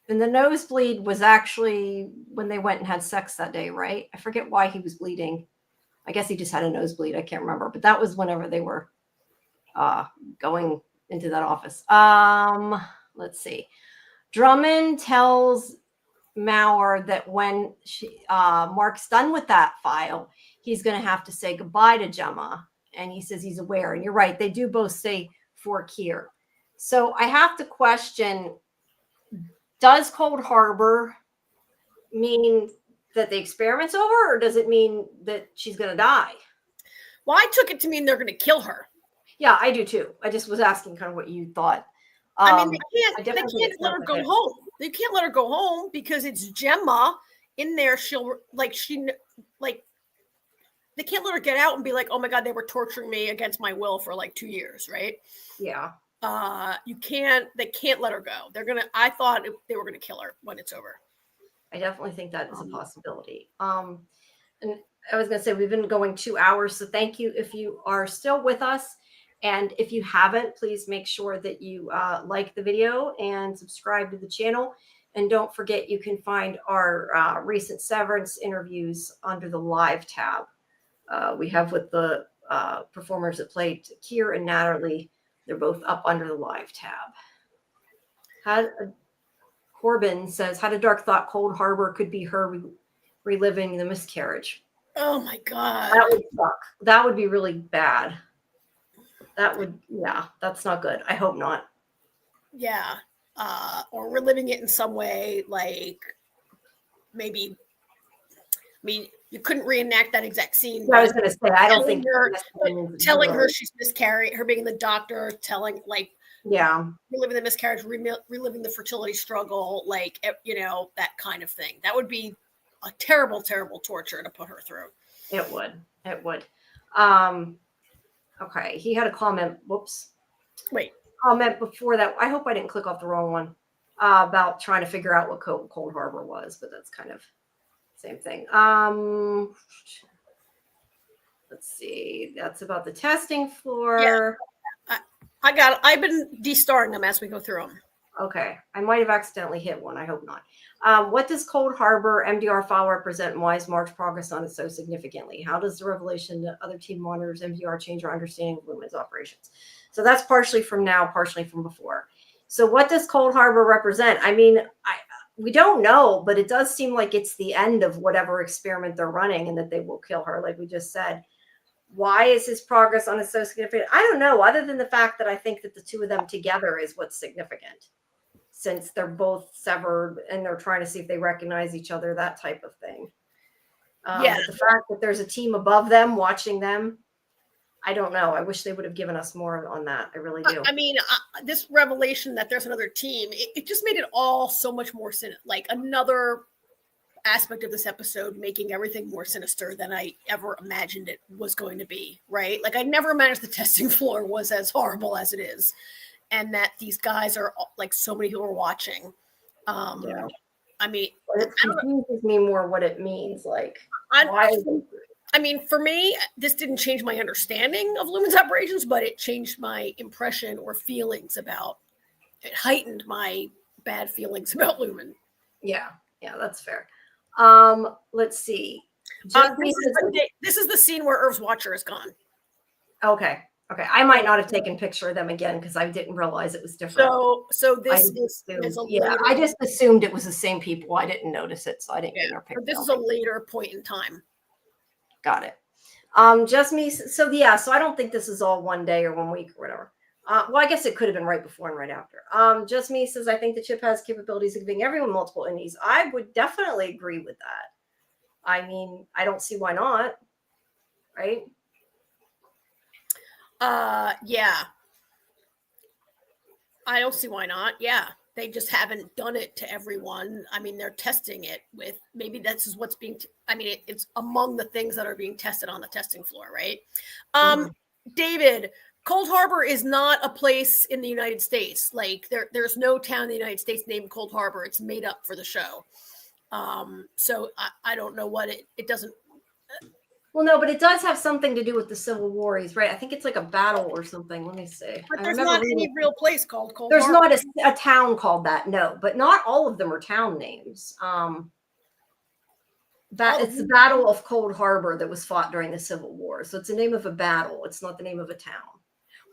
S1: the nosebleed was actually when they went and had sex that day, right? I forget why he was bleeding. I guess he just had a nosebleed. I can't remember. But that was whenever they were going into that office. Let's see. Drummond tells Maurer that when Mark's done with that file, he's going to have to say goodbye to Gemma. And he says he's aware. And you're right. They do both say fork here. So I have to question, does Cold Harbor mean that the experiment's over, or does it mean that she's going to die?
S2: Well, I took it to mean they're going to kill her.
S1: Yeah, I do too. I just was asking kind of what you thought.
S2: I mean, they can't let her go home. They can't let her go home because it's Gemma in there. They can't let her get out and be like, oh my God, they were torturing me against my will for like 2 years, right?
S1: Yeah.
S2: They can't let her go. I thought they were going to kill her when it's over.
S1: I definitely think that is a possibility. And I was going to say, we've been going 2 hours. So thank you if you are still with us. And if you haven't, please make sure that you like the video and subscribe to the channel. And don't forget, you can find our recent Severance interviews under the live tab. We have with the performers that played Keir and Natalie. They're both up under the live tab. Corbin says, had a dark thought Cold Harbor could be her reliving the miscarriage.
S2: Oh my God.
S1: That would suck. That would be really bad. That's not good. I hope not.
S2: Yeah. Or reliving it in some way, like maybe, you couldn't reenact that exact scene.
S1: I was going to say, I don't think
S2: telling her she's miscarried, her being the doctor, reliving the miscarriage, reliving the fertility struggle, that kind of thing. That would be a terrible, terrible torture to put her through.
S1: It would. Okay, he had a comment. Whoops.
S2: Wait.
S1: Comment before that. I hope I didn't click off the wrong one about trying to figure out what Cold Harbor was, but that's kind of same thing. Let's see. That's about the testing floor.
S2: Yeah. I've been de-starring them as we go through them.
S1: Okay. I might have accidentally hit one. I hope not. What does Cold Harbor MDR file represent, and why is Mark's progress on it so significantly? How does the revelation that other team monitors MDR change our understanding of Lumen's operations? So that's partially from now, partially from before. So what does Cold Harbor represent? I mean, we don't know, but it does seem like it's the end of whatever experiment they're running and that they will kill her, like we just said. Why is his progress on it so significant? I don't know, other than the fact that I think that the two of them together is what's significant, since they're both severed and they're trying to see if they recognize each other, that type of thing. But the fact that there's a team above them watching them, I don't know. I wish they would have given us more on that. I really do.
S2: I mean, this revelation that there's another team, it just made it all so much more like another aspect of this episode, making everything more sinister than I ever imagined it was going to be, right? Like I never imagined the testing floor was as horrible as it is. And that these guys are like so many who are watching. I mean,
S1: it confuses me more what it means. Like,
S2: I mean, for me, this didn't change my understanding of Lumen's operations, but it changed my impression or feelings about it, heightened my bad feelings about Lumen.
S1: Yeah, that's fair. Let's see.
S2: This is the scene where Irv's Watcher is gone.
S1: Okay. I might not have taken a picture of them again because I didn't realize it was different.
S2: So this is a later.
S1: I just assumed it was the same people. I didn't notice it, so I didn't get our picture.
S2: This is a later point in time.
S1: Got it. Just me. So I don't think this is all one day or 1 week or whatever. Well, I guess it could have been right before and right after. Just me says, I think the chip has capabilities of giving everyone multiple indies. I would definitely agree with that. I mean, I don't see why not. Right?
S2: Yeah. I don't see why not. Yeah. They just haven't done it to everyone. I mean, they're testing it with, maybe that's just what's being, it's among the things that are being tested on the testing floor, right? David, Cold Harbor is not a place in the United States. Like there's no town in the United States named Cold Harbor. It's made up for the show. So I don't know what it doesn't.
S1: Well, no, but it does have something to do with the Civil War, right? I think it's like a battle or something. Let me see.
S2: But there's not any real place called Cold
S1: Harbor.
S2: There's
S1: not a town called that, no. But not all of them are town names. It's the Battle of Cold Harbor that was fought during the Civil War. So it's the name of a battle. It's not the name of a town.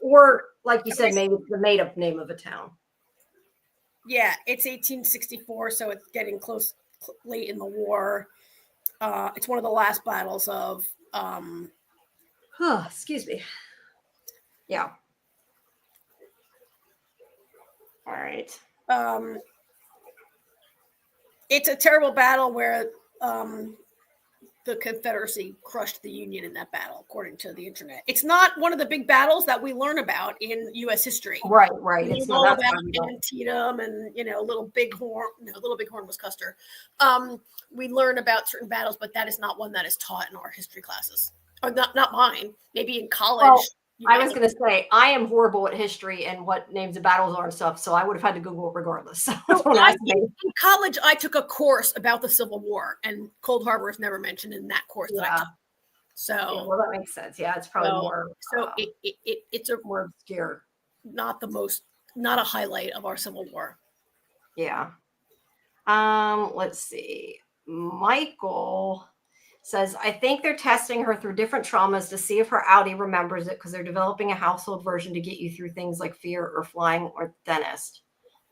S1: Or, like you said, maybe it's the made-up name of a town.
S2: Yeah, it's 1864, so it's getting close, late in the war. It's one of the last battles of
S1: excuse me. Yeah. All right.
S2: It's a terrible battle where the Confederacy crushed the Union in that battle, according to the internet. It's not one of the big battles that we learn about in U.S. history.
S1: Right.
S2: It's not about Antietam and Little Bighorn. No, Little Bighorn was Custer. We learn about certain battles, but that is not one that is taught in our history classes. Or not mine. Maybe in college.
S1: Well, I was going to say, I am horrible at history and what names of battles are and stuff, so I would have had to Google it regardless. So
S2: in college, I took a course about the Civil War, and Cold Harbor is never mentioned in that course that I took. So,
S1: well, that makes sense. Yeah, it's probably more.
S2: So it's a
S1: more obscure,
S2: not a highlight of our Civil War.
S1: Yeah. Let's see. Michael says, I think they're testing her through different traumas to see if her outie remembers it because they're developing a household version to get you through things like fear or flying or dentist.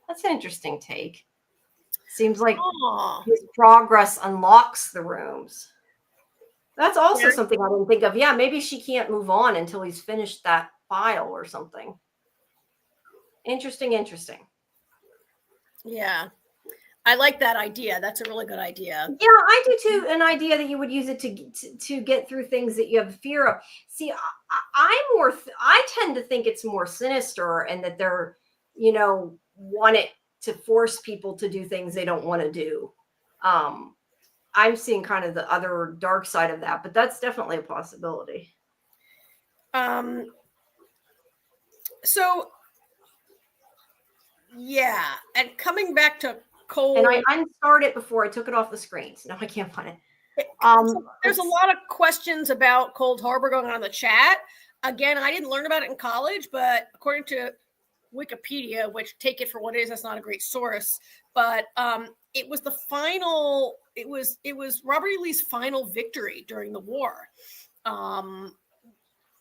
S1: That's an interesting take. Seems like his progress unlocks the rooms. That's also something I didn't think of. Yeah, maybe she can't move on until he's finished that file or something. Interesting.
S2: Yeah. I like that idea. That's a really good idea.
S1: Yeah, I do too. An idea that you would use it to get through things that you have fear of. See, I tend to think it's more sinister and that they're, want it to force people to do things they don't want to do. I'm seeing kind of the other dark side of that, but that's definitely a possibility.
S2: So, yeah, and coming back to Cold,
S1: and I unstarred it before I took it off the screen, so now I can't find it.
S2: There's a lot of questions about Cold Harbor going on in the chat. Again, I didn't learn about it in college, but according to Wikipedia, which take it for what it is, that's not a great source, but it was the final. It was Robert E. Lee's final victory during the war.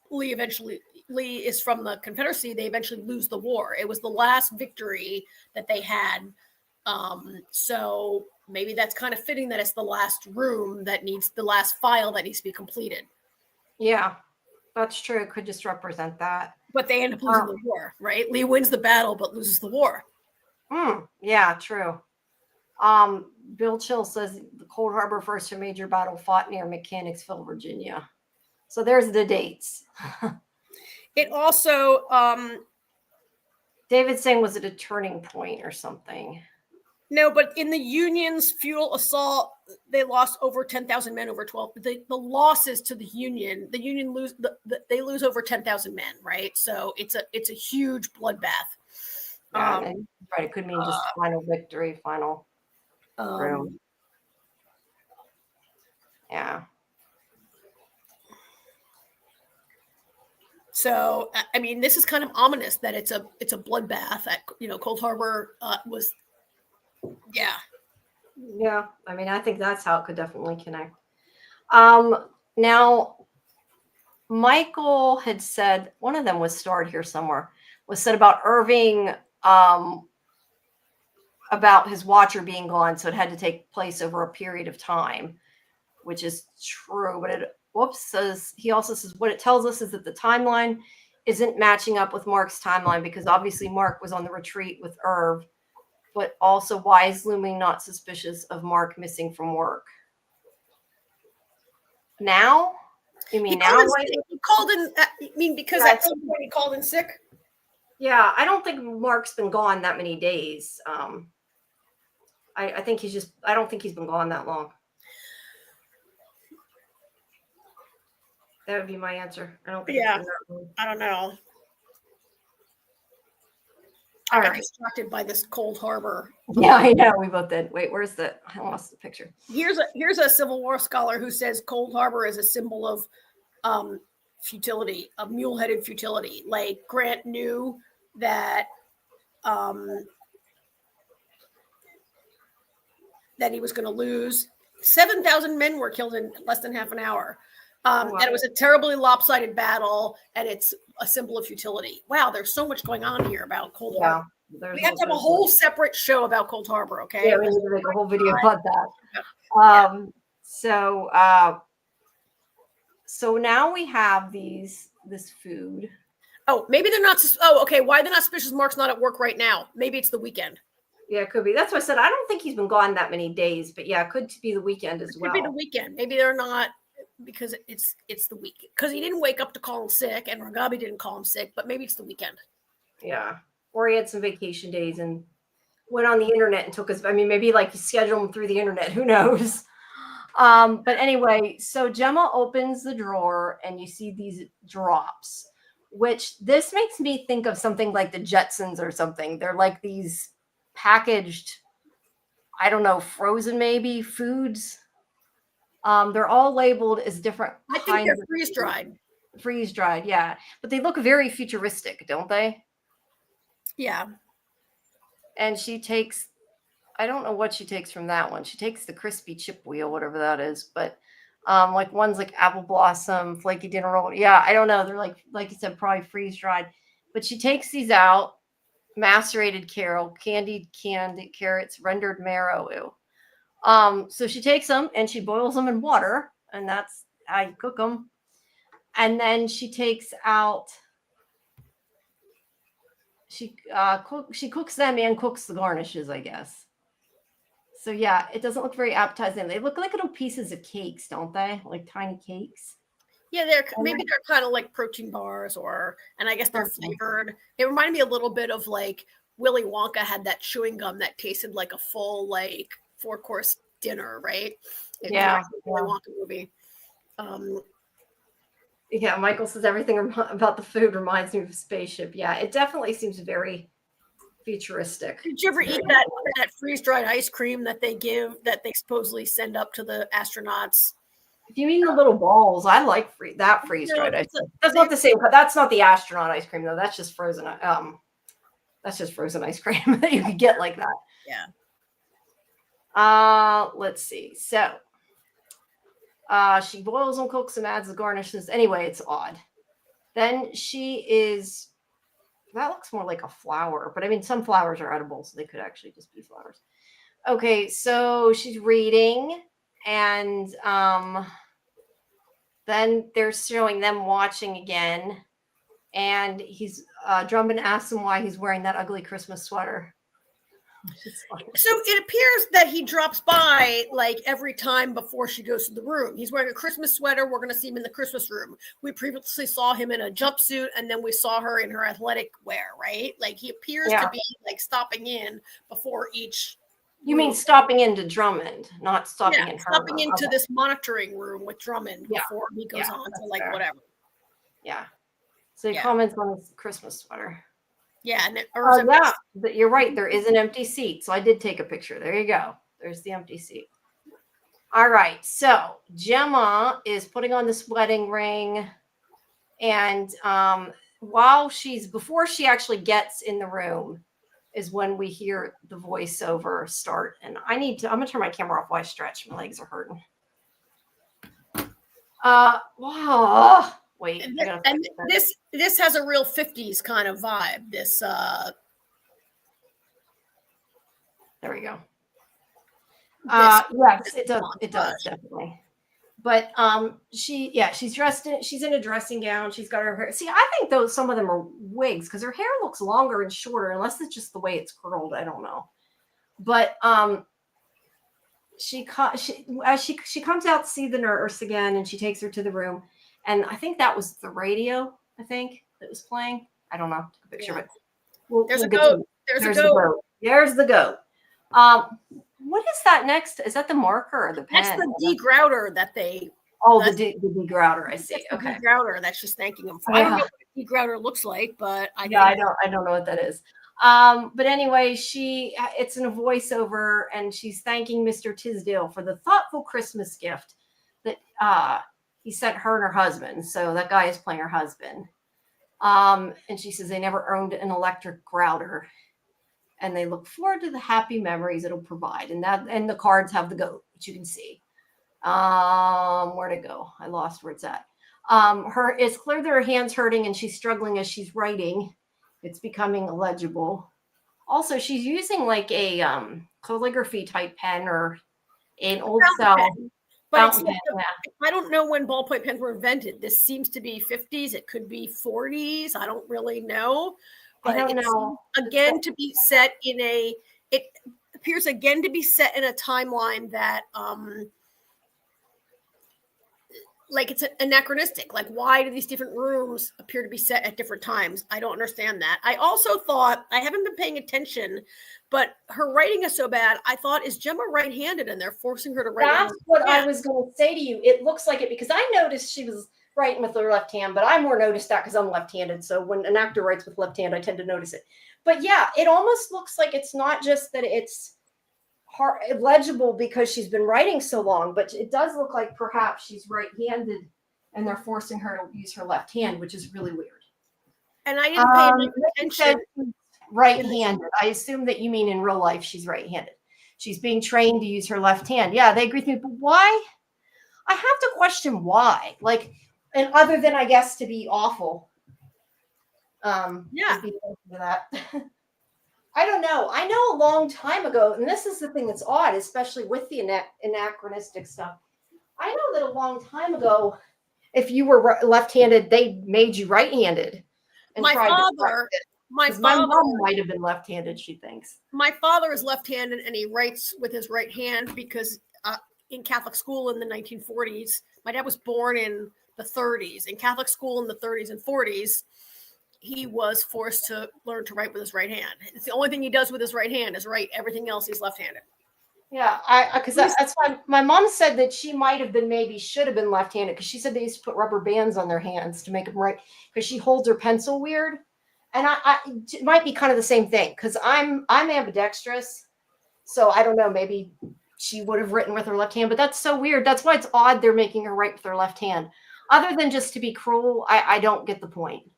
S2: Lee is from the Confederacy. They eventually lose the war. It was the last victory that they had. So maybe that's kind of fitting that it's the last room the last file that needs to be completed.
S1: Yeah, that's true. It could just represent that.
S2: But they end up losing the war, right? Lee wins the battle, but loses the war.
S1: Yeah, true. Bill Chill says the Cold Harbor first major battle fought near Mechanicsville, Virginia. So there's the dates.
S2: It also,
S1: David saying, was it a turning point or something?
S2: No, but in the Union's futile assault, they lost over 10,000 men over 12. The losses to the Union they lose over 10,000 men, right? So it's a huge bloodbath.
S1: Yeah, right. It could mean just final victory, final room. Yeah.
S2: So I mean, this is kind of ominous that it's a bloodbath. Cold Harbor was Yeah.
S1: Yeah, I mean, I think that's how it could definitely connect. Now, Michael had said, one of them was starred here somewhere, was said about Irving, about his watcher being gone, so it had to take place over a period of time, which is true. But it says, he also says what it tells us is that the timeline isn't matching up with Mark's timeline, because obviously Mark was on the retreat with Irv, but also why is Looming not suspicious of Mark missing from work? Now? You mean now?
S2: He called in. I mean, because at some point he called in sick.
S1: Yeah, I don't think Mark's been gone that many days. I think he's just, I don't think he's been gone that long. That would be my answer. I don't think.
S2: Yeah, I don't know. I got distracted by this Cold Harbor.
S1: Yeah, I know. We both did. Wait, where's the? I lost the picture.
S2: Here's a Civil War scholar who says Cold Harbor is a symbol of futility, of mule-headed futility. Like Grant knew that that he was going to lose. 7,000 men were killed in less than half an hour. And it was a terribly lopsided battle, and it's a symbol of futility. Wow, there's so much going on here about Cold Harbor. We have to have a whole separate show about Cold Harbor, okay?
S1: Yeah, we need to make a whole video about that. So now we have this food.
S2: Oh, maybe they're not. Okay. Why they're not suspicious? Mark's not at work right now. Maybe it's the weekend.
S1: Yeah, it could be. That's what I said. I don't think he's been gone that many days, but yeah, it could be the weekend as well.
S2: Could be the weekend. Maybe they're not, because it's the weekend. Because he didn't wake up to call him sick, and Ragabi didn't call him sick. But maybe it's the weekend.
S1: Yeah, or he had some vacation days and went on the internet and took his. I mean, maybe like he scheduled him through the internet. Who knows? But anyway, so Gemma opens the drawer and you see these drops, which this makes me think of something like the Jetsons or something. They're like these packaged, I don't know, frozen maybe foods. They're all labeled as different.
S2: I think they're freeze dried.
S1: Freeze dried, yeah. But they look very futuristic, don't they?
S2: Yeah.
S1: And she takes, I don't know what she takes from that one. She takes the crispy chip wheel, whatever that is. But like one's like apple blossom, flaky dinner roll. Yeah, I don't know. They're like you said, probably freeze dried. But she takes these out. Macerated candied carrots, rendered marrow. Ew. So she takes them and she boils them in water, and that's how you cook them. And then she takes out. She cooks them and cooks the garnishes, I guess. So yeah, it doesn't look very appetizing. They look like little pieces of cakes, don't they? Like tiny cakes.
S2: Yeah, they're kind of like protein bars, and I guess they're flavored. It reminded me a little bit of like Willy Wonka had that chewing gum that tasted like a full like 4-course dinner, right?
S1: Yeah,
S2: Willy Wonka movie.
S1: Yeah, Michael says everything about the food reminds me of a spaceship. Yeah, it definitely seems very futuristic.
S2: Did you ever eat that freeze-dried ice cream that they supposedly send up to the astronauts?
S1: If you mean the little balls, I like that freeze-dried ice cream. That's not the same. That's not the astronaut ice cream though. That's just frozen. That's just frozen ice cream that you could get like that.
S2: Yeah.
S1: Let's see. So, she boils them, cooks them, adds the garnishes. Anyway, it's odd. Then that looks more like a flower, but I mean, some flowers are edible, so they could actually just be flowers. Okay, so she's reading. And then they're showing them watching again. And Drummond asks him why he's wearing that ugly Christmas sweater.
S2: So it appears that he drops by like every time before she goes to the room. He's wearing a Christmas sweater. We're going to see him in the Christmas room. We previously saw him in a jumpsuit, and then we saw her in her athletic wear, right? Like he appears to be like stopping in before each.
S1: You mean stopping into Drummond, not stopping in her
S2: stopping
S1: room.
S2: into this monitoring room with Drummond before he goes on to like whatever.
S1: Yeah. So he comments on his Christmas sweater.
S2: Yeah. And
S1: but you're right. There is an empty seat. So I did take a picture. There you go. There's the empty seat. All right. So Gemma is putting on this wedding ring. And before she actually gets in the room, is when we hear the voiceover start. And I'm going to turn my camera off while I stretch. My legs are hurting. Wow. Wait.
S2: And this has a real 50s kind of vibe. This
S1: there we go. Yes, it does. It does definitely. But she's dressed in, she's in a dressing gown. She's got her hair. See, I think some of them are wigs because her hair looks longer and shorter, unless it's just the way it's curled. I don't know. But she comes out to see the nurse again, and she takes her to the room. And I think that was the radio, I think, that was playing. I don't know. Took a picture of it.
S2: There's a goat. There's a goat.
S1: There's the goat. What is that next? Is that the marker or the pen?
S2: That's the degrouter that they.
S1: Oh, the degrouter. I see. Okay.
S2: Degrouter. That's just thanking them for. I don't know what a degrouter looks like, but I
S1: don't know what that is. But anyway, it's in a voiceover, and she's thanking Mr. Tisdale for the thoughtful Christmas gift that he sent her and her husband. So that guy is playing her husband. And she says they never owned an electric grouter, and they look forward to the happy memories it'll provide. And the cards have the goat, which you can see. Where'd it go? I lost where it's at. It's clear that her hand's hurting, and she's struggling as she's writing. It's becoming illegible. Also, she's using like a calligraphy type pen or an old style.
S2: But I don't know when ballpoint pens were invented. This seems to be 50s. It could be 40s. I don't really know. But
S1: I don't know.
S2: Again, to be set in it appears again to be set in a timeline that like it's anachronistic. Like, why do these different rooms appear to be set at different times? I don't understand that. I also thought, I haven't been paying attention, but her writing is so bad. I thought, is Gemma right-handed and they're forcing her to write?
S1: That's what I was going to say to you. It looks like it because I noticed she was writing with her left hand, but I more noticed that because I'm left-handed. So when an actor writes with left hand, I tend to notice it. But yeah, it almost looks like it's not just that it's hard, legible because she's been writing so long, but it does look like perhaps she's right-handed and they're forcing her to use her left hand, which is really weird.
S2: And I didn't pay enough attention.
S1: Right-handed. I assume that you mean in real life she's right-handed. She's being trained to use her left hand. Yeah, they agree with me, but why? I have to question why. Like, and other than I guess to be awful.
S2: Yeah.
S1: That. I don't know. I know a long time ago, and this is the thing that's odd, especially with the anachronistic stuff. I know that a long time ago, if you were left-handed, they made you right-handed. And
S2: my mom
S1: might have been left-handed, she thinks.
S2: My father is left-handed, and he writes with his right hand because in Catholic school in the 1940s, my dad was born in the 30s. In Catholic school in the 30s and 40s, he was forced to learn to write with his right hand. It's the only thing he does with his right hand is write. Everything else, he's left-handed.
S1: Yeah, because that's why my mom said that she might have been, maybe should have been left-handed, because she said they used to put rubber bands on their hands to make them write, because she holds her pencil weird. And it might be kind of the same thing, because I'm ambidextrous, so I don't know, maybe she would have written with her left hand, but that's so weird. That's why it's odd they're making her write with her left hand. Other than just to be cruel, I don't get the point.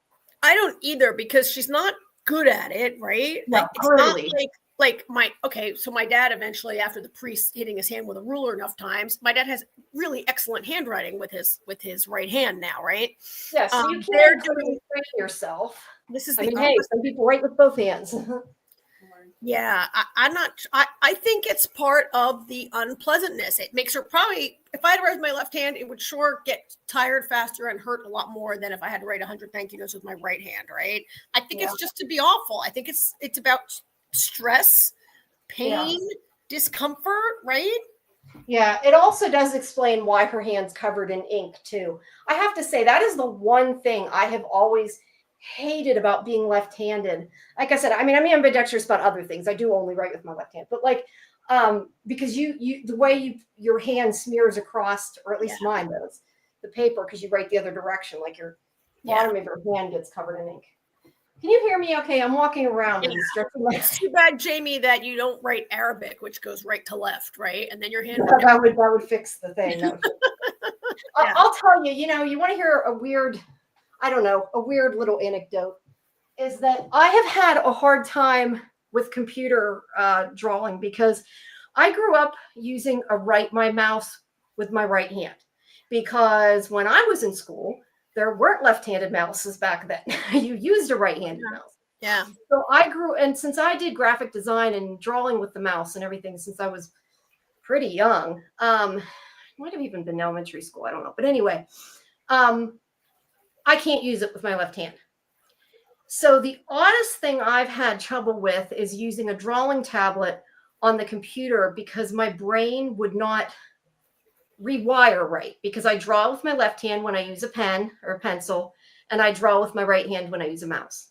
S2: I don't either, because she's not good at it, right?
S1: No,
S2: like, it's
S1: clearly.
S2: Not so my dad eventually, after the priest hitting his hand with a ruler enough times, my dad has really excellent handwriting with his right hand now, right?
S1: Yeah, so you can't train yourself.
S2: This is
S1: hey, some people write with both hands.
S2: Yeah, I think it's part of the unpleasantness. It makes her probably, if I had to write with my left hand, it would sure get tired faster and hurt a lot more than if I had to write 100 thank you notes with my right hand, right? I think it's just to be awful. I think it's about stress, pain, discomfort, right?
S1: Yeah, it also does explain why her hand's covered in ink too. I have to say, that is the one thing I have always hated about being left-handed. Like I said, I'm ambidextrous about other things. I do only write with my left hand, but because you the way your hand smears across, or at least mine does, the paper, because you write the other direction, like your bottom of your hand gets covered in ink. Can you hear me okay? I'm walking around and stretching my...
S2: It's too bad, Jamie, that you don't write Arabic, which goes right to left, right? And then your hand
S1: that would fix the thing. I'll tell you, you want to hear a weird little anecdote, is that I have had a hard time with computer drawing, because I grew up using my mouse with my right hand, because when I was in school, there weren't left-handed mouses back then. You used a right-handed mouse.
S2: Yeah.
S1: So I grew, and since I did graphic design and drawing with the mouse and everything since I was pretty young, might have even been elementary school, I don't know. But anyway, I can't use it with my left hand. So the oddest thing I've had trouble with is using a drawing tablet on the computer, because my brain would not rewire right, because I draw with my left hand when I use a pen or a pencil, and I draw with my right hand when I use a mouse.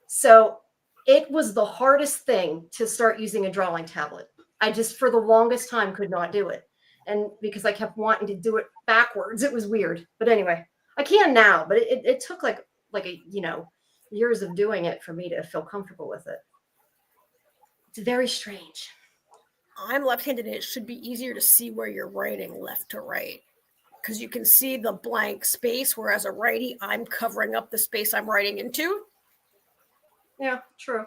S1: So it was the hardest thing to start using a drawing tablet. I just, for the longest time, could not do it. And because I kept wanting to do it backwards, it was weird. But anyway, I can now, but it took like years of doing it for me to feel comfortable with it. It's very strange.
S2: I'm left-handed, and it should be easier to see where you're writing left to right, because you can see the blank space, whereas a righty, I'm covering up the space I'm writing into.
S1: Yeah, true.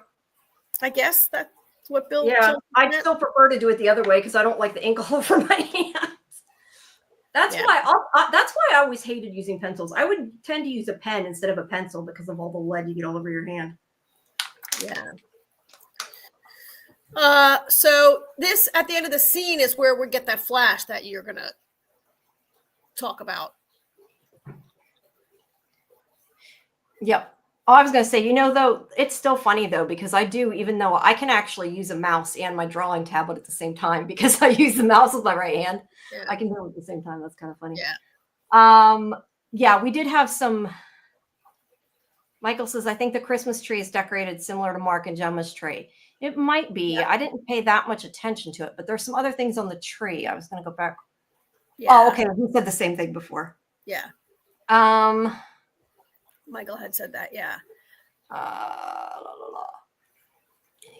S2: I guess that's what Bill.
S1: Yeah, I still prefer to do it the other way, because I don't like the ink all over my hands. That's why I always hated using pencils. I would tend to use a pen instead of a pencil because of all the lead you get all over your hand.
S2: Yeah. So this, at the end of the scene, is where we get that flash that you're gonna talk about.
S1: Yep. Oh, I was going to say, though, it's still funny, though, because I do, even though I can actually use a mouse and my drawing tablet at the same time, because I use the mouse with my right hand. Yeah. I can do it at the same time. That's kind of funny.
S2: Yeah.
S1: Yeah, we did have some. Michael says, I think the Christmas tree is decorated similar to Mark and Gemma's tree. It might be. Yeah. I didn't pay that much attention to it, but there's some other things on the tree. I was going to go back. Yeah. Oh, okay. We said the same thing before.
S2: Yeah. Michael had said that. Yeah.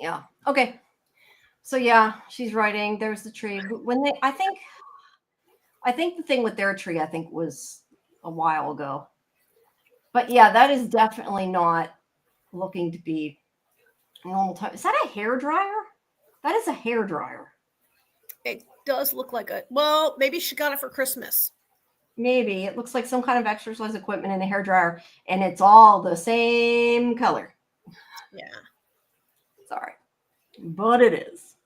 S1: Yeah. Okay. So yeah, she's writing. There's the tree. I think the thing with their tree, I think, was a while ago. But yeah, that is definitely not looking to be normal time. Is that a hair dryer? That is a hair dryer.
S2: It does look like well, maybe she got it for Christmas.
S1: Maybe. It looks like some kind of exercise equipment in a hair dryer, and it's all the same color.
S2: Yeah.
S1: Sorry. But it is.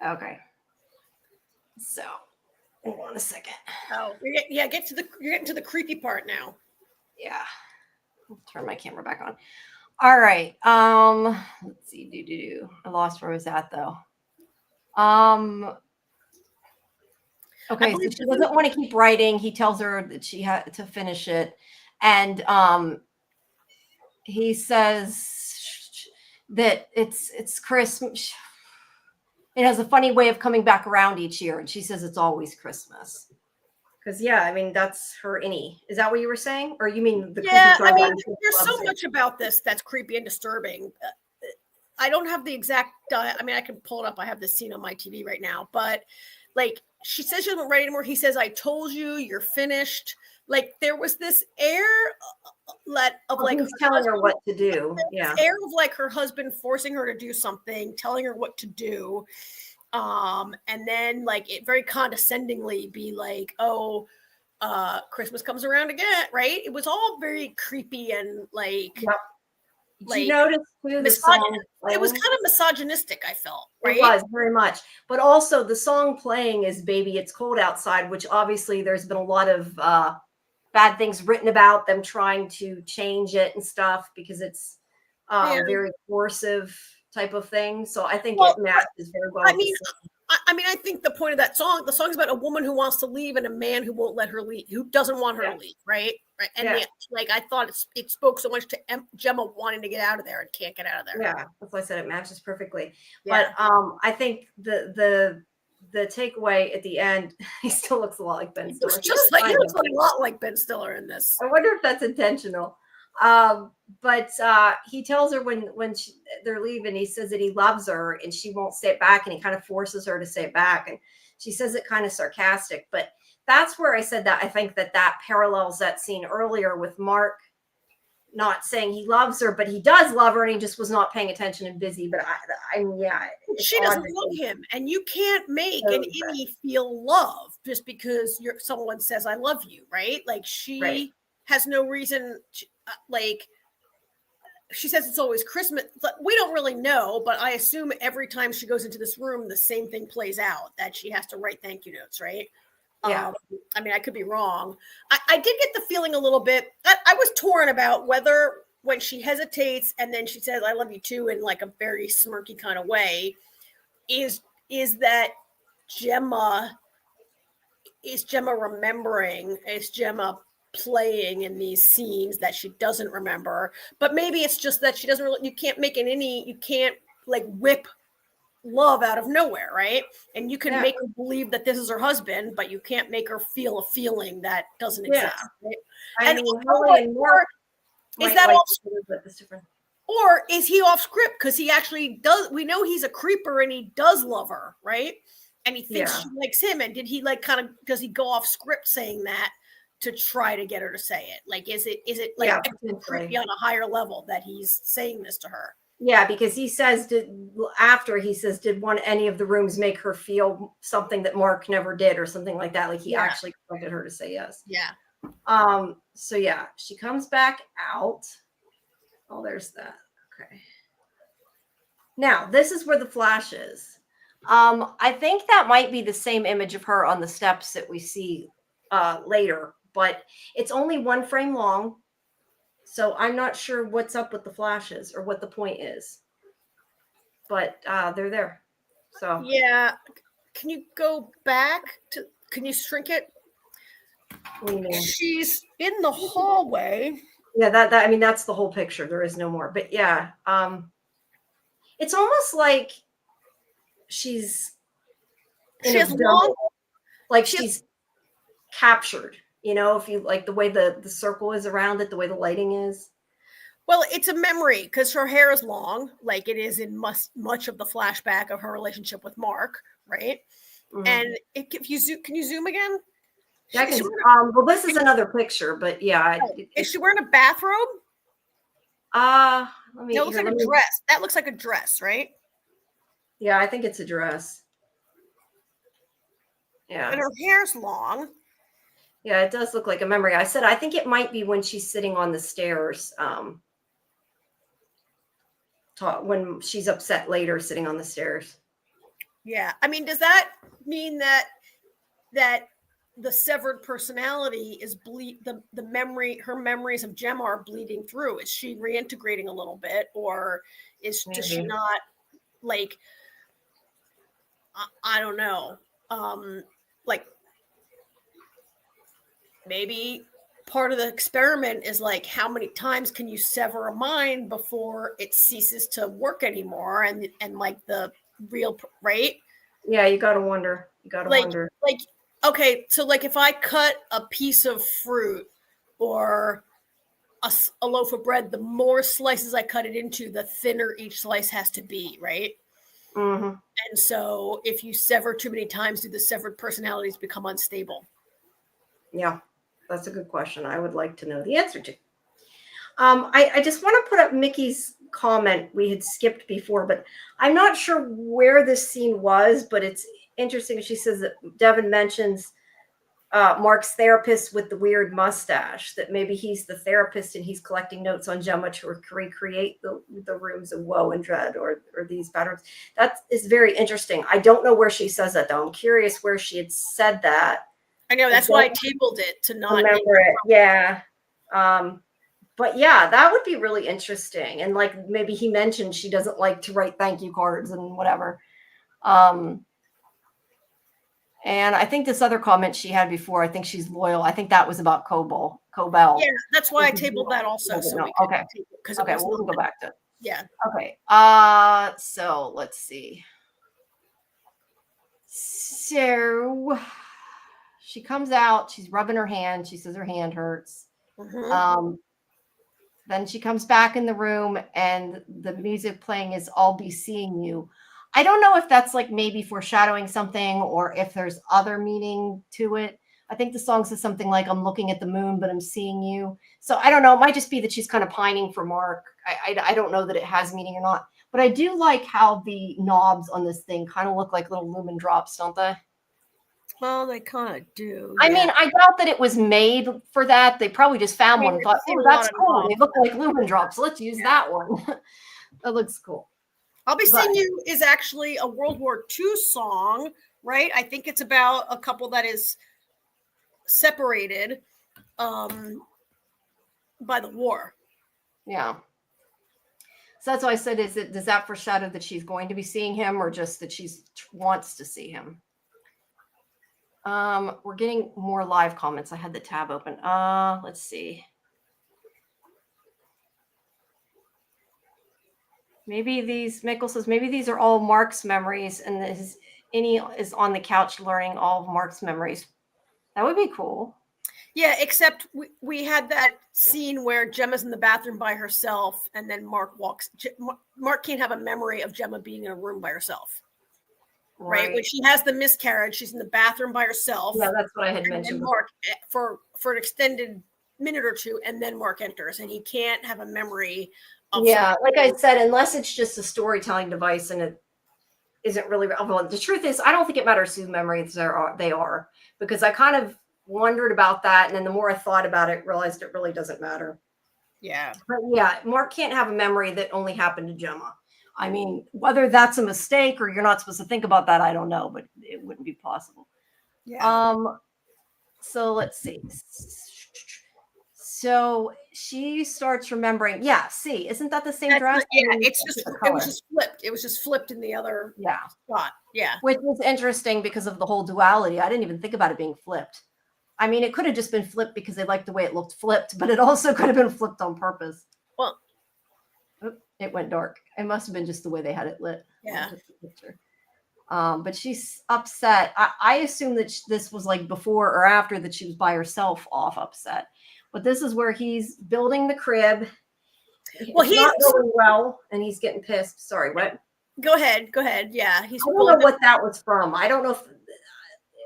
S1: Okay. So, hold on a second.
S2: Oh, yeah, you're getting to the creepy part now.
S1: Yeah. I'll turn my camera back on. All right. Let's see. I lost where I was at, though. Okay, so she doesn't want to keep writing. He tells her that she had to finish it. And he says that it's Christmas. It has a funny way of coming back around each year. And she says it's always Christmas. Because, yeah, I mean, that's her innie. Is that what you were saying? Or you mean the
S2: Yeah, I mean, there's so much about this that's creepy and disturbing. I don't have the exact, I mean, I can pull it up. I have this scene on my TV right now. But, like, she says she doesn't write anymore. He says, I told you, you're finished. Like, there was this air of like
S1: he's telling her what to do. Yeah.
S2: Air of like her husband forcing her to do something, telling her what to do. And then like it very condescendingly be like, oh, Christmas comes around again, right? It was all very creepy and like,
S1: yep. Did you notice too, the song
S2: it was kind of misogynistic, I felt, right?
S1: It was very much. But also the song playing is Baby It's Cold Outside, which obviously there's been a lot of bad things written about them trying to change it and stuff because it's very coercive type of thing. So I think it matches very well.
S2: I mean, I think the point of that song, the song's about a woman who wants to leave and a man who won't let her leave, who doesn't want her to leave, right? And like I thought it spoke so much to Gemma wanting to get out of there and can't get out of there.
S1: Yeah, that's why I said it matches perfectly. Yeah. But I think the takeaway at the end, he still looks a lot like Ben Stiller.
S2: He looks a lot like Ben Stiller in this.
S1: I wonder if that's intentional. But he tells her when they're leaving, he says that he loves her and she won't say it back, and he kind of forces her to say it back, and she says it kind of sarcastic. But that's where I said that I think that parallels that scene earlier with Mark not saying he loves her, but he does love her, and he just was not paying attention and busy. But yeah,
S2: she doesn't love him, and you can't make an innie feel love just because someone says I love you, right? Like she has no reason to, like she says it's always Christmas. We don't really know, but I assume every time she goes into this room, the same thing plays out, that she has to write thank you notes, right?
S1: Yeah.
S2: I mean, I could be wrong. I did get the feeling a little bit. I was torn about whether when she hesitates and then she says, I love you too, in like a very smirky kind of way, is that Gemma, is Gemma remembering, is Gemma playing in these scenes that she doesn't remember? But maybe it's just that she doesn't really, you can't make you can't like whip love out of nowhere, right? And you can make her believe that this is her husband, but you can't make her feel a feeling that doesn't exist. Right?
S1: I mean, is that off script?
S2: Or is he off script because he actually does? We know he's a creeper and he does love her, right? And he thinks she likes him. And did he like kind of, does he go off script saying that to try to get her to say it? Like, is it like creepy on a higher level that he's saying this to her?
S1: Yeah, because he says, did any of the rooms make her feel something that Mark never did, or something like that? Like he actually expected her to say yes.
S2: Yeah.
S1: So yeah, she comes back out. Oh, there's that. Okay. Now this is where the flash is. I think that might be the same image of her on the steps that we see later, but it's only 1 frame long. So I'm not sure what's up with the flashes or what the point is, but they're there. So
S2: yeah, can you go back to? Can you shrink it? She's in the hallway.
S1: Yeah, that I mean that's the whole picture. There is no more. But yeah, it's almost like she's captured. You know, if you like the way the circle is around it, the way the lighting is.
S2: Well, it's a memory because her hair is long, like it is in much of the flashback of her relationship with Mark, right? Mm-hmm. And if you zoom, can you zoom again?
S1: Yeah, well, this is another picture, but yeah.
S2: Is she wearing a bathrobe?
S1: It
S2: looks like a dress. That looks like a dress, right?
S1: Yeah, I think it's a dress. Yeah.
S2: And her hair's long.
S1: Yeah, it does look like a memory. I said I think it might be when she's sitting on the stairs. When she's upset later, sitting on the stairs.
S2: Yeah, I mean, does that mean that the severed personality is the memory, her memories of Gemma are bleeding through? Is she reintegrating a little bit, or does she not, like, I don't know, like maybe part of the experiment is like, how many times can you sever a mind before it ceases to work anymore? And like the real, right?
S1: Yeah, you got to wonder. Wonder.
S2: Like, okay, so like if I cut a piece of fruit or a loaf of bread, the more slices I cut it into, the thinner each slice has to be, right?
S1: Mm-hmm.
S2: And so if you sever too many times, do the severed personalities become unstable?
S1: Yeah, that's a good question. I would like to know the answer to. I just want to put up Mickey's comment we had skipped before, but I'm not sure where this scene was, but it's interesting. She says that Devin mentions Mark's therapist with the weird mustache, that maybe he's the therapist and he's collecting notes on Gemma to recreate the rooms of woe and dread, or these patterns. That is very interesting. I don't know where she says that, though. I'm curious where she had said that.
S2: I know, that's why I tabled it to not
S1: remember it. Yeah. But yeah, that would be really interesting. And like maybe he mentioned she doesn't like to write thank you cards and whatever. And I think this other comment she had before, I think she's loyal. I think that was about Cobel.
S2: Yeah, that's why I tabled that also. So
S1: okay. Okay, we'll go back to it.
S2: Yeah.
S1: Okay. So let's see. So she comes out, she's rubbing her hand. She says her hand hurts. Mm-hmm. Then she comes back in the room and the music playing is I'll Be Seeing You. I don't know if that's like maybe foreshadowing something or if there's other meaning to it. I think the song says something like, I'm looking at the moon, but I'm seeing you. So I don't know. It might just be that she's kind of pining for Mark. I don't know that it has meaning or not. But I do like how the knobs on this thing kind of look like little lumen drops, don't they?
S2: Well, they kind of do.
S1: I mean, I doubt that it was made for that. They probably just found one and thought, oh, that's cool. They look like lumen drops. Let's use that one. That looks cool.
S2: I'll Be Seeing You is actually a World War II song, right? I think it's about a couple that is separated by the war.
S1: Yeah. So that's why I said, does that foreshadow that she's going to be seeing him, or just that she wants to see him? We're getting more live comments. I had the tab open. Let's see. Michael says, maybe these are all Mark's memories, and Innie is on the couch learning all of Mark's memories. That would be cool.
S2: Yeah, except we had that scene where Gemma's in the bathroom by herself, and then Mark can't have a memory of Gemma being in a room by herself. Right? When she has the miscarriage, she's in the bathroom by herself.
S1: Yeah, that's what I had mentioned.
S2: And Mark, for an extended minute or two, and then Mark enters, and he can't have a memory of
S1: something. Like I said, unless it's just a storytelling device and it isn't really relevant. The truth is, I don't think it matters whose memories they are, because I kind of wondered about that, and then the more I thought about it, realized it really doesn't matter.
S2: Yeah.
S1: But yeah, Mark can't have a memory that only happened to Gemma. I mean, whether that's a mistake or you're not supposed to think about that, I don't know, but it wouldn't be possible.
S2: Yeah.
S1: So let's see. So she starts remembering. Yeah. See, isn't that the same dress?
S2: It was just flipped. It was just flipped in the other spot. Yeah.
S1: Which was interesting because of the whole duality. I didn't even think about it being flipped. I mean, it could have just been flipped because they liked the way it looked flipped, but it also could have been flipped on purpose.
S2: Well,
S1: it went dark. It must have been just the way they had it lit.
S2: Yeah.
S1: But she's upset. I assume that this was like before or after that she was by herself off upset. But this is where he's building the crib.
S2: Well, he's not
S1: going well, and he's getting pissed. Sorry, what?
S2: Go ahead. Yeah.
S1: I don't know what that was from. I don't know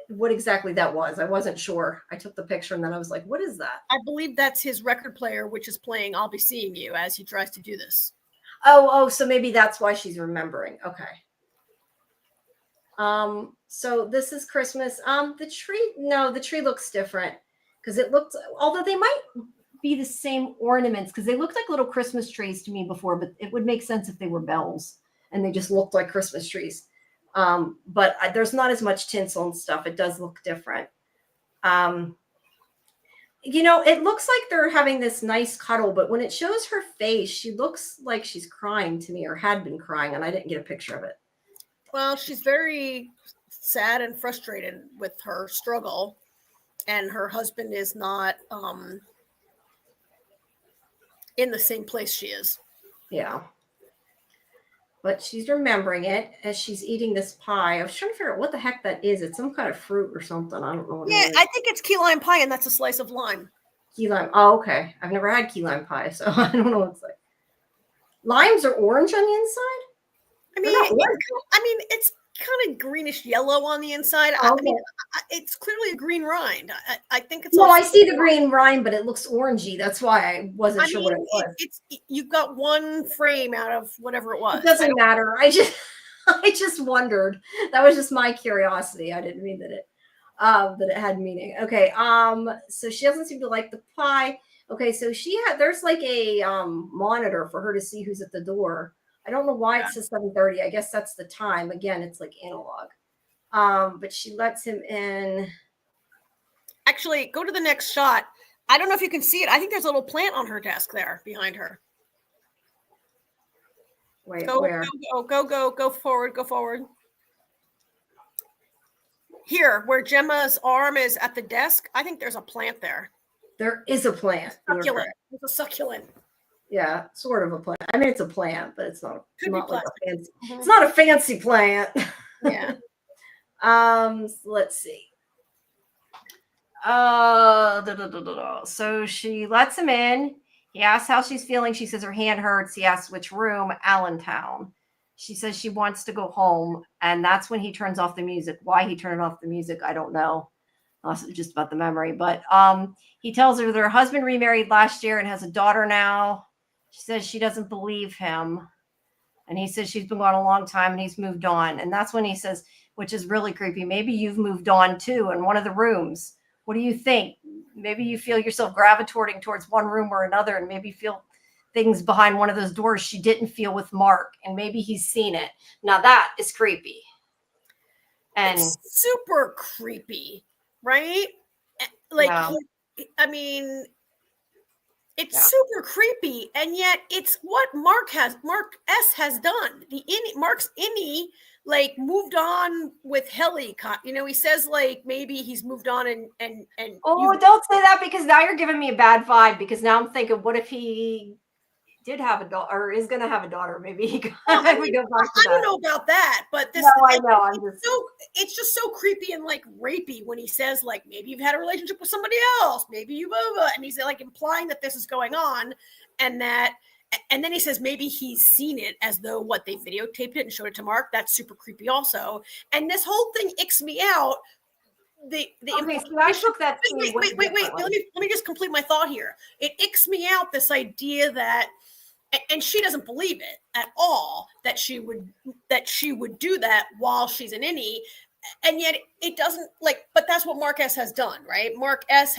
S1: what exactly that was. I wasn't sure. I took the picture and then I was like, what is that?
S2: I believe that's his record player, which is playing I'll Be Seeing You as he tries to do this.
S1: Oh, so maybe that's why she's remembering. Okay. So this is Christmas. The tree looks different because it looked, although they might be the same ornaments, because they looked like little Christmas trees to me before, but it would make sense if they were bells and they just looked like Christmas trees. But there's not as much tinsel and stuff. It does look different. It looks like they're having this nice cuddle, but when it shows her face, she looks like she's crying to me, or had been crying, and I didn't get a picture of it.
S2: Well, she's very sad and frustrated with her struggle, and her husband is not in the same place she is.
S1: Yeah. But she's remembering it as she's eating this pie. I was trying to figure out what the heck that is. It's some kind of fruit or something. I don't know what it is.
S2: I think it's key lime pie, and that's a slice of lime.
S1: Key lime. Oh, okay. I've never had key lime pie, so I don't know what it's like. Limes are orange on the inside?
S2: I mean, it's kind of greenish yellow on the inside.
S1: Okay.
S2: I mean, it's clearly a green rind. I think it's.
S1: Well, I see the green rind, but it looks orangey. That's why I wasn't sure what it was.
S2: You've got one frame out of whatever it was.
S1: It doesn't matter. I just wondered. That was just my curiosity. I didn't mean that it had meaning. Okay. So she doesn't seem to like the pie. Okay. So there's like a monitor for her to see who's at the door. I don't know why it says 7:30. I guess that's the time. Again, it's like analog. But she lets him in.
S2: Actually, go to the next shot. I don't know if you can see it. I think there's a little plant on her desk there behind her.
S1: Wait,
S2: where? Go forward. Here, where Gemma's arm is at the desk, I think there's a plant there.
S1: There is a plant.
S2: Succulent. It's a succulent.
S1: Yeah, sort of a plant. I mean, it's a plant, but it's not like a fancy.
S2: Mm-hmm.
S1: It's not a fancy plant.
S2: Yeah.
S1: Let's see. So she lets him in. He asks how she's feeling. She says her hand hurts. He asks which room. Allentown. She says she wants to go home, and that's when he turns off the music. Why he turned off the music, I don't know. unless it was just about the memory. But he tells her their husband remarried last year and has a daughter now. She says she doesn't believe him. And he says she's been gone a long time and he's moved on. And that's when he says, which is really creepy, maybe you've moved on too in one of the rooms. What do you think? Maybe you feel yourself gravitating towards one room or another, and maybe feel things behind one of those doors she didn't feel with Mark, and maybe he's seen it. Now that is creepy. And
S2: it's super creepy, right? Like,
S1: yeah.
S2: I mean, it's super creepy, and yet it's what Mark S has done. Mark's innie, like, moved on with Helly. You know, he says like maybe he's moved on and
S1: don't say that, because now you're giving me a bad vibe, because now I'm thinking, what if he did have a daughter or is going to have a daughter? Maybe he
S2: I don't know about that, but this,
S1: no, I know.
S2: It's just so creepy and like rapey when he says like maybe you've had a relationship with somebody else, maybe you've and he's like implying that this is going on, and then he says maybe he's seen it, as though they videotaped it and showed it to Mark. That's super creepy also, and this whole thing icks me out. I took that. Wait. Let me just complete my thought here. It icks me out, this idea that, and she doesn't believe it at all, that she would do that while she's an innie, and yet it doesn't, like, but that's what Mark S has done, right? Mark S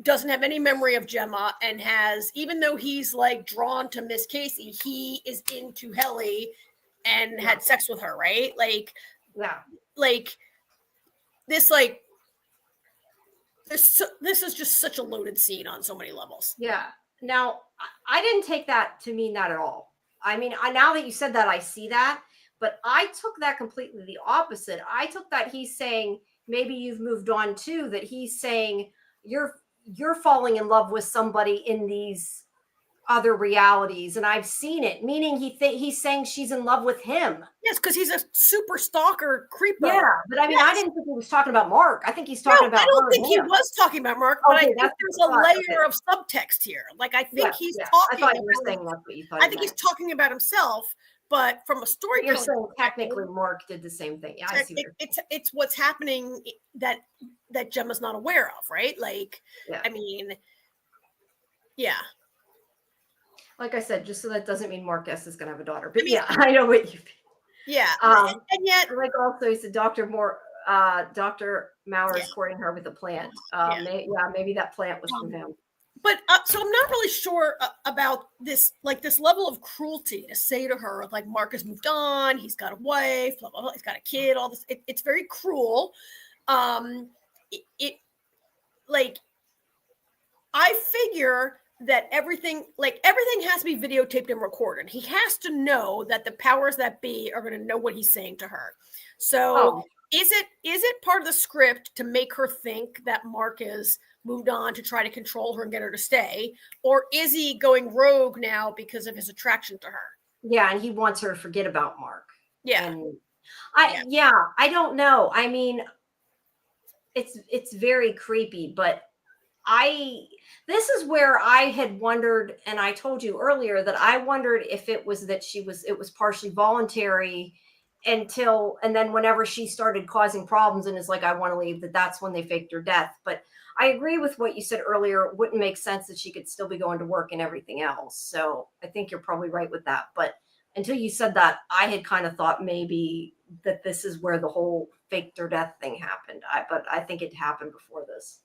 S2: doesn't have any memory of Gemma, and has, even though he's like drawn to Miss Casey, he is into Helly and had sex with her, right? Like, like this, like this is just such a loaded scene on so many levels.
S1: Yeah. Now, I didn't take that to mean that at all. I mean, now that you said that, I see that, but I took that completely the opposite. I took that he's saying maybe you've moved on too, that he's saying you're falling in love with somebody in these other realities, and I've seen it, meaning he's saying she's in love with him.
S2: Yes, because he's a super stalker creeper.
S1: Yeah, but I mean, I didn't think he was talking about Mark. I think he's talking about.
S2: I don't think he was talking about Mark, but I think there's a layer of subtext here. Like, I think he's talking.
S1: I thought you were saying that's what you thought.
S2: I think he's talking about himself, but from a storytelling,
S1: you're saying technically Mark did the same thing. Yeah, I see.
S2: It's what's happening that Gemma's not aware of, right? Like, I mean, yeah.
S1: Like I said, just so that doesn't mean Mark S is going to have a daughter. But I know what you mean.
S2: Yeah.
S1: And yet, like, also, he said Dr. Maurer is courting her with a plant. Maybe that plant was from him.
S2: But so I'm not really sure about this, like, this level of cruelty to say to her, like, Mark has moved on, he's got a wife, blah, blah, blah, he's got a kid, all this. It's very cruel. Like, I figure that everything has to be videotaped and recorded. He has to know that the powers that be are going to know what he's saying to her. So is it part of the script to make her think that Mark has moved on to try to control her and get her to stay? Or is he going rogue now because of his attraction to her?
S1: Yeah, and he wants her to forget about Mark.
S2: Yeah.
S1: And I don't know. I mean, it's very creepy, but this is where I had wondered, and I told you earlier that I wondered if it was that it was partially voluntary and then whenever she started causing problems and is like, I want to leave, that's when they faked her death. But I agree with what you said earlier. It wouldn't make sense that she could still be going to work and everything else. So I think you're probably right with that. But until you said that, I had kind of thought maybe that this is where the whole faked her death thing happened. But I think it happened before this.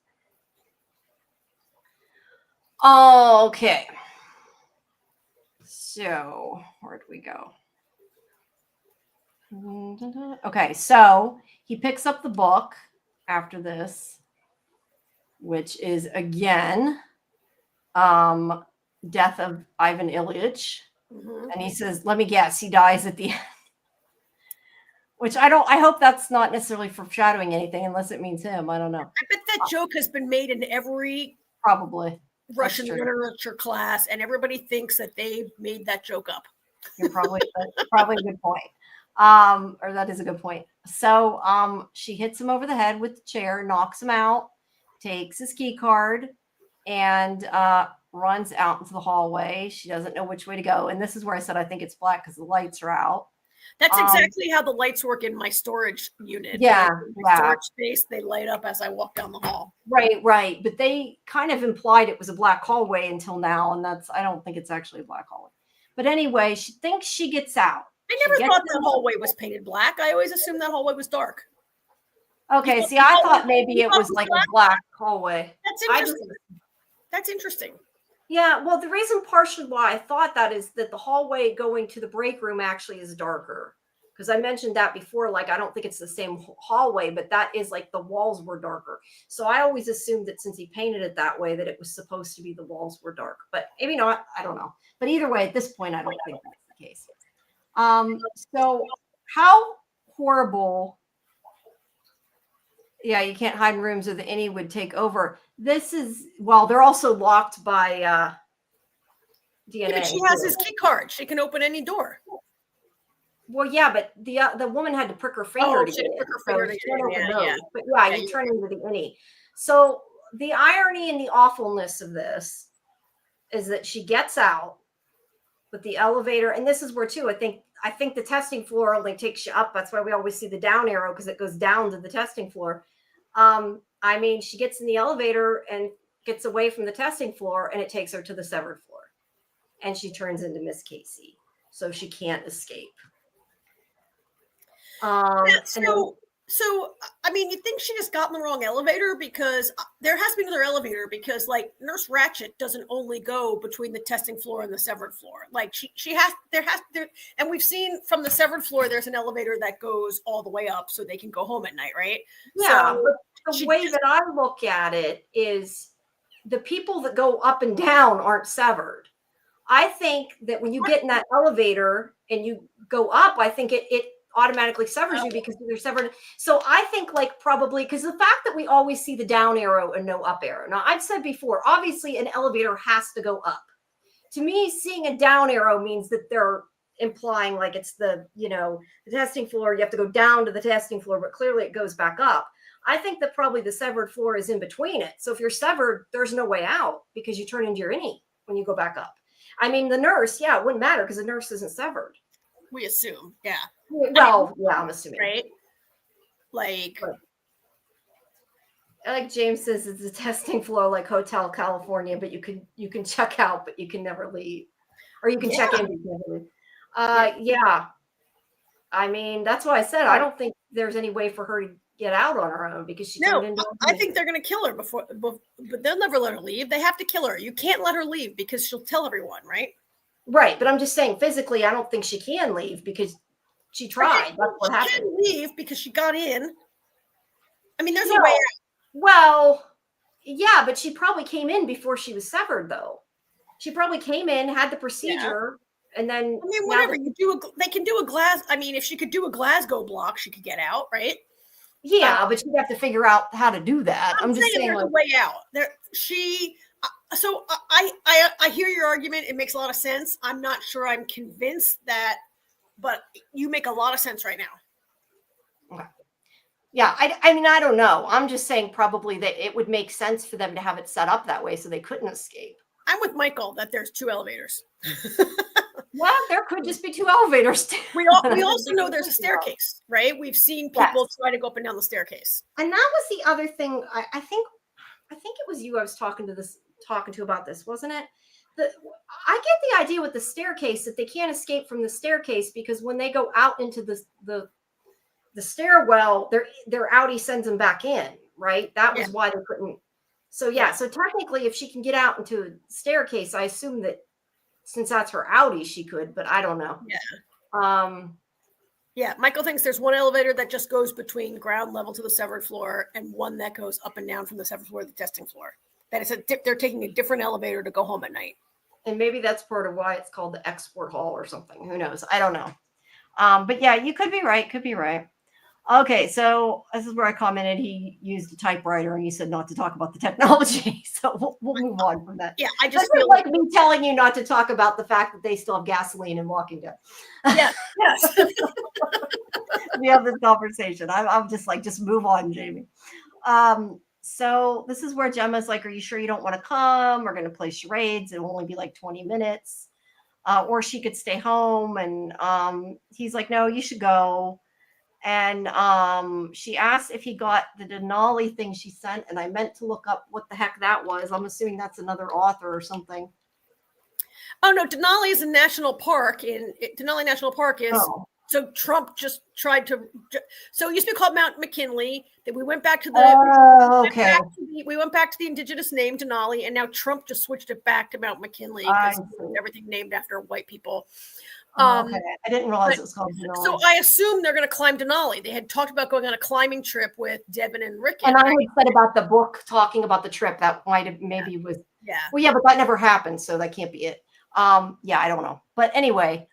S1: Okay. So where'd we go? Okay, so he picks up the book after this, which is again Death of Ivan Ilyich. Mm-hmm. And he says, let me guess, he dies at the end. Which I hope that's not necessarily foreshadowing anything, unless it means him. I don't know.
S2: I bet that joke has been made in every
S1: probably
S2: Russian literature class, and everybody thinks that they made that joke up.
S1: You're probably a good point. Or that is a good point. So she hits him over the head with the chair, knocks him out, takes his key card, and runs out into the hallway. She doesn't know which way to go. And this is where I said I think it's black because the lights are out.
S2: That's exactly how the lights work in my storage unit.
S1: Yeah,
S2: my storage space, they light up as I walk down the hall.
S1: Right. But they kind of implied it was a black hallway until now, and I don't think it's actually a black hallway. But anyway, she thinks she gets out.
S2: I never thought the hallway was painted black. I always assumed that hallway was dark.
S1: Okay, see, I thought maybe it was like a black hallway.
S2: That's interesting. That's interesting.
S1: Yeah, well, the reason partially why I thought that is that the hallway going to the break room actually is darker. Because I mentioned that before, like, I don't think it's the same hallway, but that is like the walls were darker. So I always assumed that since he painted it that way, that it was supposed to be the walls were dark. But maybe not, I don't know. But either way, at this point, I don't think that's the case. So how horrible. Yeah, you can't hide in rooms or the innie would take over. This is, well, they're also locked by DNA.
S2: Yeah, but she has his key card. She can open any door.
S1: Well, yeah, but the woman had to prick her finger to get in. But yeah, you turn into the innie. So the irony and the awfulness of this is that she gets out with the elevator, and this is where too, I think the testing floor only takes you up. That's why we always see the down arrow, because it goes down to the testing floor. I mean, she gets in the elevator and gets away from the testing floor, and it takes her to the severed floor, and she turns into Miss Casey, so she can't escape.
S2: So I mean, you think she just got in the wrong elevator, because there has to be another elevator, because like Nurse Ratched doesn't only go between the testing floor and the severed floor. Like and we've seen from the severed floor, there's an elevator that goes all the way up so they can go home at night, right?
S1: Yeah, so, but the way that I look at it is the people that go up and down aren't severed. I think that when you get in that elevator and you go up, I think it automatically severs you because they're severed. So I think like probably because the fact that we always see the down arrow and no up arrow. Now I've said before, obviously an elevator has to go up. To me, seeing a down arrow means that they're implying like it's the testing floor. You have to go down to the testing floor, but clearly it goes back up. I think that probably the severed floor is in between it. So if you're severed, there's no way out because you turn into your innie when you go back up. I mean, the nurse, yeah, it wouldn't matter because the nurse isn't severed.
S2: We assume, yeah.
S1: Well, yeah, I'm assuming.
S2: Right? Like
S1: James says, it's a testing floor like Hotel California, but you can check out, but you can never leave. Or you can check in, but you can never leave. Yeah. I mean, that's why I said I don't think there's any way for her to get out on her own because she turned into
S2: I think they're going to kill her before, but they'll never let her leave. They have to kill her. You can't let her leave because she'll tell everyone, right?
S1: Right, but I'm just saying physically, I don't think she can leave because she tried. That's what happened.
S2: She can leave because she got in. I mean, there's a way out.
S1: Well, yeah, but she probably came in before she was severed, though. She probably came in, had the procedure, and then.
S2: I mean, whatever they can do a glass. I mean, if she could do a Glasgow block, she could get out, right?
S1: Yeah, but she'd have to figure out how to do that. I'm just saying
S2: there's a way out. So I hear your argument. It makes a lot of sense. I'm not sure I'm convinced that, but you make a lot of sense right now.
S1: Okay. Yeah, I mean, I don't know. I'm just saying probably that it would make sense for them to have it set up that way so they couldn't escape.
S2: I'm with Michael that there's 2 elevators.
S1: Well, there could just be 2 elevators.
S2: We also know there's a staircase, right? We've seen people try to go up and down the staircase.
S1: And that was the other thing. I think it was you I was talking to about this, wasn't it? I get the idea with the staircase that they can't escape from the staircase because when they go out into the stairwell, their outie sends them back in, right? That was why they couldn't. So so technically, if she can get out into a staircase, I assume that since that's her outie, she could, but I don't know.
S2: Yeah. Michael thinks there's 1 elevator that just goes between ground level to the severed floor and 1 that goes up and down from the severed floor to the testing floor. That is they're taking a different elevator to go home at night.
S1: And maybe that's part of why it's called the export hall or something. Who knows? I don't know. But yeah, you could be right. Could be right. Okay, so this is where I commented he used a typewriter and he said not to talk about the technology. So we'll move on from that.
S2: Yeah, I just
S1: feel like me telling you not to talk about the fact that they still have gasoline in Walking Dead.
S2: Yeah, yes.
S1: We have this conversation. I'm just like, just move on, Jamie. So this is where Gemma's like, are you sure you don't want to come? We're going to play charades. It'll only be like 20 minutes. or she could stay home. And he's like, no, you should go. And she asked if he got the Denali thing she sent, and I meant to look up what the heck that was. I'm assuming that's another author or something.
S2: Oh no, Denali is a national park. Denali National Park is so Trump just tried to. So it used to be called Mount McKinley. Then we went back to the. We went back to the indigenous name Denali, and now Trump just switched it back to Mount McKinley because everything named after white people.
S1: Okay, I didn't realize it was called Denali.
S2: So I assume they're going to climb Denali. They had talked about going on a climbing trip with Devin and Rick.
S1: And I had said about the book talking about the trip that might have maybe was.
S2: Yeah.
S1: Well, yeah, but that never happened, so that can't be it. Yeah, I don't know. But anyway,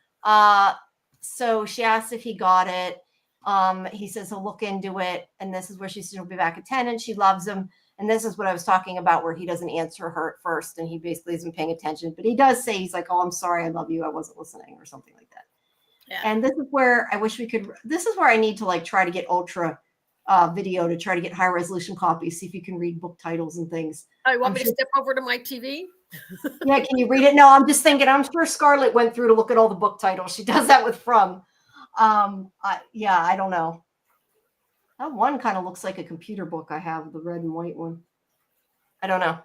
S1: so she asked if he got it. He says he'll look into it, and this is where she said he'll be back at 10, and she loves him. And this is what I was talking about, where he doesn't answer her at first, and he basically isn't paying attention. But he does say, he's like, oh, I'm sorry, I love you, I wasn't listening, or something like that. Yeah. And this is where I wish we could, this is where I need to like try to get ultra video to try to get high resolution copies, see if you can read book titles and things.
S2: Oh, you want me to step over to my TV?
S1: Yeah, can you read it? No, I'm just thinking, I'm sure Scarlett went through to look at all the book titles. She does that with From. Yeah, I don't know. That one kind of looks like a computer book I have, the red and white one. I don't know.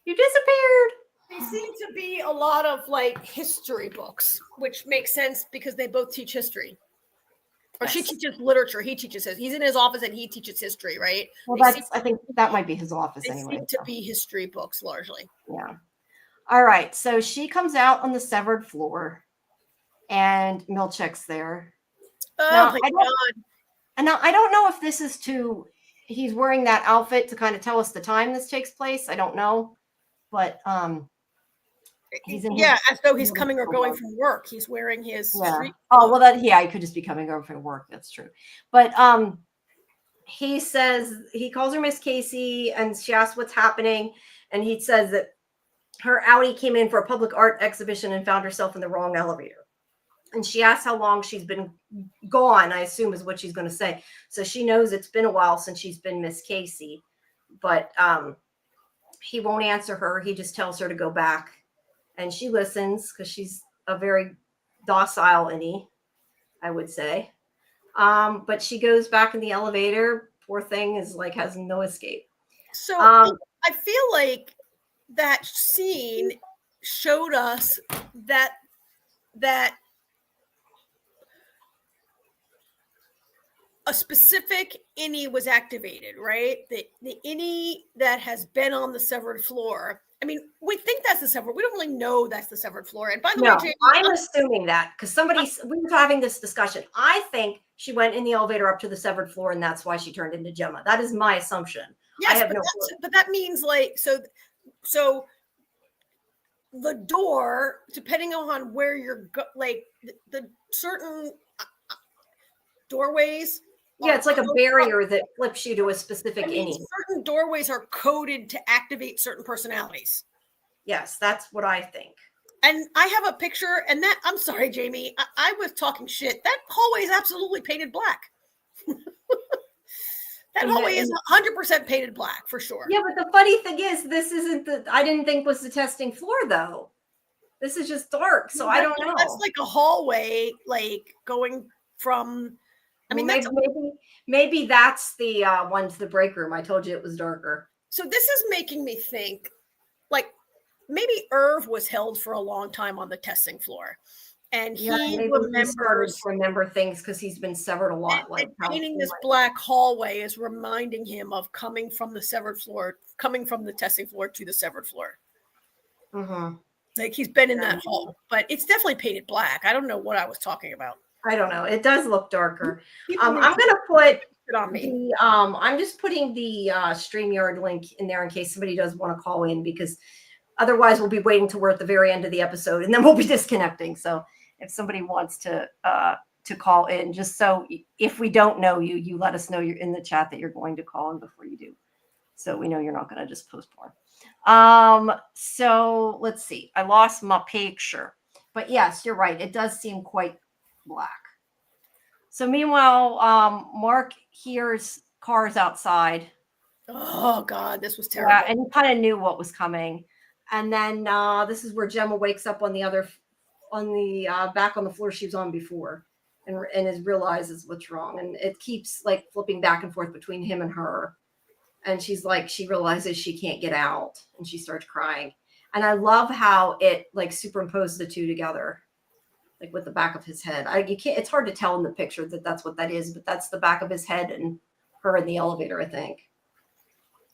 S1: You disappeared.
S2: They seem to be a lot of like history books, which makes sense because they both teach history. Or yes. She teaches literature. He teaches his. He's in his office and he teaches history, right?
S1: Well, I think that might be his office anyway.
S2: Seem to be history books largely.
S1: Yeah. All right. So she comes out on the severed floor, and Milchek's there.
S2: Oh now, my God!
S1: And now I don't know if this is he's wearing that outfit to kind of tell us the time this takes place. I don't know, but he's in
S2: as though he's coming or going from work. He's wearing his street.
S1: Oh, well, he could just be coming over from work. That's true. But he says, he calls her Miss Casey, and she asks what's happening. And he says that her Audi came in for a public art exhibition and found herself in the wrong elevator. And she asks how long she's been gone, I assume is what she's going to say. So she knows it's been a while since she's been Miss Casey. But he won't answer her. He just tells her to go back. And she listens because she's a very docile innie, I would say. But she goes back in the elevator. Poor thing is like has no escape.
S2: So I feel like that scene showed us that a specific innie was activated, right? The innie that has been on the severed floor. I mean, we think that's the severed. We don't really know that's the severed floor. And by the way, Jamie,
S1: I'm assuming that because we were having this discussion. I think she went in the elevator up to the severed floor, and that's why she turned into Gemma. That is my assumption.
S2: Yes, but that means like so the door, depending on where you're like the certain doorways.
S1: Yeah, it's like a barrier that flips you to a specific innie.
S2: Certain doorways are coded to activate certain personalities.
S1: Yes, that's what I think.
S2: And I have a picture, and that, I'm sorry, Jamie, I was talking shit. That hallway is absolutely painted black. That hallway is 100% painted black, for sure.
S1: Yeah, but the funny thing is, this isn't I didn't think was the testing floor, though. This is just dark, so I don't know.
S2: That's like a hallway, like going from... I mean,
S1: maybe that's the one to the break room. I told you it was darker.
S2: So this is making me think, like, maybe Irv was held for a long time on the testing floor, and he
S1: remember things because he's been severed a lot.
S2: And painting this black hallway is reminding him of coming from the severed floor, coming from the testing floor to the severed floor.
S1: Mm-hmm.
S2: Like he's been in that hall, but it's definitely painted black. I don't know what I was talking about.
S1: I don't know. It does look darker. I'm going to put
S2: it on me.
S1: I'm just putting the StreamYard link in there in case somebody does want to call in, because otherwise we'll be waiting till we're at the very end of the episode and then we'll be disconnecting. So if somebody wants to call in, just so if we don't know you, you let us know you're in the chat that you're going to call in before you do. So we know you're not going to just post porn. So let's see. I lost my picture. But yes, you're right. It does seem quite black. So meanwhile, Mark hears cars outside.
S2: Oh God, this was terrible.
S1: Yeah, and he kind of knew what was coming. And then this is where Gemma wakes up on the back on the floor she was on before, and realizes what's wrong. And it keeps like flipping back and forth between him and her. And she's like, she realizes she can't get out, and she starts crying. And I love how it like superimposed the two together, like with the back of his head. You can't. It's hard to tell in the picture that that's what that is, but that's the back of his head and her in the elevator, I think.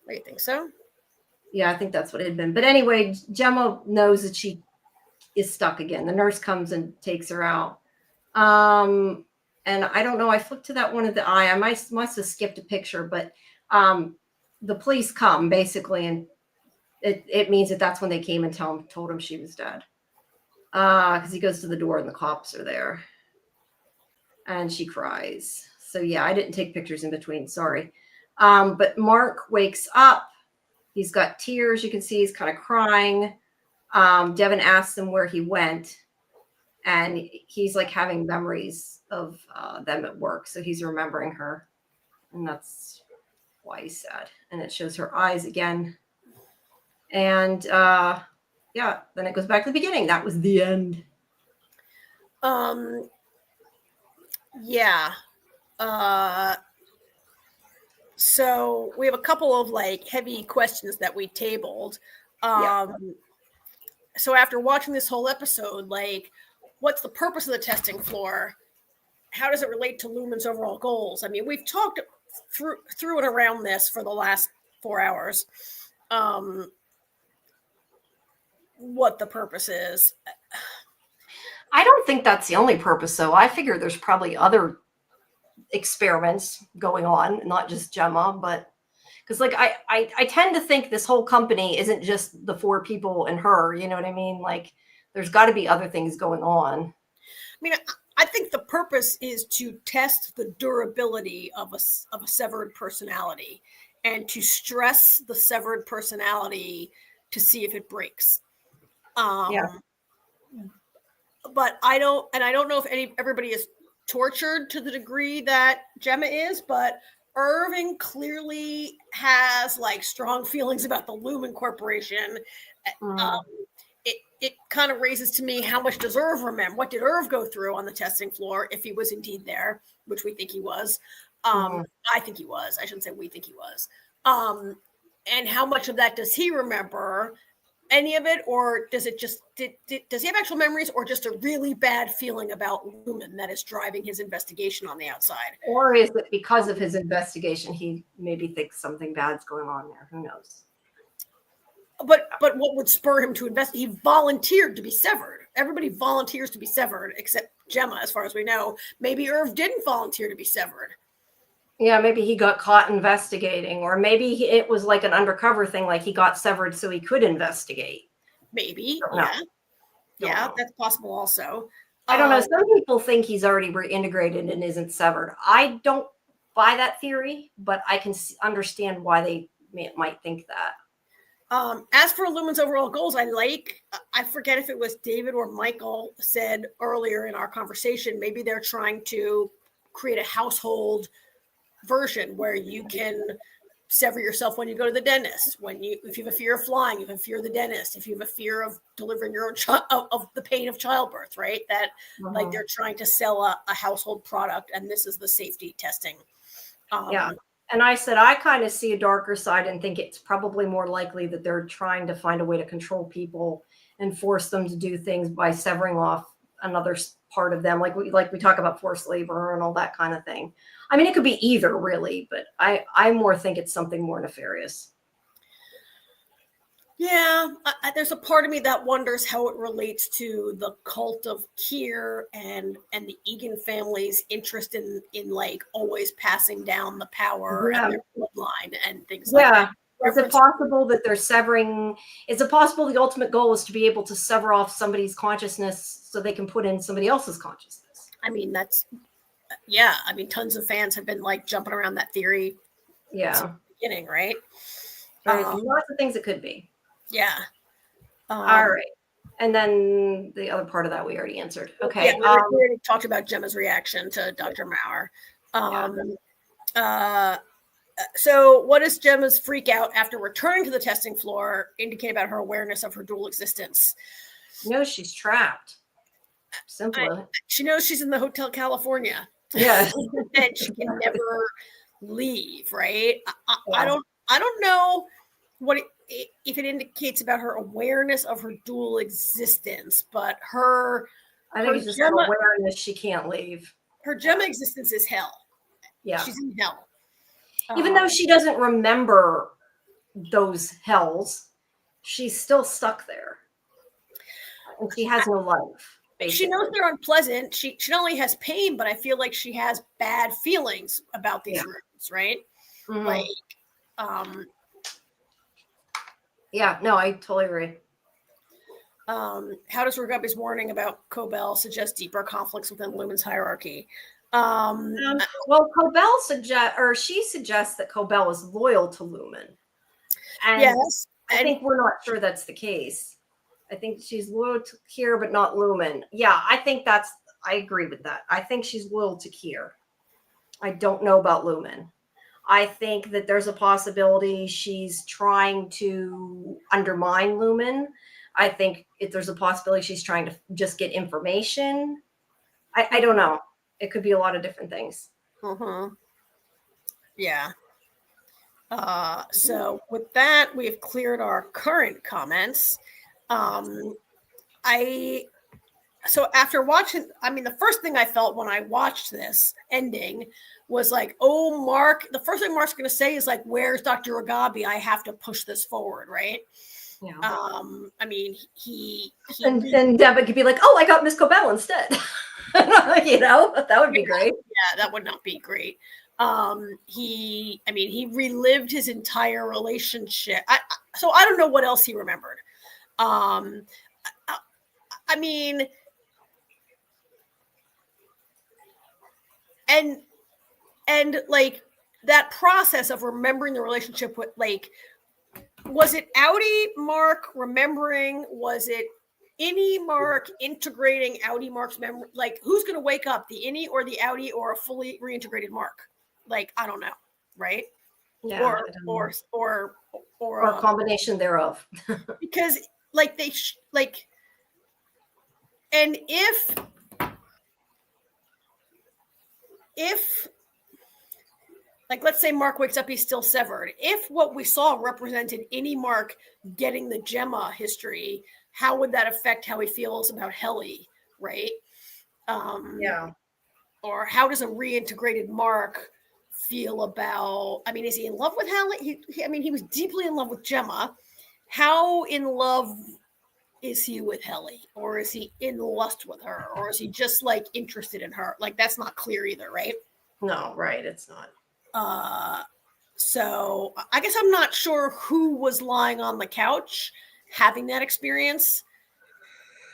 S2: You think so?
S1: Yeah, I think that's what it had been. But anyway, Gemma knows that she is stuck again. The nurse comes and takes her out. And I don't know. I flipped to that one of the eye. I must have skipped a picture, but the police come basically, and it means that's when they came and told him she was dead. Because he goes to the door and the cops are there, and she cries. So yeah, I didn't take pictures in between. Sorry. But Mark wakes up. He's got tears. You can see he's kind of crying. Devin asks him where he went, and he's like having memories of them at work. So he's remembering her, and that's why he's sad. And it shows her eyes again. And yeah, then it goes back to the beginning. That was the end.
S2: Yeah. So we have a couple of like heavy questions that we tabled. So after watching this whole episode, like, what's the purpose of the testing floor? How does it relate to Lumen's overall goals? I mean, we've talked through and around this for the last 4 hours. What the purpose is.
S1: I don't think that's the only purpose, though. I figure there's probably other experiments going on, not just Gemma, but because like I tend to think this whole company isn't just the 4 people and her, you know what I mean? Like there's got to be other things going on.
S2: I mean, I think the purpose is to test the durability of a severed personality and to stress the severed personality to see if it breaks.
S1: Yeah.
S2: But I don't know if everybody is tortured to the degree that Gemma is, but Irving clearly has like strong feelings about the Lumen Corporation. It kind of raises to me, how much does Irv remember? What did Irv go through on the testing floor, if he was indeed there, which we think he was? I think he was. I shouldn't say we think he was. And how much of that does he remember? Any of it, or does it just does he have actual memories, or just a really bad feeling about Lumen that is driving his investigation on the outside?
S1: Or is it because of his investigation he maybe thinks something bad's going on there? Who knows?
S2: But what would spur him to invest? He volunteered to be severed. Everybody volunteers to be severed except Gemma, as far as we know. Maybe Irv didn't volunteer to be severed.
S1: Yeah, maybe he got caught investigating, or maybe it was like an undercover thing, like he got severed so he could investigate.
S2: Maybe,
S1: yeah,
S2: that's possible also.
S1: I don't know. Some people think he's already reintegrated and isn't severed. I don't buy that theory, but I can understand why they might think that.
S2: As for Lumen's overall goals, I forget if it was David or Michael said earlier in our conversation, maybe they're trying to create a household version where you can sever yourself when you go to the dentist, if you have a fear of flying, if you have a fear of the dentist, if you have a fear of delivering your own of the pain of childbirth, right? That like they're trying to sell a household product, and this is the safety testing.
S1: Yeah. And I said, I kind of see a darker side and think it's probably more likely that they're trying to find a way to control people and force them to do things by severing off another part of them. Like we talk about forced labor and all that kind of thing. I mean, it could be either really, but I more think it's something more nefarious.
S2: Yeah, there's a part of me that wonders how it relates to the cult of Keir and the Egan family's interest in like always passing down the power and their bloodline and things like that.
S1: Is it possible that they're severing? Is it possible the ultimate goal is to be able to sever off somebody's consciousness so they can put in somebody else's consciousness?
S2: I mean, tons of fans have been like jumping around that theory.
S1: Yeah.
S2: Since the beginning, right?
S1: There's lots of things it could be.
S2: Yeah.
S1: All right. And then the other part of that we already answered. Okay.
S2: Yeah, we already talked about Gemma's reaction to Dr. Maurer. So what does Gemma's freak out after returning to the testing floor indicate about her awareness of her dual existence?
S1: She's trapped. Simple.
S2: She knows she's in the Hotel California.
S1: Yes.
S2: And she can never leave, right?
S1: Yeah.
S2: I don't know what if it indicates about her awareness of her dual existence, but
S1: I think it's just Gemma, her awareness she can't leave.
S2: Her Gemma existence is hell.
S1: Yeah.
S2: She's in hell.
S1: Even though she doesn't remember those hells, she's still stuck there. And she has no life. Basically.
S2: She knows they're unpleasant. She not only has pain, but I feel like she has bad feelings about these rooms, right?
S1: Mm-hmm.
S2: Like,
S1: yeah, no, I totally agree.
S2: How does Rugabe's warning about Cobell suggest deeper conflicts within Lumen's hierarchy?
S1: Well, Cobell suggests that Cobell is loyal to Lumen. And
S2: yes.
S1: I think we're not sure that's the case. I think she's loyal to Kier, but not Lumen. Yeah, I agree with that. I think she's loyal to Kier. I don't know about Lumen. I think that there's a possibility she's trying to undermine Lumen. I think there's a possibility she's trying to just get information. I don't know. It could be a lot of different things.
S2: Mm-hmm. Yeah. So with that, we have cleared our current comments. So after watching, the first thing I felt when I watched this ending was like, oh, Mark, the first thing Mark's going to say is like, where's Dr. Rugabe? I have to push this forward, right?
S1: Yeah.
S2: And
S1: Deborah could be like, oh, I got Miss Cobell instead. That would be great.
S2: Yeah, that would not be great. He relived his entire relationship. So I don't know what else he remembered. And like that process of remembering the relationship with, like, was it Audi Mark remembering? Was it Innie Mark integrating Audi Mark's memory? Like, who's going to wake up, the Innie or the Audi, or a fully reintegrated Mark? Like, I don't know, right?
S1: Yeah,
S2: or
S1: a combination thereof.
S2: Because like and if like, let's say Mark wakes up, he's still severed. If what we saw represented Innie Mark getting the Gemma history, how would that affect how he feels about Helly, right?
S1: Yeah.
S2: Or how does a reintegrated Mark feel about, is he in love with Helly? He was deeply in love with Gemma. How in love is he with Helly? Or is he in lust with her? Or is he just like interested in her? Like, that's not clear either, right?
S1: No, right. It's not.
S2: So I guess I'm not sure who was lying on the couch having that experience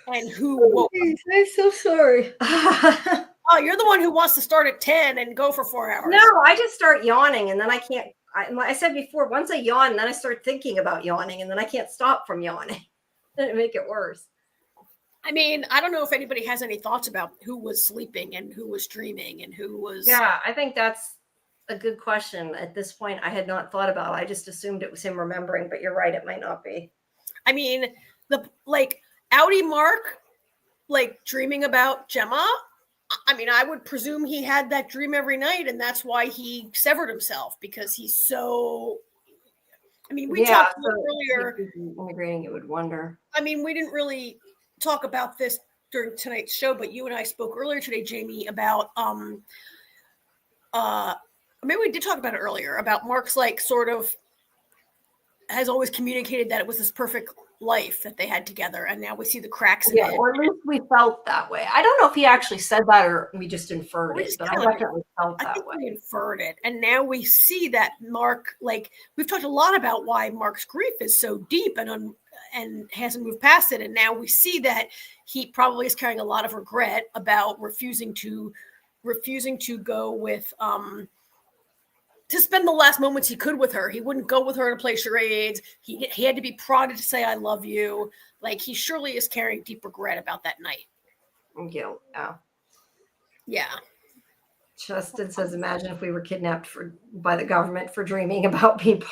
S2: and who woke up.
S1: I'm so sorry.
S2: Oh, you're the one who wants to start at 10 and go for 4 hours.
S1: No, I just start yawning and then I can't. I said before, once I yawn, then I start thinking about yawning and then I can't stop from yawning. Then it make it worse.
S2: I don't know if anybody has any thoughts about who was sleeping and who was dreaming and who was.
S1: Yeah, I think that's a good question. At this point, I had not thought about it. I just assumed it was him remembering, but you're right, it might not be.
S2: Audi Mark, like, dreaming about Gemma. I would presume he had that dream every night, and that's why he severed himself, because he's so. We talked earlier.
S1: Integrating, it would wonder.
S2: We didn't really talk about this during tonight's show, but you and I spoke earlier today, Jamie, about maybe we did talk about it earlier, about Mark's, like, sort of has always communicated that it was this perfect life that they had together, and now we see the cracks in it.
S1: Or at least we felt that way. I don't know if he actually said that or we just inferred it, but I definitely felt that way.
S2: We inferred it, and now we see that Mark, like, we've talked a lot about why Mark's grief is so deep and hasn't moved past it, and now we see that he probably is carrying a lot of regret about refusing to go with to spend the last moments he could with her. He wouldn't go with her to play charades. He had to be prodded to say, I love you. Like, he surely is carrying deep regret about that night.
S1: Yeah.
S2: Yeah.
S1: Justin says, imagine if we were kidnapped by the government for dreaming about people.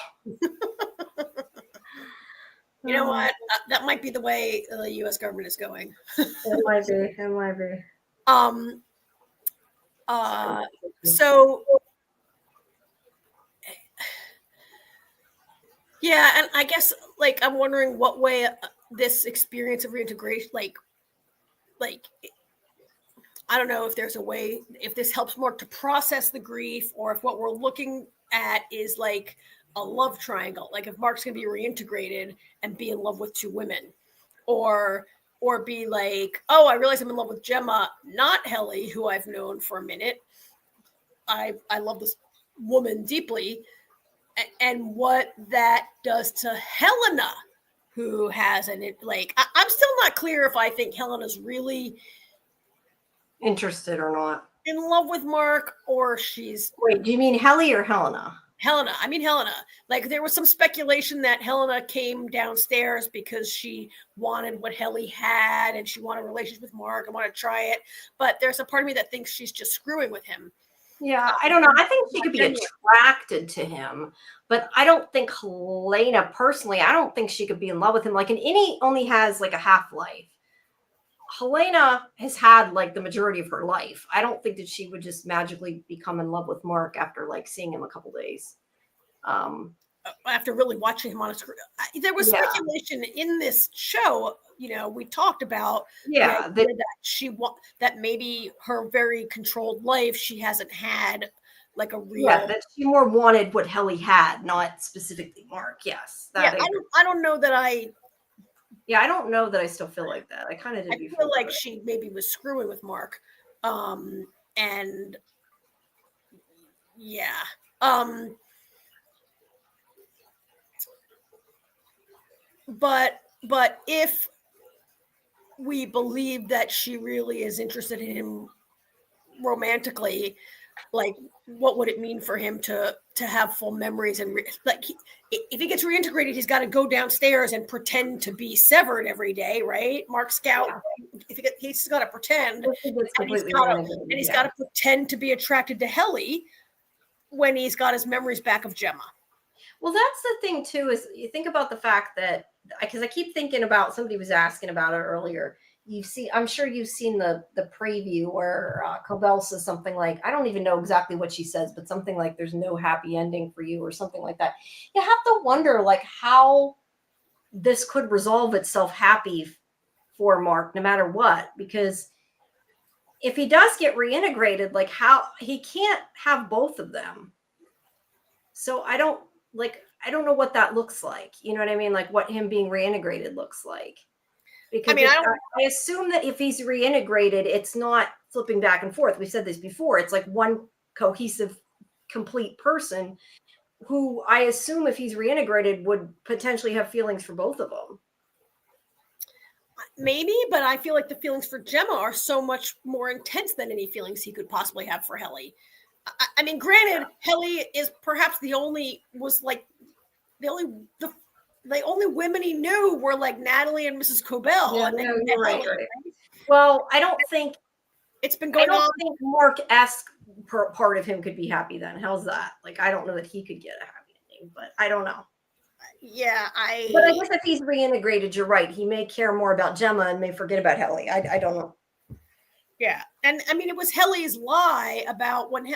S2: You know what? That might be the way the U.S. government is going.
S1: It might be. It might be.
S2: So yeah, and I guess like I'm wondering what way this experience of reintegration, like I don't know if there's a way, if this helps Mark to process the grief, or if what we're looking at is like a love triangle. Like if Mark's gonna be reintegrated and be in love with two women, or be like, oh, I realize I'm in love with Gemma, not Helly, who I've known for a minute. I love this woman deeply, and what that does to Helena, who has I'm still not clear if I think Helena's really
S1: interested or not
S2: in love with Mark, or she's...
S1: Wait, do you mean Helly or Helena?
S2: Helena. I mean Helena. Like there was some speculation that Helena came downstairs because she wanted what Helly had and she wanted a relationship with Mark and wanted to try it. But there's a part of me that thinks she's just screwing with him.
S1: Yeah, I don't know. I think she could be attracted to him, but I don't think Helena personally, I don't think she could be in love with him. Like, and Innie only has like a half-life. Helena has had like the majority of her life. I don't think that she would just magically become in love with Mark after like seeing him a couple days.
S2: After really watching him on a screen. There was speculation in this show, you know, we talked about that maybe her very controlled life, she hasn't had like a real...
S1: Yeah, that she more wanted what Helly had, not specifically Mark. Yes.
S2: I don't know that I...
S1: Yeah, I don't know that I still feel like that. I kind of did.
S2: I feel like she maybe was screwing with Mark. And yeah. But if we believe that she really is interested in him romantically, like what would it mean for him to have full memories and if he gets reintegrated, he's got to go downstairs and pretend to be severed every day, right? Mark Scout, he's got to pretend, and he's got to pretend to be attracted to Helly when he's got his memories back of Gemma.
S1: Well, that's the thing too, is you think about the fact that, because I keep thinking about, somebody was asking about it earlier. I'm sure you've seen the preview where Cobell says something like, I don't even know exactly what she says, but something like there's no happy ending for you or something like that. You have to wonder like how this could resolve itself happy for Mark, no matter what, because if he does get reintegrated, like how he can't have both of them. So I don't know what that looks like. You know what I mean? Like what him being reintegrated looks like. Because I assume that if he's reintegrated, it's not flipping back and forth. We said this before. It's like one cohesive, complete person who I assume if he's reintegrated would potentially have feelings for both of them.
S2: Maybe, but I feel like the feelings for Gemma are so much more intense than any feelings he could possibly have for Helly. I mean, granted, Helly is perhaps the only women he knew were like Natalie and Mrs. Cobell.
S1: Yeah, no, you're right. Well, I don't think
S2: it's been going on. I don't
S1: think Mark-esque part of him could be happy then. How's that? Like, I don't know that he could get a happy ending, but I don't know.
S2: Yeah,
S1: But I guess if he's reintegrated, you're right. He may care more about Gemma and may forget about Helly. I don't know.
S2: Yeah, and I mean, it was Helly's lie about when...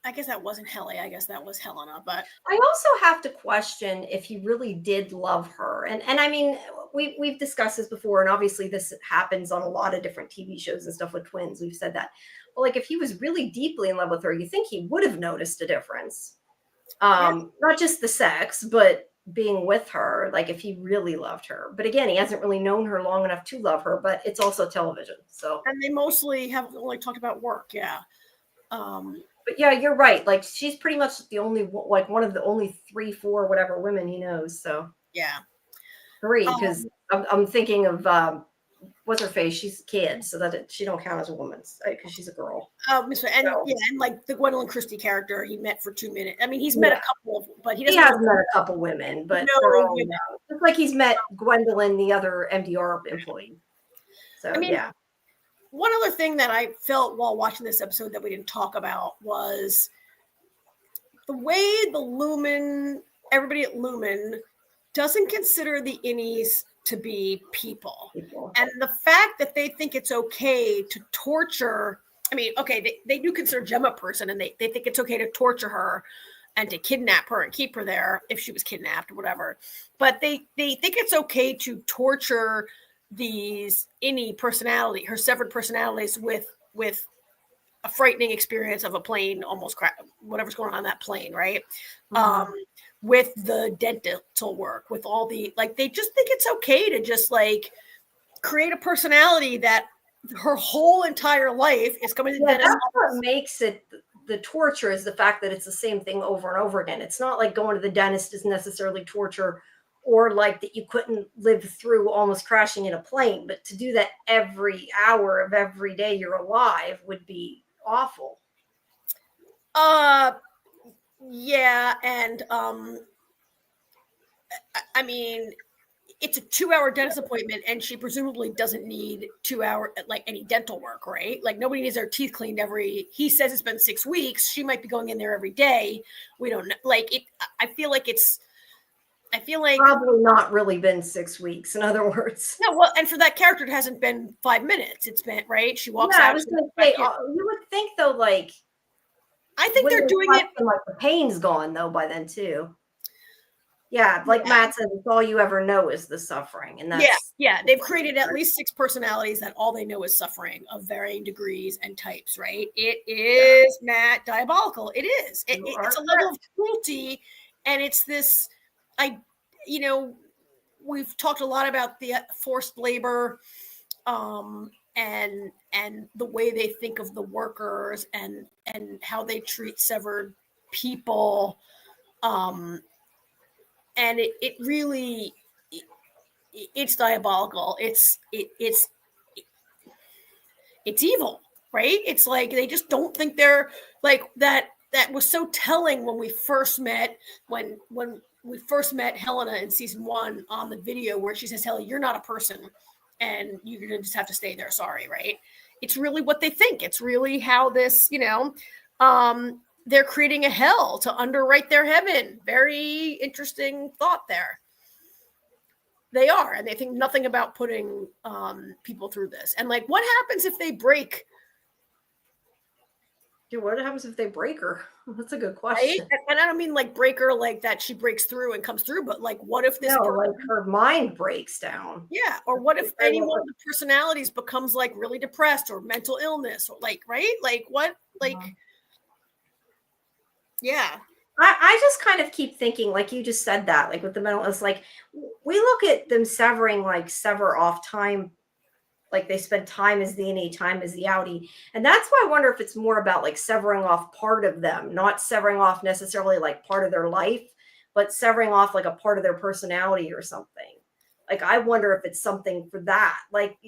S2: I guess that wasn't Helly. I guess that was Helena. But
S1: I also have to question if he really did love her. And I mean, we've discussed this before, and obviously this happens on a lot of different TV shows and stuff with twins. We've said that. But like, if he was really deeply in love with her, you think he would have noticed a difference. Not just the sex, but being with her, like if he really loved her. But again, he hasn't really known her long enough to love her, but it's also television. So,
S2: and they mostly have only talked about work. Yeah.
S1: But yeah, you're right. Like she's pretty much the only, like one of the only 3, 4, whatever women he knows. So
S2: yeah,
S1: 3, because I'm thinking of what's her face? She's a kid, so that she don't count as a woman because she's a girl.
S2: And like the Gwendolyn Christie character, he met for 2 minutes. I mean, he's met a couple, but he has
S1: met a couple women, but it's like he's met Gwendolyn, the other MDR employee. So I mean,
S2: one other thing that I felt while watching this episode that we didn't talk about was the way everybody at Lumen doesn't consider the innies to be people. And the fact that they think it's okay to torture, I mean, okay, they do consider Gemma a person, and they think it's okay to torture her and to kidnap her and keep her there if she was kidnapped or whatever. But they think it's okay to torture these her severed personalities with a frightening experience of a plane almost whatever's going on that plane, right? Mm-hmm. With the dental work, with all the, like, they just think it's okay to just like create a personality that her whole entire life is coming to the dentist.
S1: That's what makes it the torture, is the fact that it's the same thing over and over again. It's not like going to the dentist is necessarily torture, or like that you couldn't live through almost crashing in a plane, but to do that every hour of every day you're alive would be awful.
S2: Yeah, and I mean, it's a 2-hour dentist appointment, and she presumably doesn't need 2 hour, like, any dental work, right? Like, nobody needs their teeth cleaned he says it's been 6 weeks. She might be going in there every day. We don't know. Like, I feel like
S1: probably not really been 6 weeks, in other words.
S2: No, well, and for that character, it hasn't been 5 minutes. It's been, right? She walks out.
S1: I was going to say, you would think though, like,
S2: I think they're doing it.
S1: Like, the pain's gone though by then too. Yeah, like Matt said, it's all you ever know is the suffering, and that's
S2: they've created at least 6 personalities that all they know is suffering of varying degrees and types, right? It is, Matt, diabolical. It is. It's a level of cruelty, and it's this. We've talked a lot about the forced labor, and the way they think of the workers and how they treat severed people. And it really, it's diabolical. It's evil, right? It's like, they just don't think they're like that. That was so telling when we first met, when we first met Helena in season 1 on the video where she says, Helena, you're not a person and you're going to just have to stay there. Sorry. Right. It's really what they think. It's really how this, they're creating a hell to underwrite their heaven. Very interesting thought there. They are, and they think nothing about putting people through this. And like, what happens if they break?
S1: Dude, what happens if they break her? That's a good question.
S2: Right? And I don't mean like break her like that she breaks through and comes through, but like, what if this
S1: like her mind breaks down?
S2: Yeah, or what if any one of the personalities becomes like really depressed or mental illness, or like, right? Like what? Like. Yeah.
S1: I just kind of keep thinking, like you just said that, like with the mental illness, like we look at them severing, like sever off time, like they spend time as the innie, time as the outie. And that's why I wonder if it's more about like severing off part of them, not severing off necessarily like part of their life, but severing off like a part of their personality or something. Like, I wonder if it's something for that. Like,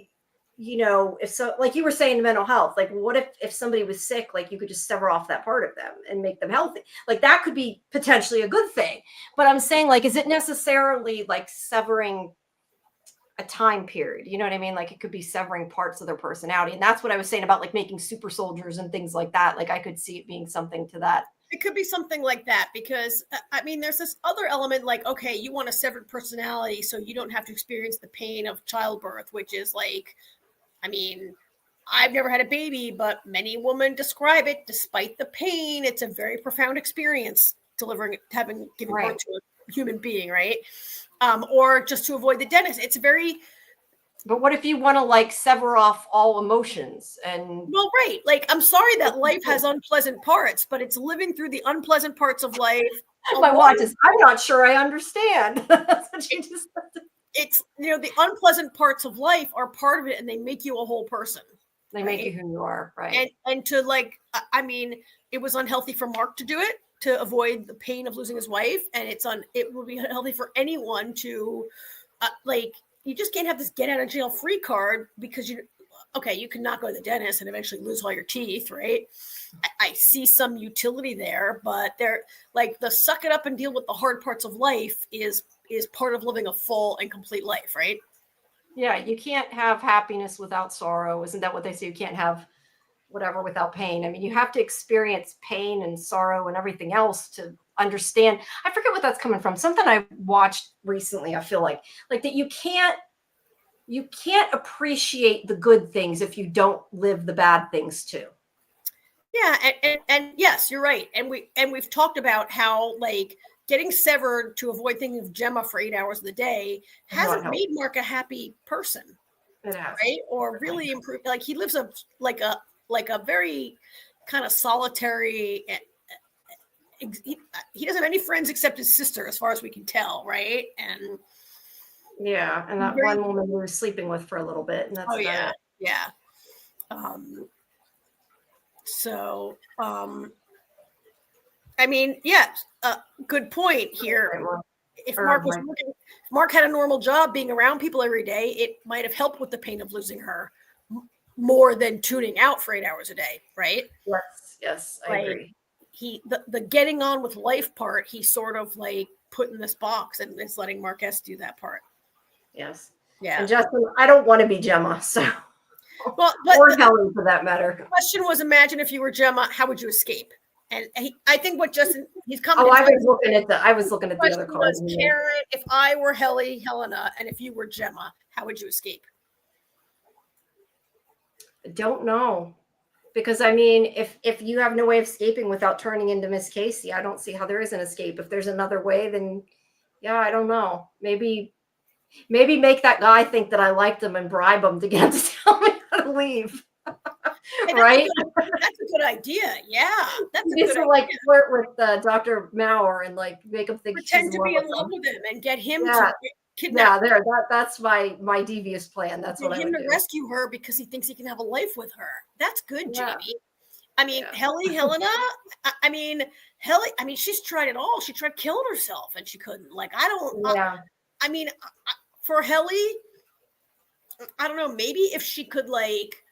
S1: if so, like you were saying, mental health, like what if somebody was sick, like you could just sever off that part of them and make them healthy. Like that could be potentially a good thing. But I'm saying, like, is it necessarily like severing a time period? You know what I mean? Like it could be severing parts of their personality. And that's what I was saying about like making super soldiers and things like that. Like I could see it being something to that.
S2: It could be something like that, because I mean, there's this other element, like, okay, you want a severed personality so you don't have to experience the pain of childbirth, which is like, I mean, I've never had a baby, but many women describe it. Despite the pain, it's a very profound experience giving birth to a human being, right? Or just to avoid the dentist. It's very.
S1: But what if you want to like sever off all emotions and?
S2: Well, right. Like, I'm sorry that life has unpleasant parts, but it's living through the unpleasant parts of life.
S1: My watch is. I'm not sure I understand. That's what you just said.
S2: It's, the unpleasant parts of life are part of it, and they make you a whole person.
S1: They make you who you are, right?
S2: And to like, I mean, it was unhealthy for Mark to do it to avoid the pain of losing his wife, and it would be unhealthy for anyone to, like, you just can't have this get out of jail free card because you can not go to the dentist and eventually lose all your teeth, right? I see some utility there, but they're like, the suck it up and deal with the hard parts of life is part of living a full and complete life, right?
S1: Yeah, you can't have happiness without sorrow. Isn't that what they say? You can't have whatever without pain. I mean, you have to experience pain and sorrow and everything else to understand. I forget what that's coming from. Something I watched recently, I feel like that you can't appreciate the good things if you don't live the bad things too.
S2: Yeah, and yes, you're right. And we've talked about how like getting severed to avoid thinking of Gemma for 8 hours of the day hasn't made Mark a happy person,
S1: It has.
S2: right? Or really improved. Like he lives a very kind of solitary. He doesn't have any friends except his sister, as far as we can tell, right? And
S1: yeah, and that one woman we were sleeping with for a little bit, and that's
S2: yeah,
S1: it.
S2: yeah. So, I mean, yeah, good point here. If Mark had a normal job being around people every day, it might have helped with the pain of losing her more than tuning out for 8 hours a day, right?
S1: Yes, I agree.
S2: The getting on with life part, he sort of like put in this box and is letting Mark S do that part.
S1: Yes.
S2: Yeah.
S1: And Justin, I don't want to be Gemma, so
S2: well,
S1: or Helen for that matter.
S2: The question was, imagine if you were Gemma, how would you escape? And I think what Justin, he's coming.
S1: I was looking at the other cards.
S2: Karen, if I were Helena, and if you were Gemma, how would you escape?
S1: I don't know. Because I mean, if you have no way of escaping without turning into Miss Casey, I don't see how there is an escape. If there's another way, then yeah, I don't know. Maybe make that guy think that I liked him and bribe him to get him to tell me how to leave. Right?
S2: That's a good idea. Yeah, that's a good
S1: like flirt with Dr. Maurer and like make him think
S2: pretend to be in love with him and get him to kidnap.
S1: Yeah, that's my devious plan. That's what I would do.
S2: To rescue her because he thinks he can have a life with her. That's good, Jamie. I mean, Helena. I mean, she's tried it all. She tried killing herself and she couldn't. Like, I don't.
S1: Yeah.
S2: I mean, for Helly, I don't know. Maybe if she could like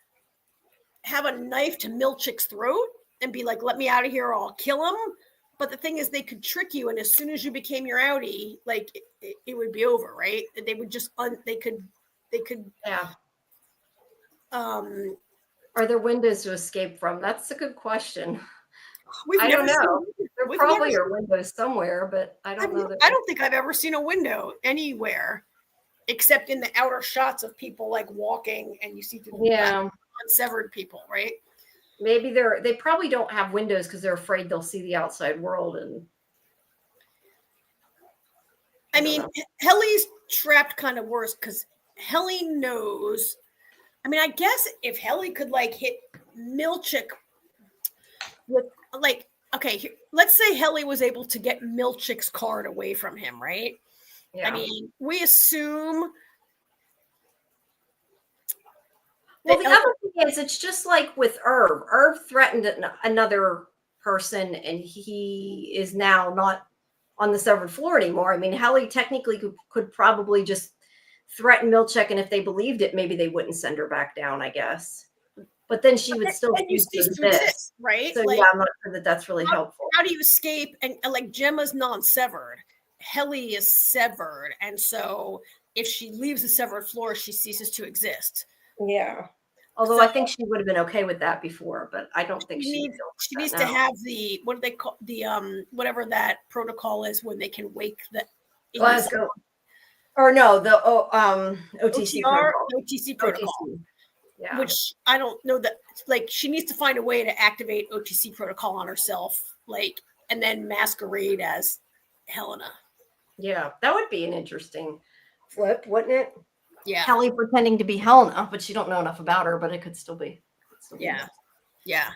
S2: have a knife to Milchick's throat and be like, "Let me out of here, or I'll kill him." But the thing is, they could trick you, and as soon as you became your outie, like it would be over, right? They would just they could.
S1: Yeah. Are there windows to escape from? That's a good question. I don't know. There probably are windows somewhere, but I don't know.
S2: I don't think I've ever seen a window anywhere, except in the outer shots of people like walking, and you see through unsevered people, right?
S1: Maybe they probably don't have windows because they're afraid they'll see the outside world. And
S2: I mean, Helly's trapped kind of worse because Helly knows. I mean, I guess if Helly could like hit Milchick with like, okay, let's say Helly was able to get Milchick's card away from him, right? Yeah. I mean, we assume.
S1: Well, the other thing is, it's just like with Irv. Irv threatened another person, and he is now not on the severed floor anymore. I mean, Helly technically could probably just threaten Milchick, and if they believed it, maybe they wouldn't send her back down, I guess. But then she would still cease to exist,
S2: right?
S1: So like, yeah, I'm not sure that that's really helpful.
S2: How do you escape? And like Gemma's non-severed, Helly is severed, and so if she leaves the severed floor, she ceases to exist.
S1: Yeah. Although I think she would have been okay with that before, but I don't think she
S2: needs to have the, what do they call the whatever that protocol is when they can wake the
S1: Glasgow. Or no, the OTC protocol.
S2: OTC protocol. OTC. Yeah. Which I don't know that, like, she needs to find a way to activate OTC protocol on herself, like, and then masquerade as Helena.
S1: Yeah, that would be an interesting flip, wouldn't it?
S2: Yeah.
S1: Helly pretending to be Helena, but you don't know enough about her, but it could still be.
S2: Yeah. Yeah.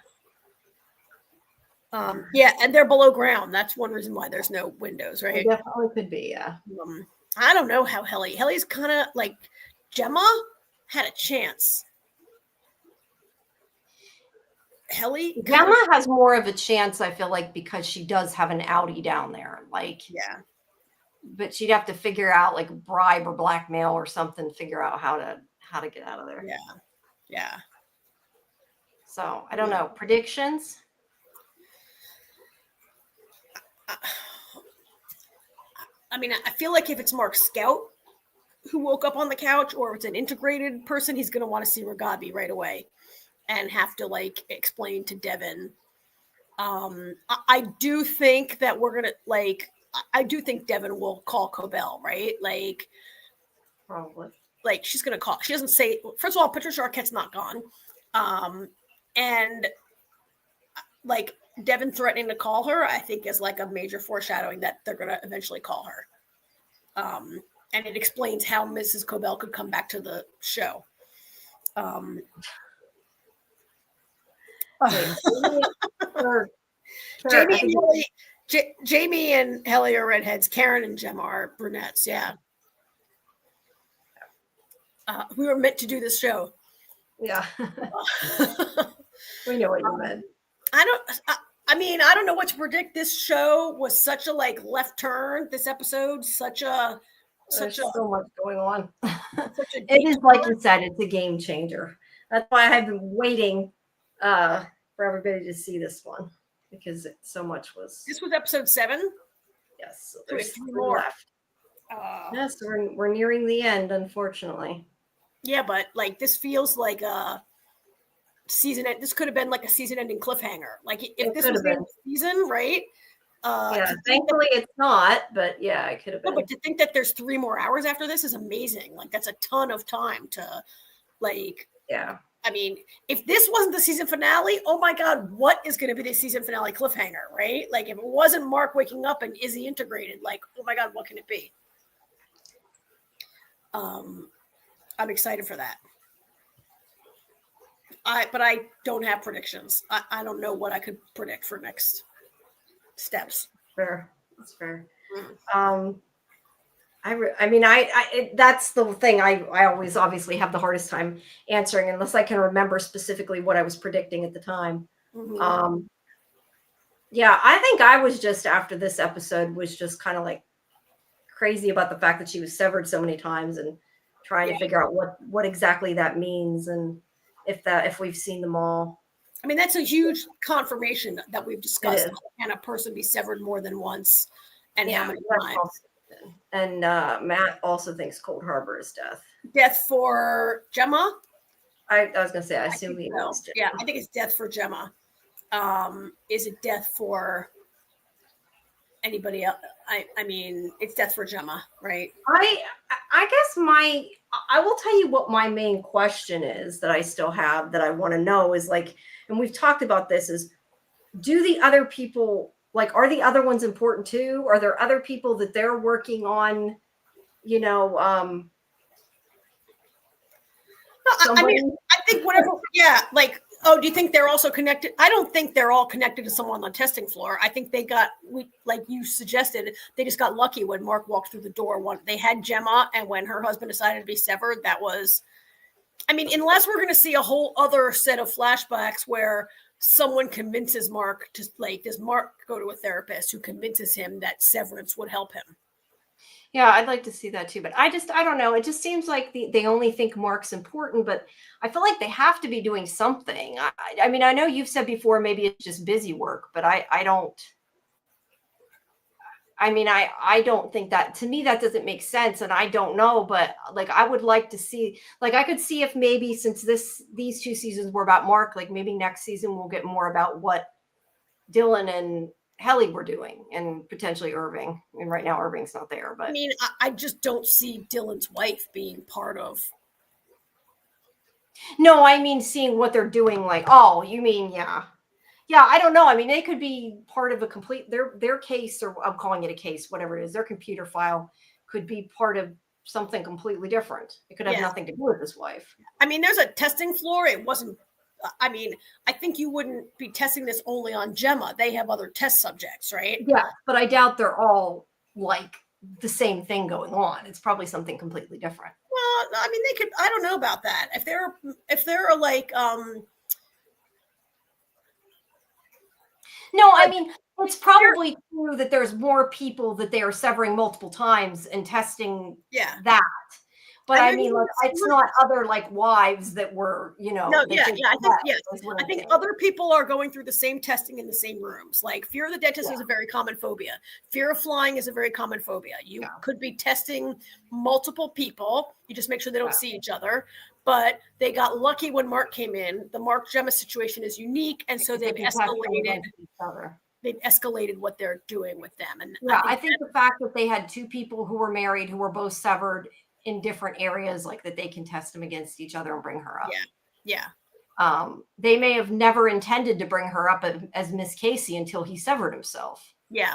S2: Yeah, and they're below ground. That's one reason why there's no windows, right?
S1: It definitely could be, yeah.
S2: I don't know how Helly's kind of like Gemma had a chance.
S1: Gemma has more of a chance, I feel like, because she does have an outie down there. Like,
S2: yeah.
S1: But she'd have to figure out like bribe or blackmail or something, figure out how to get out of there.
S2: Yeah. Yeah.
S1: So I don't know. Predictions?
S2: I mean, I feel like if it's Mark Scout who woke up on the couch or it's an integrated person, he's going to want to see Ragabi right away and have to like explain to Devin. I do think that we're going to like, I do think Devin will call Cobell, right? Like,
S1: Probably.
S2: Like she's going to call. She doesn't say, first of all, Patricia Arquette's not gone. And like Devin threatening to call her, I think is like a major foreshadowing that they're going to eventually call her. And it explains how Mrs. Cobell could come back to the show. Jamie and Helly are redheads. Karen and Gemma are brunettes. Yeah. We were meant to do this show.
S1: Yeah. We know what you meant.
S2: I don't know what to predict. This show was such a like left turn. This episode, there's so
S1: much going on. It is like you said, it's a game changer. That's why I've been waiting for everybody to see this one, because so much was.
S2: This was episode 7.
S1: Yes, so there's 3 more left. Yes, we're nearing the end, unfortunately.
S2: Yeah, but like this feels like a season. This could have been like a season-ending cliffhanger. Like if this was the season, right?
S1: Yeah, thankfully it's not, but yeah, it could have been.
S2: No, but to think that there's 3 more hours after this is amazing. Like that's a ton of time to, like.
S1: Yeah.
S2: I mean, if this wasn't the season finale, oh my God, what is going to be the season finale cliffhanger, right? Like if it wasn't Mark waking up and Izzy integrated, like, oh my God, what can it be? I'm excited for that. But I don't have predictions. I don't know what I could predict for next steps.
S1: Fair. That's fair. That's the thing. I always obviously have the hardest time answering unless I can remember specifically what I was predicting at the time. Mm-hmm. Yeah, I think I was just, after this episode, was just kind of like crazy about the fact that she was severed so many times and trying to figure out what exactly that means, and if we've seen them all.
S2: I mean, that's a huge confirmation that we've discussed. Can a person be severed more than once, and how many times?
S1: And Matt also thinks Cold Harbor is death.
S2: Death for Gemma?
S1: I was going to say, I assume he knows.
S2: So. Yeah, I think it's death for Gemma. Is it death for anybody else? I mean, it's death for Gemma, right?
S1: I guess I will tell you what my main question is that I still have, that I want to know, is like, and we've talked about this, is do the other people, like, are the other ones important too? Are there other people that they're working on, you know?
S2: I mean, I think whatever, like, oh, do you think they're also connected? I don't think they're all connected to someone on the testing floor. I think like you suggested, they just got lucky when Mark walked through the door. They had Gemma, and when her husband decided to be severed, that was, I mean, unless we're going to see a whole other set of flashbacks where someone convinces Mark to, like, does Mark go to a therapist who convinces him that severance would help him?
S1: Yeah, I'd like to see that too, but I don't know. It just seems like they only think Mark's important, but I feel like they have to be doing something. I mean, I know you've said before, maybe it's just busy work, but I don't think that, to me, that doesn't make sense. And I don't know, but like, I would like to see, like, I could see if maybe, since these 2 seasons were about Mark, like maybe next season we'll get more about what Dylan and Helly were doing, and potentially Irving. I mean, right now Irving's not there, but I
S2: mean, I just don't see Dylan's wife being part of.
S1: No, I mean, seeing what they're doing. Like, oh, you mean, yeah. I don't know. I mean, they could be part of a complete their case, or I'm calling it a case, whatever it is. Their computer file could be part of something completely different. It could have nothing to do with his wife.
S2: I mean, there's a testing floor. It wasn't. I mean, I think you wouldn't be testing this only on Gemma. They have other test subjects, right?
S1: Yeah, but I doubt they're all like the same thing going on. It's probably something completely different.
S2: Well, I mean, they could. I don't know about that. If they're like,
S1: no, I mean, it's probably true that there's more people that they are severing multiple times and testing that. But I
S2: think
S1: mean, like, it's not other like wives that were,
S2: no,
S1: they
S2: yeah,
S1: could
S2: yeah. I think yes.
S1: is what
S2: I
S1: I'm
S2: think
S1: saying.
S2: other people are going through the same testing in the same rooms. Like fear of the dentist is a very common phobia. Fear of flying is a very common phobia. You could be testing multiple people. You just make sure they don't see each other. But they got lucky when Mark came in. The Mark Gemma situation is unique, and so they've escalated. They've escalated what they're doing with them. And
S1: yeah, I think the fact that they had two people who were married who were both severed in different areas, like that they can test them against each other and bring her up.
S2: Yeah.
S1: They may have never intended to bring her up as Miss Casey until he severed himself.
S2: Yeah.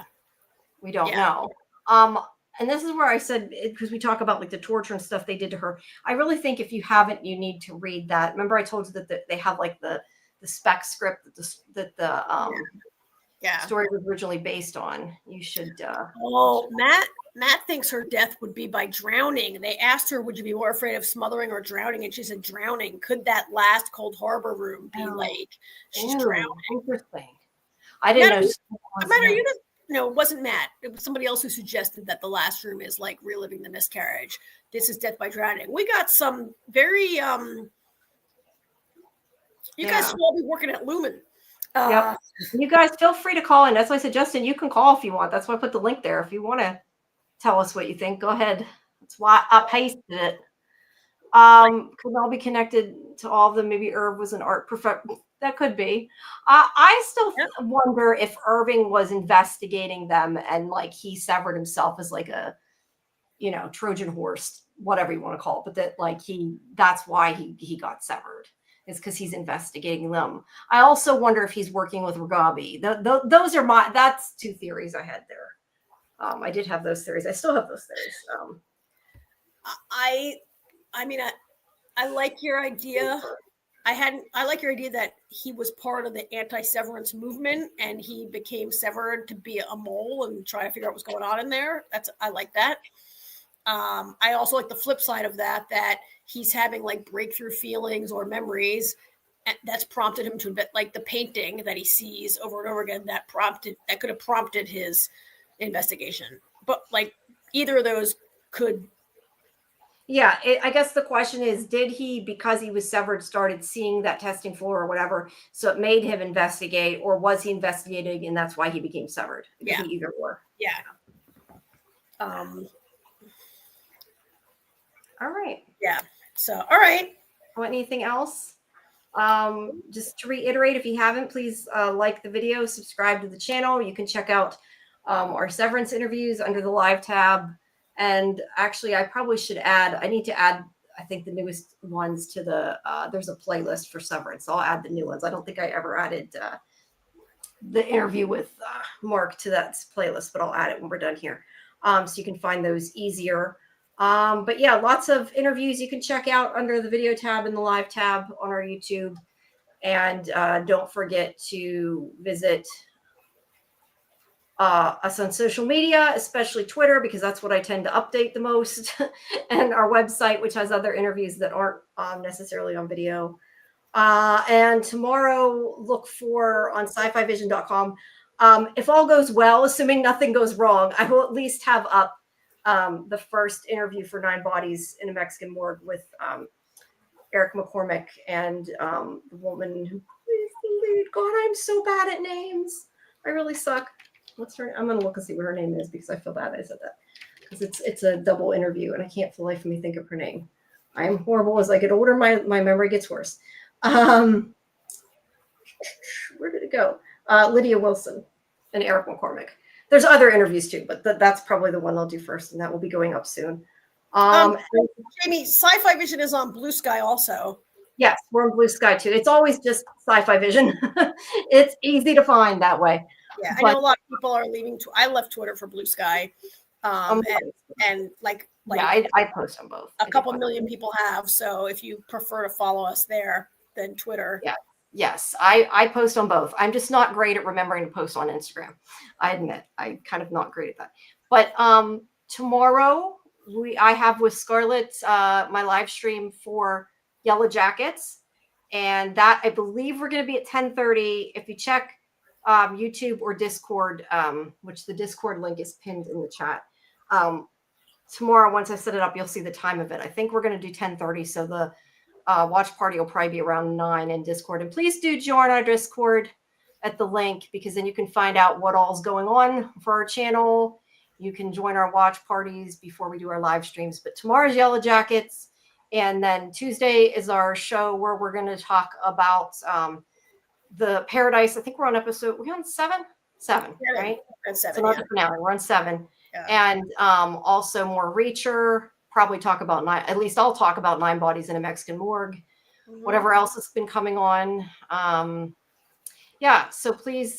S1: We don't know. And this is where I said, because we talk about like the torture and stuff they did to her. I really think if you haven't, you need to read that. Remember, I told you that they have like the spec script that the story was originally based on. You should.
S2: Matt thinks her death would be by drowning. They asked her, "Would you be more afraid of smothering or drowning?" And she said, "Drowning." Could that last Cold Harbor room be like she's drowning?
S1: Interesting. I didn't know.
S2: Matt, are you? No, it wasn't Matt. It was somebody else who suggested that the last room is like reliving the miscarriage. This is death by drowning. We got some very You guys should all be working at Lumen.
S1: Yep. You guys feel free to call in. That's why I said, Justin, you can call if you want. That's why I put the link there. If you want to tell us what you think, go ahead. That's why I pasted it. Could all be connected to all of them. Maybe Irv was an art professor. That could be. I still wonder if Irving was investigating them and like he severed himself as like a, Trojan horse, whatever you want to call it, but that like that's why he got severed. Is because he's investigating them. I also wonder if he's working with Ragabi. Those are that's two theories I had there. I did have those theories. I still have those theories.
S2: I like your idea. I like your idea that he was part of the anti-severance movement and he became severed to be a mole and try to figure out what's going on in there. I like that. I also like the flip side of that he's having like breakthrough feelings or memories that's prompted him to like the painting that he sees over and over again that could have prompted his investigation. But like either of those could.
S1: Yeah, I guess the question is, did he, because he was severed, started seeing that testing floor or whatever, so it made him investigate, or was he investigating and that's why he became severed? It could be either or.
S2: Yeah.
S1: All right.
S2: Yeah. So, all right.
S1: Anything else? Just to reiterate, if you haven't, please like the video, subscribe to the channel. You can check out our Severance interviews under the live tab. And actually, I probably should I need to add, I think, the newest ones to there's a playlist for Severance. I'll add the new ones. I don't think I ever added the interview with Mark to that playlist, but I'll add it when we're done here. So you can find those easier. But yeah, lots of interviews you can check out under the video tab and the live tab on our YouTube. And don't forget to visit us on social media, especially Twitter, because that's what I tend to update the most, and our website, which has other interviews that aren't necessarily on video. And tomorrow, look for on scifivision.com. If all goes well, assuming nothing goes wrong, I will at least have up the first interview for 9 Bodies in a Mexican Morgue with Eric McCormick and the woman who plays the lead. God, I'm so bad at names. I really suck. What's her? I'm gonna look and see what her name is because I feel bad I said that, because it's a double interview and I can't for the life of me think of her name. I am horrible. As I get older, my memory gets worse. Where did it go? Lydia Wilson and Eric McCormick. There's other interviews too, but that's probably the one I'll do first, and that will be going up soon.
S2: Jamie, Sci-Fi Vision is on Blue Sky also.
S1: Yes, we're on Blue Sky too. It's always just Sci-Fi Vision. It's easy to find that way.
S2: Yeah, I know a lot of people are leaving. I left Twitter for Blue Sky, and like
S1: yeah, I post on both.
S2: A couple million people have. So if you prefer to follow us there, then Twitter.
S1: Yeah. Yes, I post on both. I'm just not great at remembering to post on Instagram. I admit, I'm kind of not great at that. But tomorrow I have with Scarlett my live stream for Yellow Jackets, and that I believe we're going to be at 10:30. If you check YouTube or Discord, which the Discord link is pinned in the chat, tomorrow, once I set it up, you'll see the time of it. I think we're going to do 10:30. So the watch party will probably be around 9 in Discord. And please do join our Discord at the link, because then you can find out what all's going on for our channel. You can join our watch parties before we do our live streams. But tomorrow's Yellow Jackets. And then Tuesday is our show where we're going to talk about the Paradise. I think we're on we're on 7? 7, right?
S2: And 7,
S1: so not the finale. We're on 7.
S2: Yeah.
S1: And also more Reacher. Probably talk about 9. At least I'll talk about 9 Bodies in a Mexican Morgue.
S2: Mhm.
S1: Whatever else has been coming on. Yeah, so please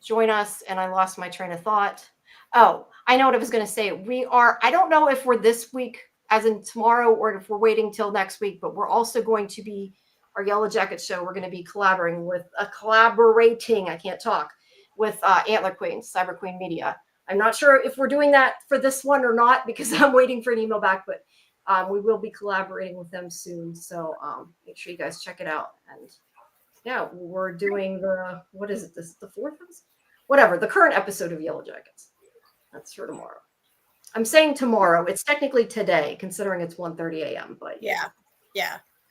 S1: join us. And I lost my train of thought. Oh, I know what I was going to say. I don't know if we're this week, as in tomorrow, or if we're waiting till next week, but we're also going to be, our Yellow Jacket show, we're going to be collaborating with Antler Queen, Cyber Queen Media. I'm not sure if we're doing that for this one or not, because I'm waiting for an email back, but we will be collaborating with them soon. So make sure you guys check it out. And yeah, we're doing the 4th? Whatever, the current episode of Yellow Jackets. That's for tomorrow. I'm saying tomorrow. It's technically today, considering it's 1:30 a.m. But
S2: yeah.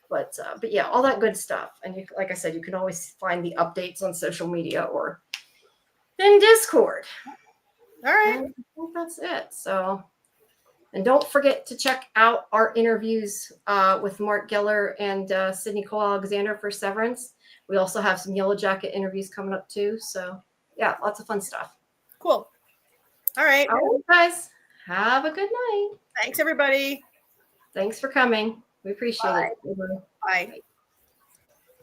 S1: But yeah, all that good stuff. And you, like I said, you can always find the updates on social media or in Discord.
S2: All right.
S1: And I think that's it. So, and don't forget to check out our interviews with Mark Geller and Sydney Cole Alexander for Severance. We also have some Yellow Jacket interviews coming up too. So yeah, lots of fun stuff.
S2: Cool. All right.
S1: All right, guys. Have a good night.
S2: Thanks, everybody.
S1: Thanks for coming. We appreciate it.
S2: Bye.